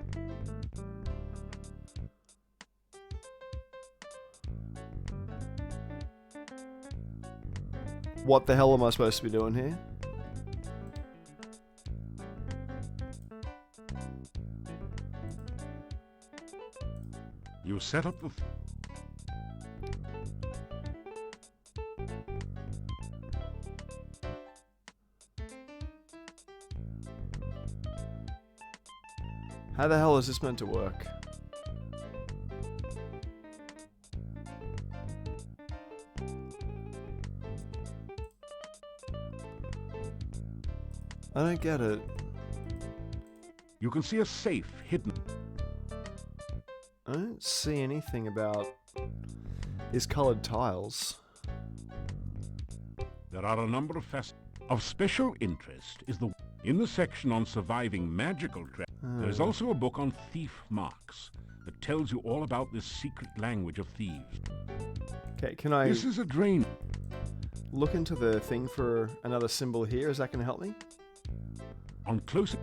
What the hell am I supposed to be doing here? You set up the... How the hell is this meant to work? I don't get it. You can see a safe hidden. I don't see anything about these colored tiles. There are a number of special interest is the... In the section on surviving magical trap, there is also a book on thief marks that tells you all about this secret language of thieves. Okay, can I This is a drain. look into the thing for another symbol here? Is that going to help me? On close...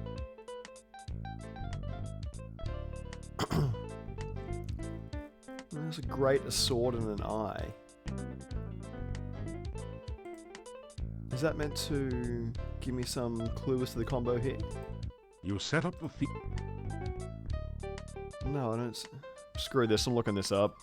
There's a grate, a sword, and an eye. Is that meant to give me some clues to the combo here? You set up the thief... No, I don't... Screw this, I'm looking this up.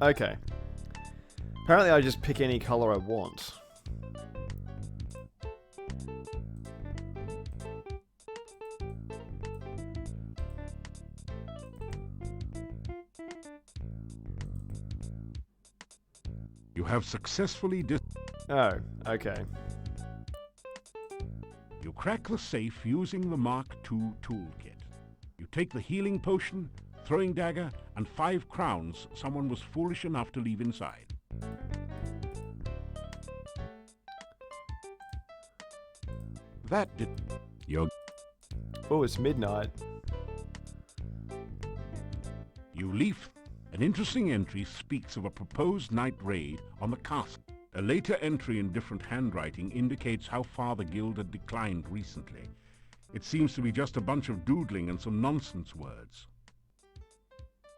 Okay. Apparently I just pick any color I want. You have successfully Oh, okay. You crack the safe using the Mark II toolkit. You take the healing potion, throwing dagger, and 5 crowns someone was foolish enough to leave inside. That did... Oh, it's midnight. You leave. An interesting entry speaks of a proposed night raid on the castle. A later entry in different handwriting indicates how far the guild had declined recently. It seems to be just a bunch of doodling and some nonsense words.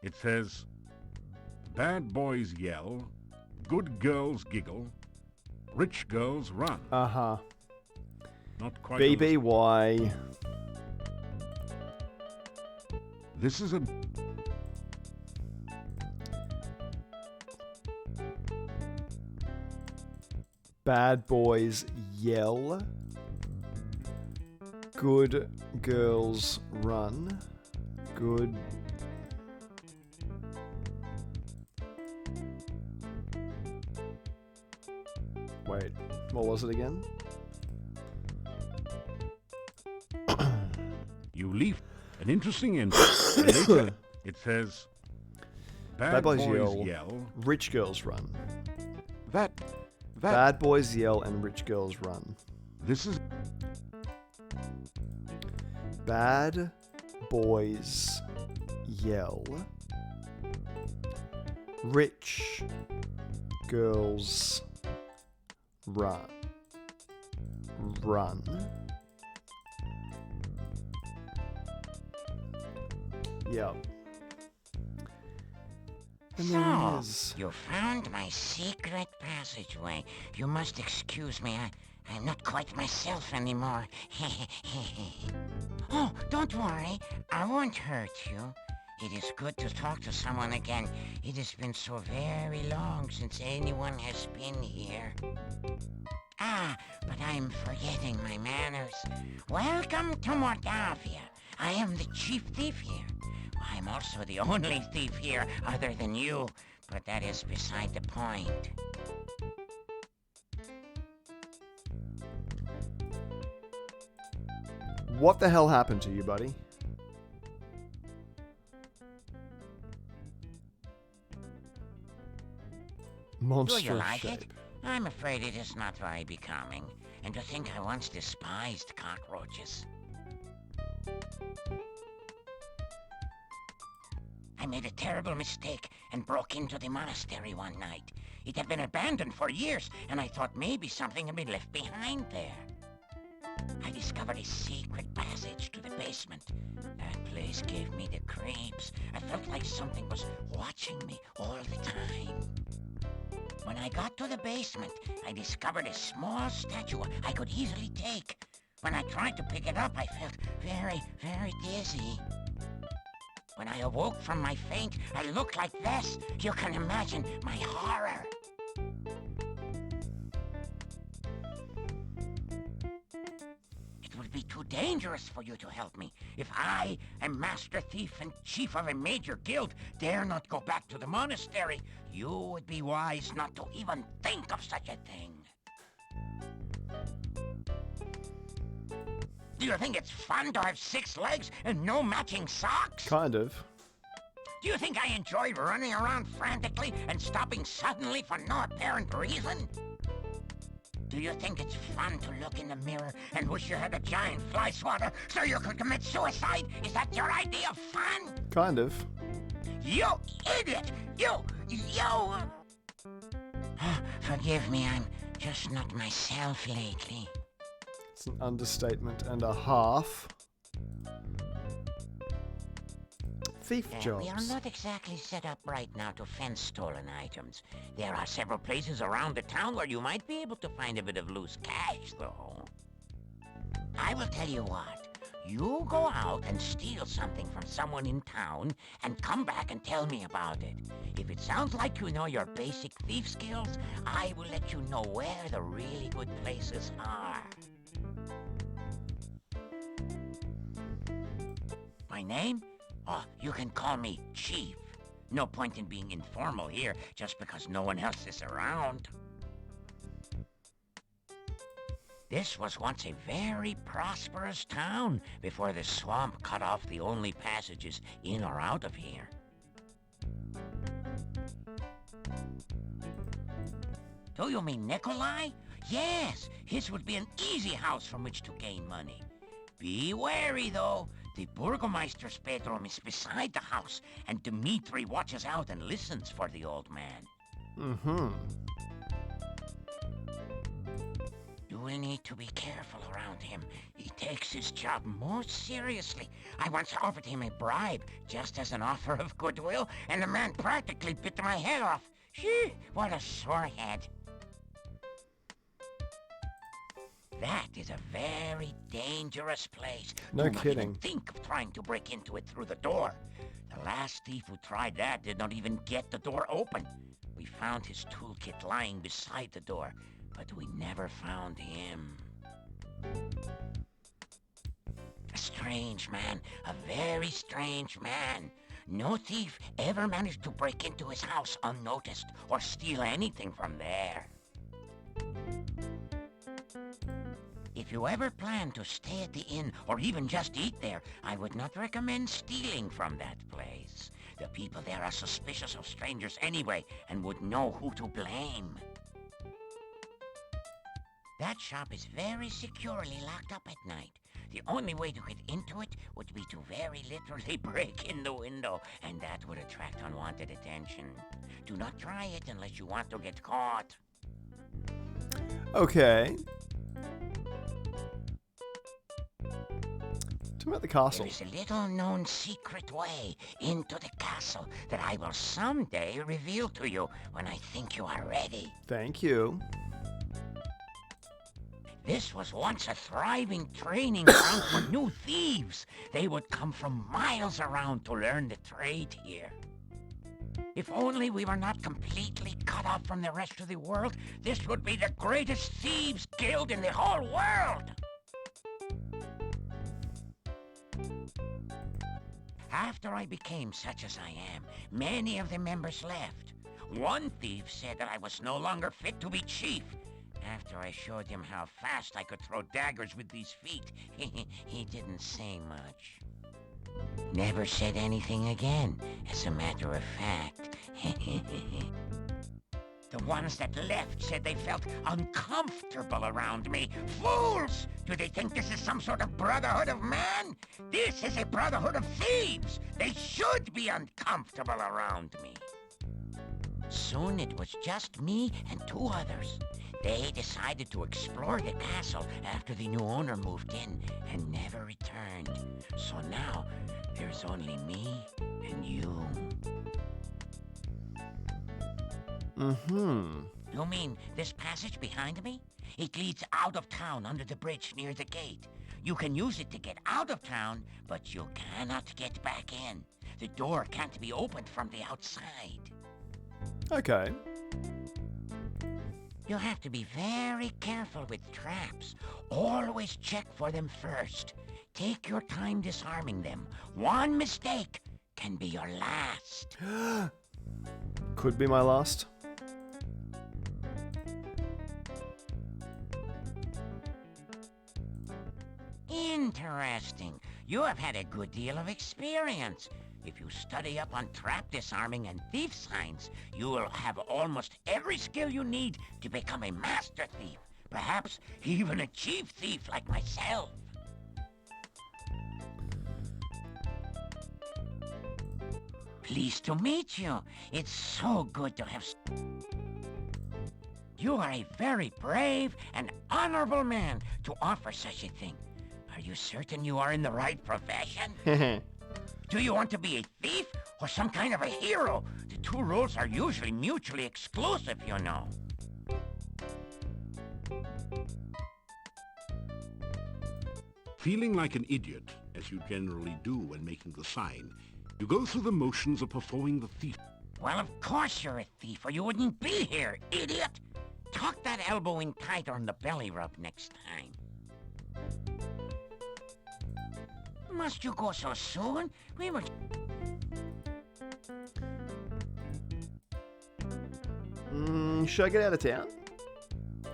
It says, bad boys yell, good girls giggle, rich girls run. Uh-huh. Not quite. BBY. This is a... Bad boys yell. Good girls run. Good... Wait, what was it again? You leave. An interesting entry. Later, it says, bad boys yell, rich girls run. That... Bad boys yell and rich girls run. This is... Bad boys yell. Rich girls run. Run. Yep. And there it is. You found my secret passageway. You must excuse me. I'm not quite myself anymore. Oh, don't worry. I won't hurt you. It is good to talk to someone again. It has been so very long since anyone has been here. Ah, but I'm forgetting my manners. Welcome to Mordavia. I am the chief thief here. I'm also the only thief here other than you, but that is beside the point. What the hell happened to you, buddy? Monstrous Do you like shape. it? I'm afraid it is not very becoming. And to think I once despised cockroaches. I made a terrible mistake and broke into the monastery one night. It had been abandoned for years, and I thought maybe something had been left behind there. I discovered a secret passage to the basement. That place gave me the creeps. I felt like something was watching me all the time. When I got to the basement, I discovered a small statue I could easily take. When I tried to pick it up, I felt very, very dizzy. When I awoke from my faint, I looked like this. You can imagine my horror. It would be too dangerous for you to help me. If I, a master thief and chief of a major guild, dare not go back to the monastery, you would be wise not to even think of such a thing. Do you think it's fun to have 6 legs and no matching socks? Kind of. Do you think I enjoy running around frantically and stopping suddenly for no apparent reason? Do you think it's fun to look in the mirror and wish you had a giant fly swatter so you could commit suicide? Is that your idea of fun? Kind of. You idiot! You! Forgive me, I'm just not myself lately. It's an understatement and a half. Thief jobs. We are not exactly set up right now to fence stolen items. There are several places around the town where you might be able to find a bit of loose cash, though. I will tell you what. You go out and steal something from someone in town and come back and tell me about it. If it sounds like you know your basic thief skills, I will let you know where the really good places are. My name? Oh, you can call me Chief. No point in being informal here just because no one else is around. This was once a very prosperous town before the swamp cut off the only passages in or out of here. Do you mean Nikolai? Yes, his would be an easy house from which to gain money. Be wary, though. The Burgomeister's bedroom is beside the house, and Dmitri watches out and listens for the old man. Mm-hmm. You will need to be careful around him. He takes his job most seriously. I once offered him a bribe, just as an offer of goodwill, and the man practically bit my head off. Phew, what a sore head. That is a very dangerous place. No Do not kidding. even think of trying to break into it through the door. The last thief who tried that did not even get the door open. We found his toolkit lying beside the door, but we never found him. A strange man, a very strange man. No thief ever managed to break into his house unnoticed or steal anything from there. If you ever plan to stay at the inn or even just eat there, I would not recommend stealing from that place. The people there are suspicious of strangers anyway and would know who to blame. That shop is very securely locked up at night. The only way to get into it would be to very literally break in the window, and that would attract unwanted attention. Do not try it unless you want to get caught. Okay. Tell me about the castle. There is a little-known secret way into the castle that I will someday reveal to you when I think you are ready. Thank you. This was once a thriving training ground for new thieves. They would come from miles around to learn the trade here. If only we were not completely cut off from the rest of the world, this would be the greatest thieves' guild in the whole world. After I became such as I am, many of the members left. One thief said that I was no longer fit to be chief. After I showed him how fast I could throw daggers with these feet, he didn't say much. Never said anything again, as a matter of fact. The ones that left said they felt uncomfortable around me. Fools! Do they think this is some sort of brotherhood of man? This is a brotherhood of thieves! They should be uncomfortable around me. Soon it was just me and two others. They decided to explore the castle after the new owner moved in and never returned. So now, there's only me and you. Mm-hmm. You mean this passage behind me? It leads out of town under the bridge near the gate. You can use it to get out of town, but you cannot get back in. The door can't be opened from the outside. Okay. You have to be very careful with traps. Always check for them first. Take your time disarming them. One mistake can be your last. Could be my last. Interesting. You have had a good deal of experience. If you study up on trap disarming and thief signs, you will have almost every skill you need to become a master thief. Perhaps even a chief thief like myself. Pleased to meet you. It's so good to have... You are a very brave and honorable man to offer such a thing. Are you certain you are in the right profession? Do you want to be a thief or some kind of a hero? The two roles are usually mutually exclusive, you know. Feeling like an idiot, as you generally do when making the sign, you go through the motions of performing the thief. Well, of course you're a thief, or you wouldn't be here, idiot! Tuck that elbow in tighter on the belly rub next time. Must you go so soon? We were... Should I get out of town?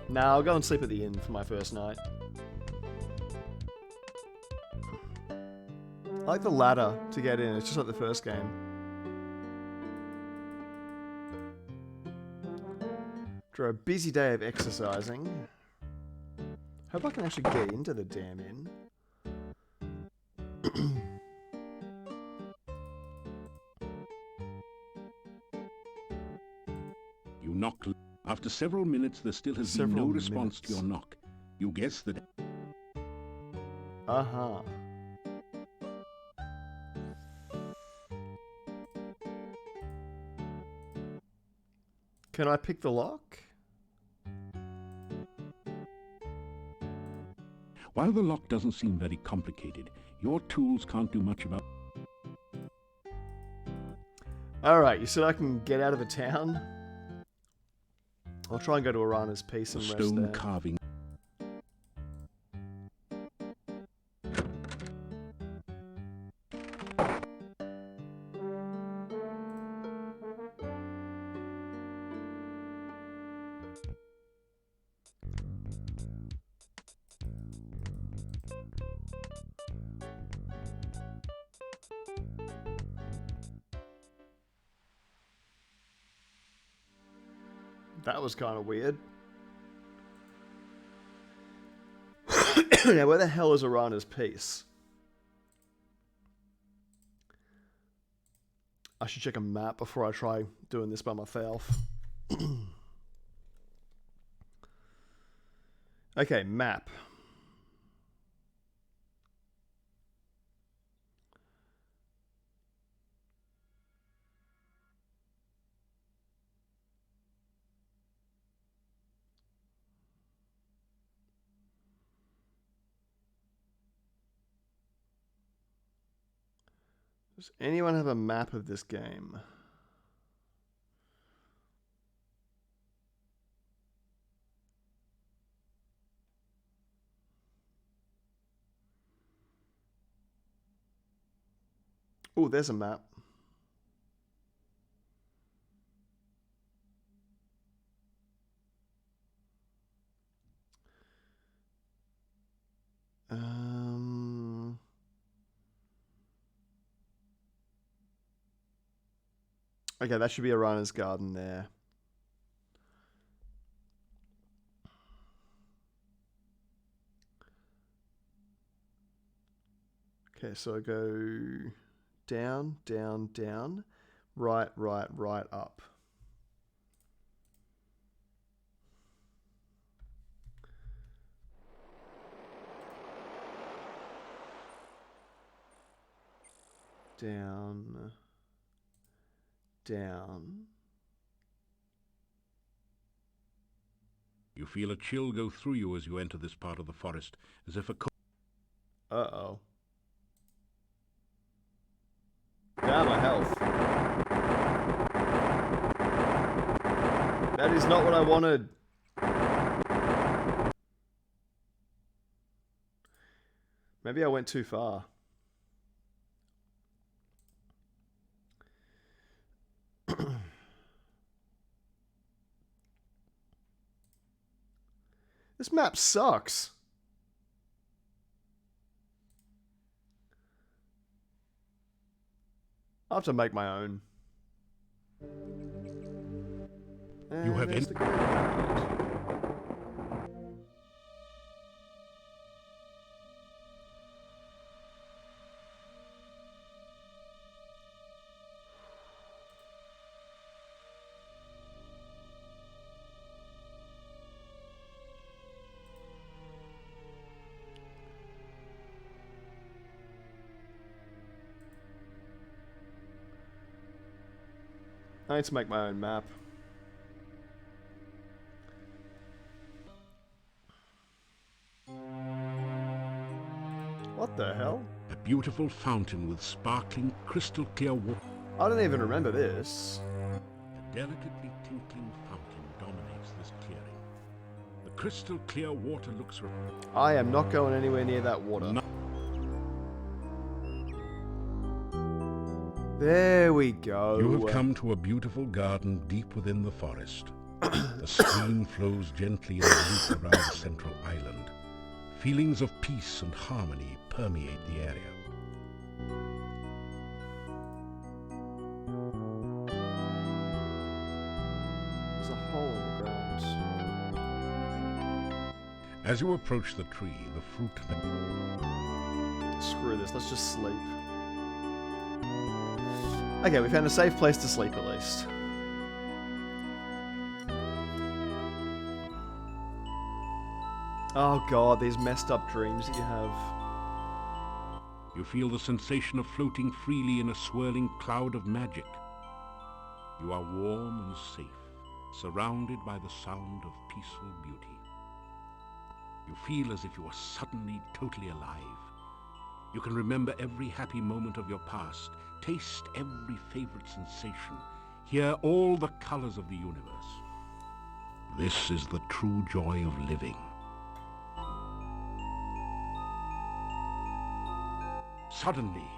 Nah, I'll go and sleep at the inn for my first night. I like the ladder to get in. It's just like the first game. After a busy day of exercising, hope I can actually get into the damn inn. You knock. After several minutes, there still has been no response to your knock. You guess that... Uh-huh. Can I pick the lock? While the lock doesn't seem very complicated, your tools can't do much about... Alright, you said I can get out of the town? I'll try and go to Arana's Peace and rest stone there. carving. That was kind of weird. Now, where the hell is Arana's Peace? I should check a map before I try doing this by myself. Okay, map. Does anyone have a map of this game? Oh, there's a map. Okay, that should be a runner's garden there. Okay, so I go down, down, down, right, right, right, up. Down, down. You feel a chill go through you as you enter this part of the forest, as if a Uh-oh. Down my health. That is not what I wanted. Maybe I went too far. This map sucks. I'll have to make my own. You have there's the code. I need to make my own map. What the hell? A beautiful fountain with sparkling, crystal clear water. I don't even remember this. A delicately tinkling fountain dominates this clearing. The crystal clear water looks... I am not going anywhere near that water. No. There we go. You have come to a beautiful garden deep within the forest. The stream flows gently in a loop around the central island. Feelings of peace and harmony permeate the area. There's a hole in the ground. As you approach the tree, the fruit... Screw this, let's just sleep. Okay, we found a safe place to sleep at least. Oh god, these messed up dreams that you have. You feel the sensation of floating freely in a swirling cloud of magic. You are warm and safe, surrounded by the sound of peaceful beauty. You feel as if you are suddenly totally alive. You can remember every happy moment of your past, taste every favorite sensation, hear all the colors of the universe. This is the true joy of living. Suddenly,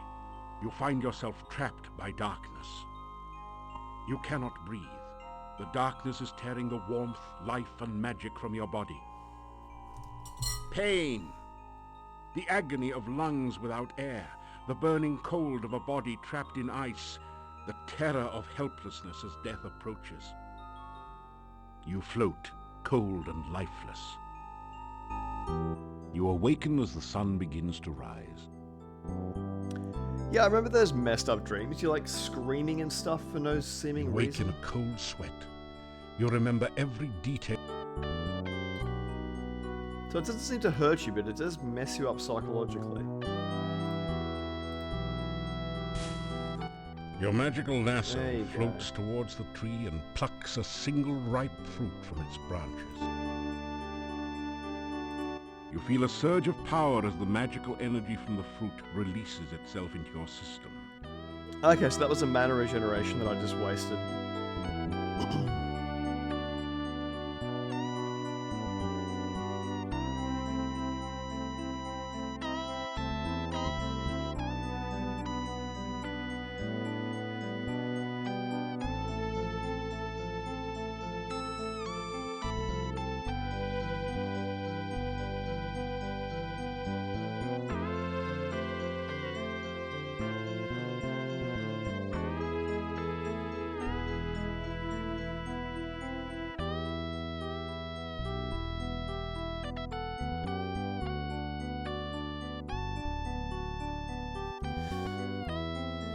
you find yourself trapped by darkness. You cannot breathe. The darkness is tearing the warmth, life, and magic from your body. Pain. The agony of lungs without air. The burning cold of a body trapped in ice. The terror of helplessness as death approaches. You float, cold and lifeless. You awaken as the sun begins to rise. Yeah, I remember those messed up dreams. You're like screaming and stuff for no seeming You wake reason. in a cold sweat. You remember every detail. So it doesn't seem to hurt you, but it does mess you up psychologically. Your magical lasso There you floats towards the tree and plucks a single ripe fruit from its branches. You feel a surge of power as the magical energy from the fruit releases itself into your system. Okay, so that was a mana regeneration that I just wasted.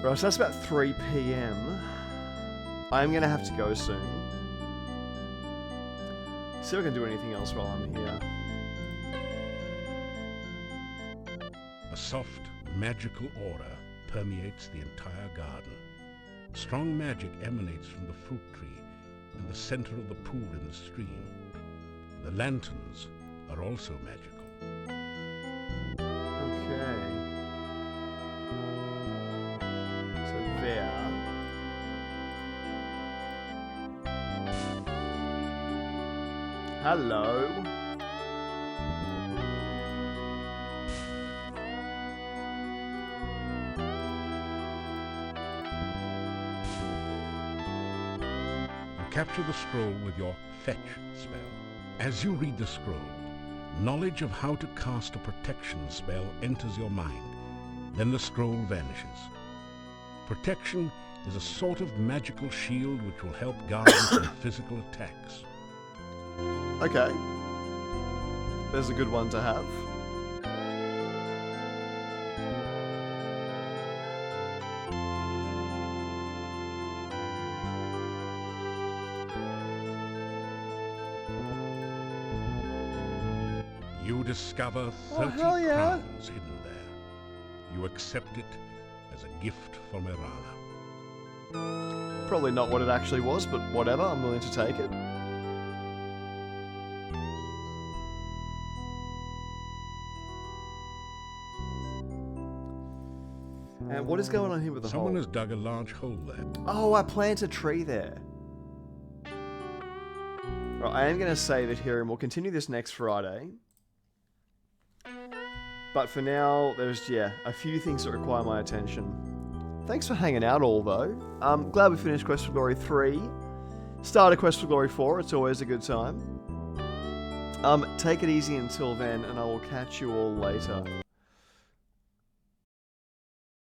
Right, so that's about 3 PM. I'm gonna have to go soon. See if I can do anything else while I'm here. A soft, magical aura permeates the entire garden. Strong magic emanates from the fruit tree and the center of the pool in the stream. The lanterns are also magical. Okay. So there. Hello. You capture the scroll with your Fetch spell. As you read the scroll, knowledge of how to cast a protection spell enters your mind. Then the scroll vanishes. Protection is a sort of magical shield which will help guard you from physical attacks. Okay. There's a good one to have. You discover Oh, 30 hell yeah. crowns hidden there. You accept it as a gift from Irana. Probably not what it actually was, but whatever, I'm willing to take it. And what is going on here with the Someone hole? has dug a large hole there. Oh, I planted a tree there. Right, I am going to save it here, and we'll continue this next Friday. But for now, there's, a few things that require my attention. Thanks for hanging out all, though. I'm glad we finished Quest for Glory 3. Started Quest for Glory 4, it's always a good time. Take it easy until then, and I will catch you all later.